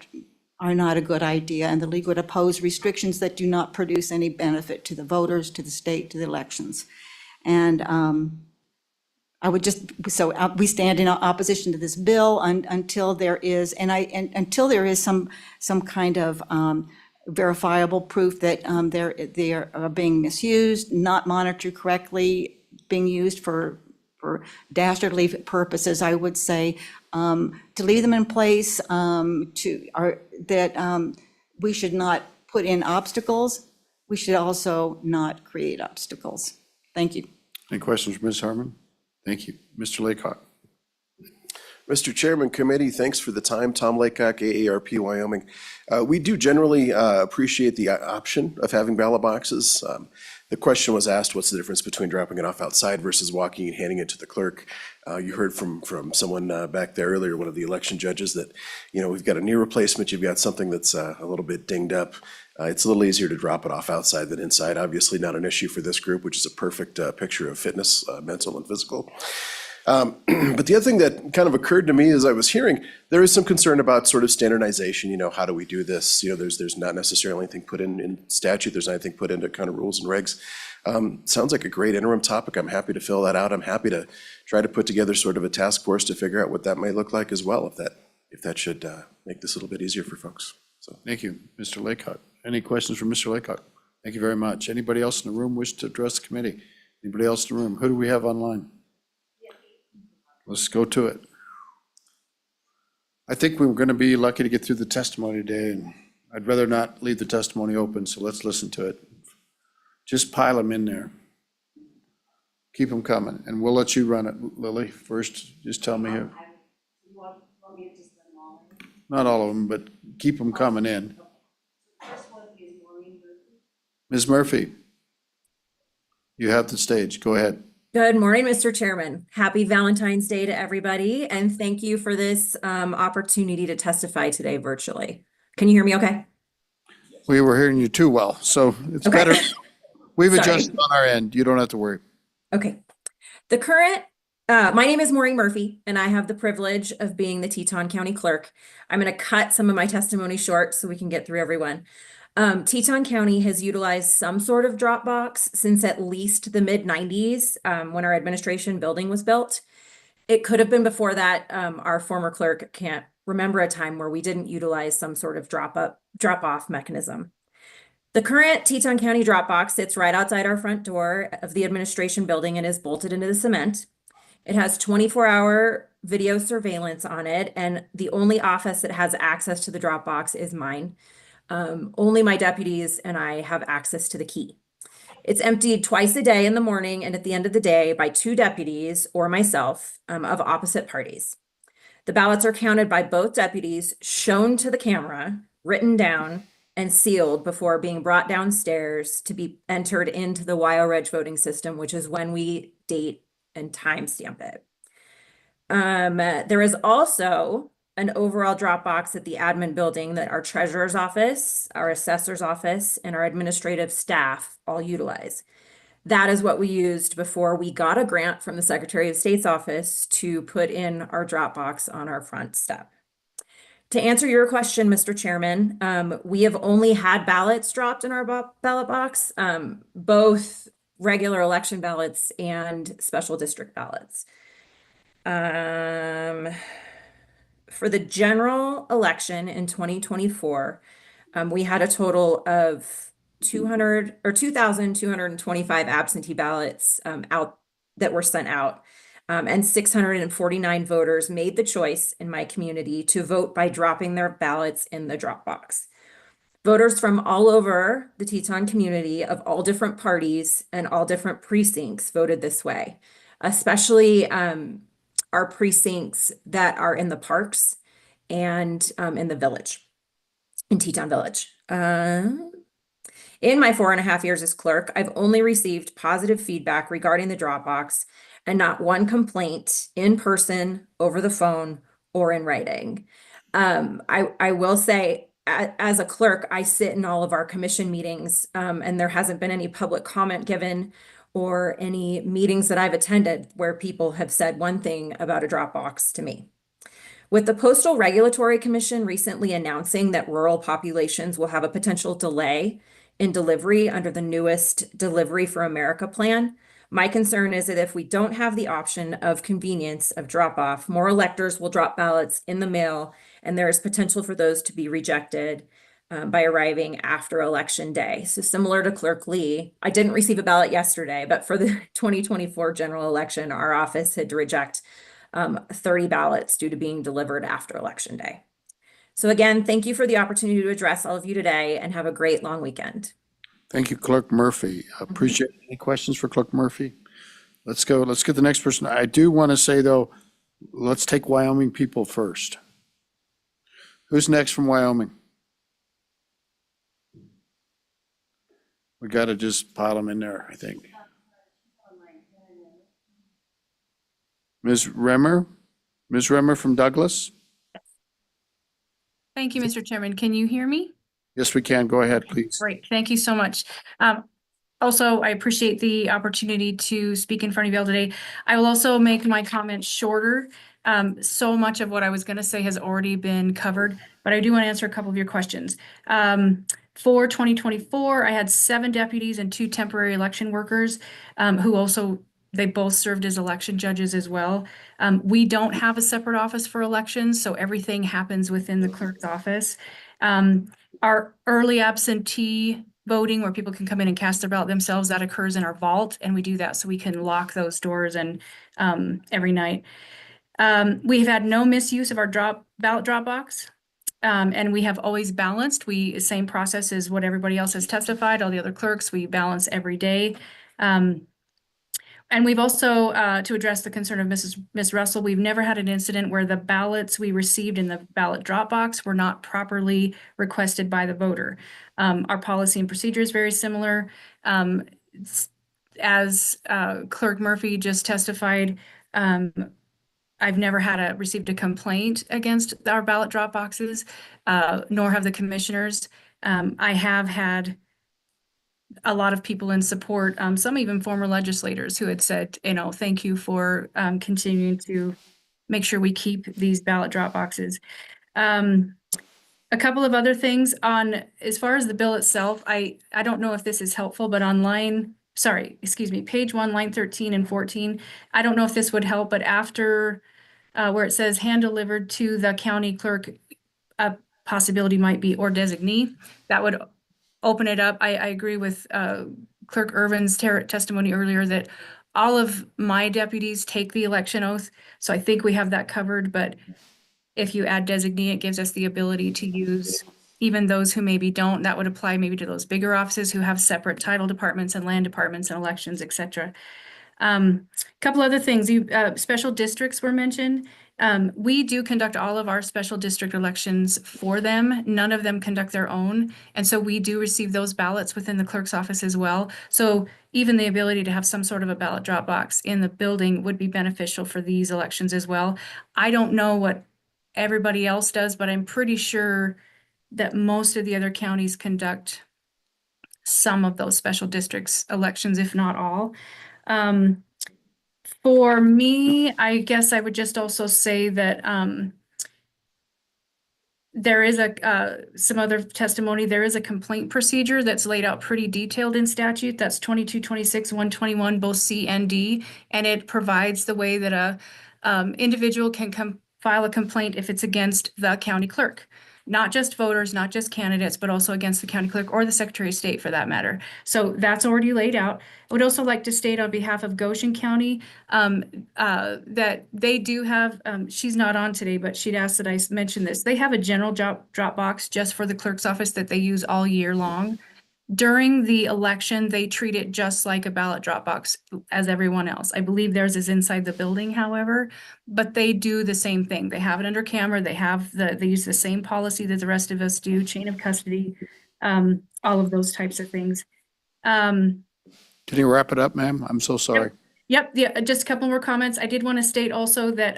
a good idea, and the league would oppose restrictions that do not produce any benefit to the voters, to the state, to the elections. And I would just, we stand in opposition to this bill until there is, until there is some kind of verifiable proof that they are being misused, not monitored correctly, being used for dastardly purposes, I would say, to leave them in place, that we should not put in obstacles. We should also not create obstacles. Thank you. Any questions for Ms. Harmon? Thank you. Mr. Laycock. Mr. Chairman, committee, thanks for the time. Tom Laycock, AARP, Wyoming. We do generally appreciate the option of having ballot boxes. The question was asked, what's the difference between dropping it off outside versus walking and handing it to the clerk? You heard from someone back there earlier, one of the election judges, that, we've got a knee replacement, you've got something that's a little bit dinged up. It's a little easier to drop it off outside than inside. Obviously not an issue for this group, which is a perfect picture of fitness, mental and physical. But the other thing that kind of occurred to me as I was hearing, there is some concern about sort of standardization, how do we do this? There's not necessarily anything put in statute, there's anything put into kind of rules and regs. Sounds like a great interim topic. I'm happy to fill that out. I'm happy to try to put together sort of a task force to figure out what that may look like as well, if that should make this a little bit easier for folks. So Thank you, Mr. Laycock. Any questions for Mr. Laycock? Thank you very much. Anybody else in the room wish to address the committee? Anybody else in the room? Who do we have online? Let's go to it. I think we were going to be lucky to get through the testimony today, and I'd rather not leave the testimony open, so let's listen to it. Just pile them in there. Keep them coming, and we'll let you run it, Lily. First, just tell me who. Not all of them, but keep them coming in. Ms. Murphy, you have the stage. Go ahead. Good morning, Mr. Chairman. Happy Valentine's Day to everybody, and thank you for this opportunity to testify today virtually. Can you hear me okay? We were hearing you too well, so it's Okay. better. We've Sorry. adjusted on our end. You don't have to worry. Okay. My name is Maureen Murphy, and I have the privilege of being the Teton County Clerk. I'm going to cut some of my testimony short so we can get through everyone. Teton County has utilized some sort of drop box since at least the mid-90s, when our administration building was built. It could have been before that. Our former clerk can't remember a time where we didn't utilize some sort of drop-off mechanism. The current Teton County drop box sits right outside our front door of the administration building and is bolted into the cement. It has 24-hour video surveillance on it, and the only office that has access to the drop box is mine. Only my deputies and I have access to the key. It's emptied twice a day in the morning and at the end of the day by 2 deputies or myself of opposite parties. The ballots are counted by both deputies, shown to the camera, written down, and sealed before being brought downstairs to be entered into the Wyo Reg voting system, which is when we date and timestamp it. There is also an overall drop box at the admin building that our treasurer's office, our assessor's office, and our administrative staff all utilize. That is what we used before we got a grant from the Secretary of State's office to put in our drop box on our front step. To answer your question, Mr. Chairman, we have only had ballots dropped in our ballot box, both regular election ballots and special district ballots. For the general election in 2024, we had a total of 2,225 absentee ballots out that were sent out. And 649 voters made the choice in my community to vote by dropping their ballots in the drop box. Voters from all over the Teton community of all different parties and all different precincts voted this way, especially our precincts that are in the parks and in the village, in Teton Village. In my 4.5 years as clerk, I've only received positive feedback regarding the Dropbox and not one complaint in person, over the phone, or in writing. I will say, as a clerk, I sit in all of our commission meetings, and there hasn't been any public comment given or any meetings that I've attended where people have said one thing about a Dropbox to me. With the Postal Regulatory Commission recently announcing that rural populations will have a potential delay in delivery under the newest Delivery for America plan, my concern is that if we don't have the option of convenience of drop-off, more electors will drop ballots in the mail, and there is potential for those to be rejected by arriving after Election Day. So similar to Clerk Lee, I didn't receive a ballot yesterday, but for the 2024 general election, our office had to reject 30 ballots due to being delivered after Election Day. So again, thank you for the opportunity to address all of you today, and have a great long weekend. Thank you, Clerk Murphy. Appreciate it. Any questions for Clerk Murphy? Let's go. Let's get the next person. I do want to say, though, let's take Wyoming people first. Who's next from Wyoming? We got to just pile them in there, I think. Ms. Remmer? Ms. Remmer from Douglas? Thank you, Mr. Chairman. Can you hear me? Yes, we can. Go ahead, please. Great. Thank you so much. Also, I appreciate the opportunity to speak in front of you all today. I will also make my comments shorter. So much of what I was going to say has already been covered, but I do want to answer a couple of your questions. For 2024, I had 7 deputies and 2 temporary election workers who also, they both served as election judges as well. We don't have a separate office for elections, so everything happens within the clerk's office. Our early absentee voting, where people can come in and cast their ballot themselves, that occurs in our vault, and we do that so we can lock those doors and every night. We've had no misuse of our ballot drop box, and we have always balanced. Same process as what everybody else has testified, all the other clerks, we balance every day. And we've also, to address the concern of Ms. Russell, we've never had an incident where the ballots we received in the ballot drop box were not properly requested by the voter. Our policy and procedure is very similar. As Clerk Murphy just testified, I've never received a complaint against our ballot drop boxes, nor have the commissioners. I have had a lot of people in support, some even former legislators who had said, thank you for continuing to make sure we keep these ballot drop boxes. A couple of other things as far as the bill itself, I don't know if this is helpful, but page 1, line 13 and 14, I don't know if this would help, but after where it says hand delivered to the county clerk, a possibility might be or designee, that would open it up. I agree with Clerk Irvin's testimony earlier that all of my deputies take the election oath. So I think we have that covered, but if you add designee, it gives us the ability to use even those who maybe don't. That would apply maybe to those bigger offices who have separate title departments and land departments and elections, et cetera. Couple other things, special districts were mentioned. We do conduct all of our special district elections for them. None of them conduct their own. And so we do receive those ballots within the clerk's office as well. So even the ability to have some sort of a ballot drop box in the building would be beneficial for these elections as well. I don't know what everybody else does, but I'm pretty sure that most of the other counties conduct some of those special districts elections, if not all. For me, I guess I would just also say that there is some other testimony. There is a complaint procedure that's laid out pretty detailed in statute. That's 2226, 121, both C and D, and it provides the way that a individual can file a complaint if it's against the county clerk. Not just voters, not just candidates, but also against the county clerk or the Secretary of State for that matter. So that's already laid out. I would also like to state on behalf of Goshen County that they do have, she's not on today, but she'd asked that I mention this. They have a general drop box just for the clerk's office that they use all year long. During the election, they treat it just like a ballot drop box as everyone else. I believe theirs is inside the building, however, but they do the same thing. They have it under camera. They use the same policy that the rest of us do, chain of custody. all of those types of things. Can you wrap it up, ma'am? I'm so sorry. Yep, yeah, just a couple more comments. I did want to state also that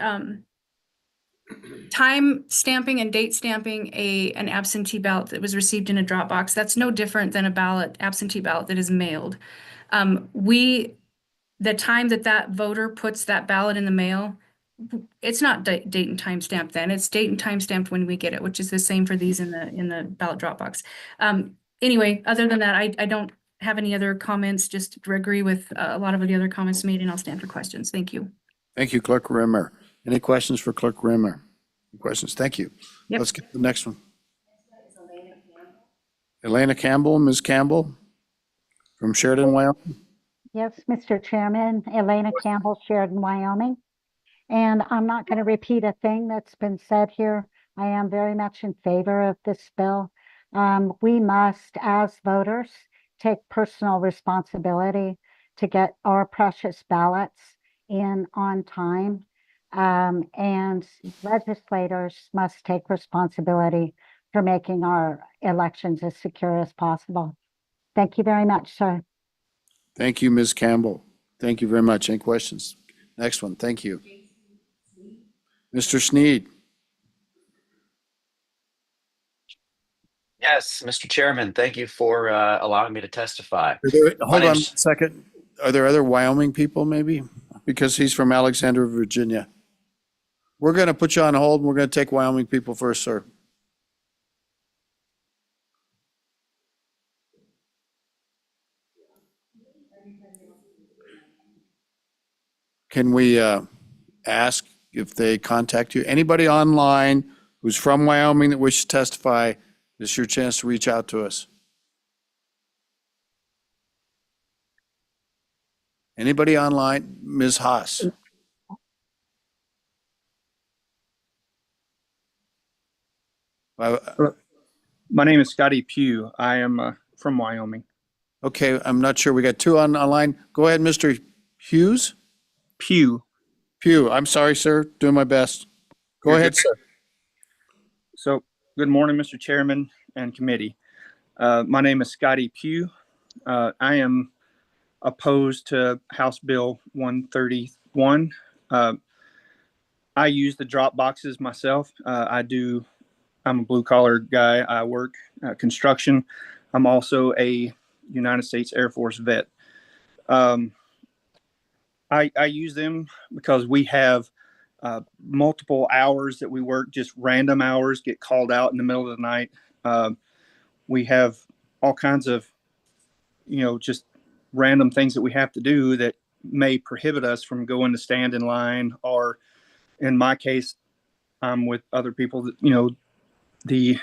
time stamping and date stamping an absentee ballot that was received in a drop box, that's no different than a absentee ballot that is mailed. The time that voter puts that ballot in the mail, it's not date and time stamped then, it's date and time stamped when we get it, which is the same for these in the ballot drop box. Anyway, other than that, I don't have any other comments, just agree with a lot of the other comments made, and I'll stand for questions. Thank you. Thank you, Clerk Rimmer. Any questions for Clerk Rimmer? Questions? Thank you. Yep. Let's get to the next one. Elena Campbell, Ms. Campbell from Sheridan, Wyoming. Yes, Mr. Chairman, Elena Campbell, Sheridan, Wyoming. And I'm not going to repeat a thing that's been said here. I am very much in favor of this bill. We must, as voters, take personal responsibility to get our precious ballots in on time. And legislators must take responsibility for making our elections as secure as possible. Thank you very much, sir. Thank you, Ms. Campbell. Thank you very much. Any questions? Next one. Thank you. Mr. Sneed. Yes, Mr. Chairman, thank you for allowing me to testify. Hold on a second. Are there other Wyoming people maybe? Because he's from Alexandria, Virginia. We're going to put you on hold and we're going to take Wyoming people first, sir. Can we ask if they contact you? Anybody online who's from Wyoming that wishes to testify, this is your chance to reach out to us. Anybody online? Ms. Haas. My name is Scotty Pugh. I am from Wyoming. Okay, I'm not sure. We got two online. Go ahead, Mr. Hughes. Pugh. I'm sorry, sir. Doing my best. Go ahead, sir. So, good morning, Mr. Chairman and committee. My name is Scotty Pugh. I am opposed to House Bill 131. I use the drop boxes myself. I'm a blue collar guy. I work construction. I'm also a United States Air Force vet. I use them because we have multiple hours that we work, just random hours, get called out in the middle of the night. We have all kinds of, just random things that we have to do that may prohibit us from going to stand in line, or in my case, I'm with other people that, the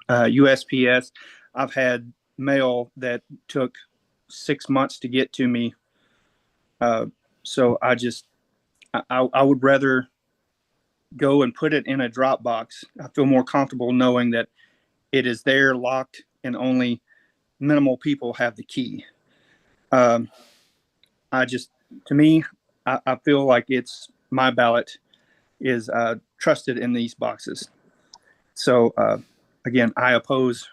USPS. I've had mail that took 6 months to get to me. So I would rather go and put it in a drop box. I feel more comfortable knowing that it is there, locked, and only minimal people have the key. To me, I feel like my ballot is trusted in these boxes. So again, I oppose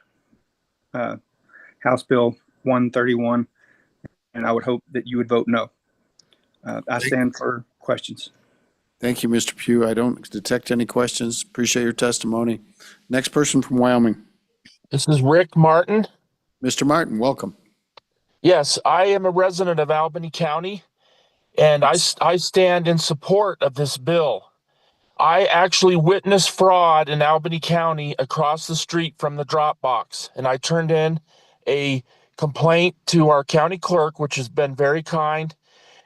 House Bill 131, and I would hope that you would vote no. I stand for questions. Thank you, Mr. Pugh. I don't detect any questions. Appreciate your testimony. Next person from Wyoming. This is Rick Martin. Mr. Martin, welcome. Yes, I am a resident of Albany County, and I stand in support of this bill. I actually witnessed fraud in Albany County across the street from the drop box, and I turned in a complaint to our county clerk, which has been very kind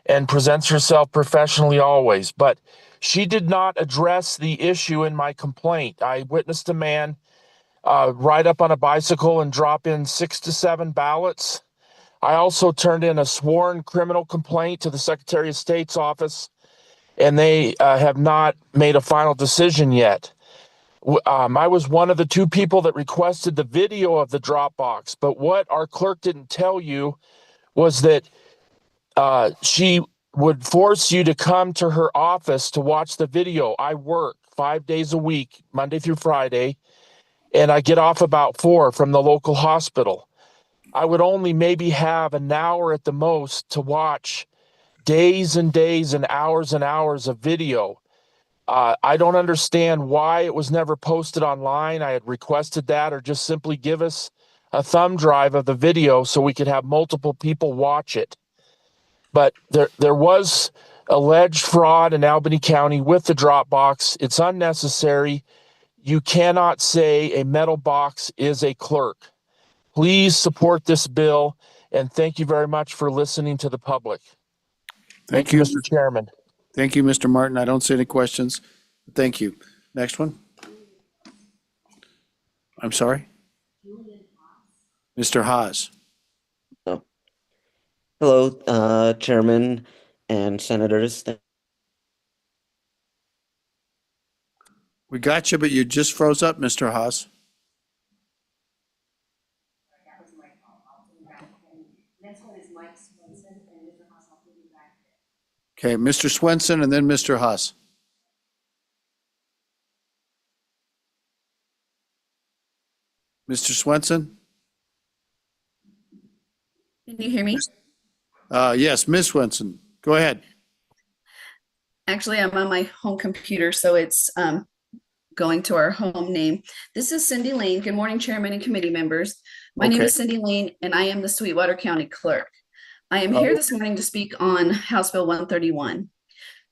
and presents herself professionally always. But she did not address the issue in my complaint. I witnessed a man ride up on a bicycle and drop in 6 to 7 ballots. I also turned in a sworn criminal complaint to the Secretary of State's office, and they have not made a final decision yet. I was one of the 2 people that requested the video of the drop box, but what our clerk didn't tell you was that she would force you to come to her office to watch the video. I work 5 days a week, Monday through Friday, and I get off about 4 from the local hospital. I would only maybe have an hour at the most to watch days and days and hours of video. I don't understand why it was never posted online. I had requested that, or just simply give us a thumb drive of the video so we could have multiple people watch it. But there was alleged fraud in Albany County with the drop box. It's unnecessary. You cannot say a metal box is a clerk. Please support this bill, and thank you very much for listening to the public. Thank you, Mr. Chairman. Thank you, Mr. Martin. I don't see any questions. Thank you. Next one. I'm sorry? Mr. Haas. Hello, Chairman and Senators. We got you, but you just froze up, Mr. Haas. Okay, Mr. Swenson and then Mr. Haas. Mr. Swenson? Can you hear me? Yes, Ms. Swenson, go ahead. Actually, I'm on my home computer, so it's going to our home name. This is Cindy Lane. Good morning, Chairman and committee members. My name is Cindy Lane, and I am the Sweetwater County Clerk. I am here this morning to speak on House Bill 131.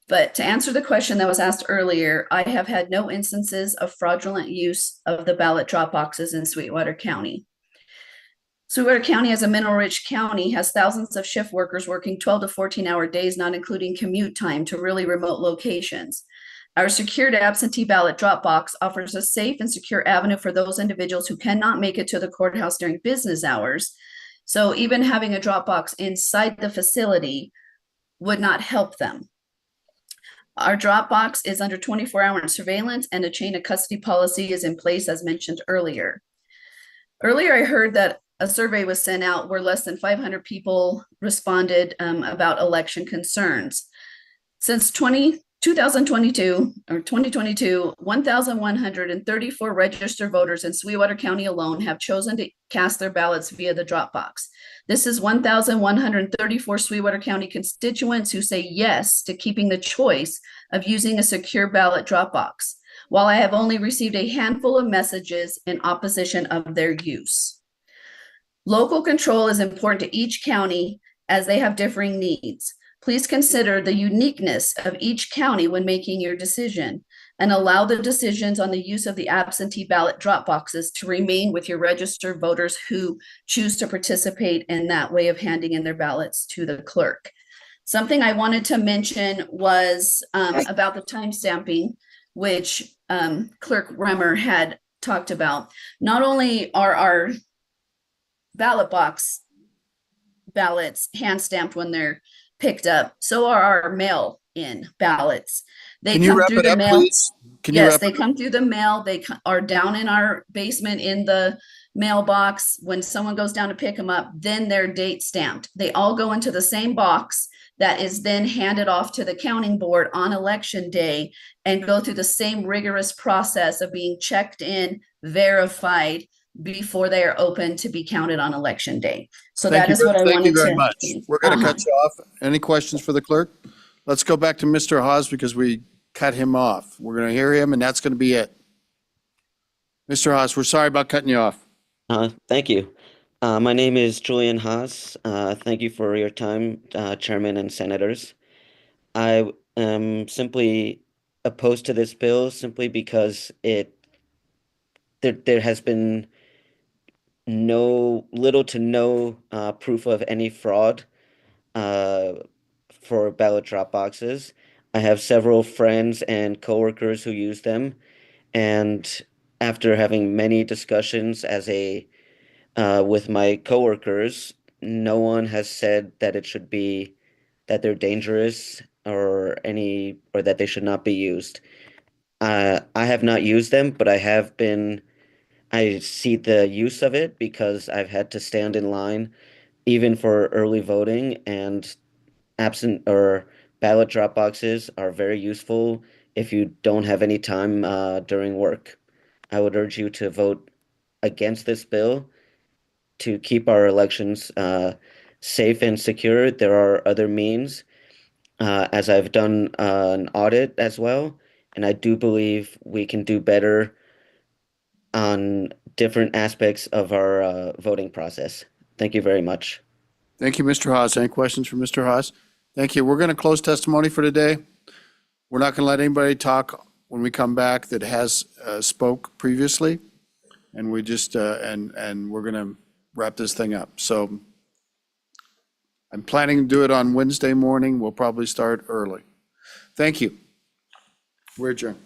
But to answer the question that was asked earlier, I have had no instances of fraudulent use of the ballot drop boxes in Sweetwater County. Sweetwater County, as a mineral-rich county, has thousands of shift workers working 12 to 14-hour days, not including commute time to really remote locations. Our secured absentee ballot drop box offers a safe and secure avenue for those individuals who cannot make it to the courthouse during business hours. So even having a drop box inside the facility would not help them. Our drop box is under 24-hour surveillance, and a chain of custody policy is in place, as mentioned earlier. Earlier, I heard that a survey was sent out where less than 500 people responded about election concerns. Since 2022, 1,134 registered voters in Sweetwater County alone have chosen to cast their ballots via the drop box. This is 1,134 Sweetwater County constituents who say yes to keeping the choice of using a secure ballot drop box, while I have only received a handful of messages in opposition of their use. Local control is important to each county as they have differing needs. Please consider the uniqueness of each county when making your decision, and allow the decisions on the use of the absentee ballot drop boxes to remain with your registered voters who choose to participate in that way of handing in their ballots to the clerk. Something I wanted to mention was about the time stamping, which Clerk Remmer had talked about. Not only are our ballot box ballots hand stamped when they're picked up, so are our mail-in ballots. They come through the mail. Yes, they come through the mail. They are down in our basement in the mailbox. When someone goes down to pick them up, then they're date stamped. They all go into the same box that is then handed off to the counting board on election day and go through the same rigorous process of being checked in, verified before they are open to be counted on election day. So that is what I wanted to. Thank you very much. We're going to cut you off. Any questions for the clerk? Let's go back to Mr. Haas because we cut him off. We're going to hear him, and that's going to be it. Mr. Haas, we're sorry about cutting you off. Thank you. My name is Julian Haas. Thank you for your time, Chairman and Senators. I am simply opposed to this bill simply because there has been little to no proof of any fraud for ballot drop boxes. I have several friends and coworkers who use them, and after having many discussions with my coworkers, no one has said that that they're dangerous or that they should not be used. I have not used them, but I see the use of it because I've had to stand in line even for early voting, and absent or ballot drop boxes are very useful if you don't have any time during work. I would urge you to vote against this bill to keep our elections safe and secure. There are other means, as I've done an audit as well, and I do believe we can do better on different aspects of our voting process. Thank you very much. Thank you, Mr. Haas. Any questions for Mr. Haas? Thank you. We're going to close testimony for today. We're not going to let anybody talk when we come back that has spoke previously. And we just, and we're going to wrap this thing up. So I'm planning to do it on Wednesday morning. We'll probably start early. Thank you. We're adjourned.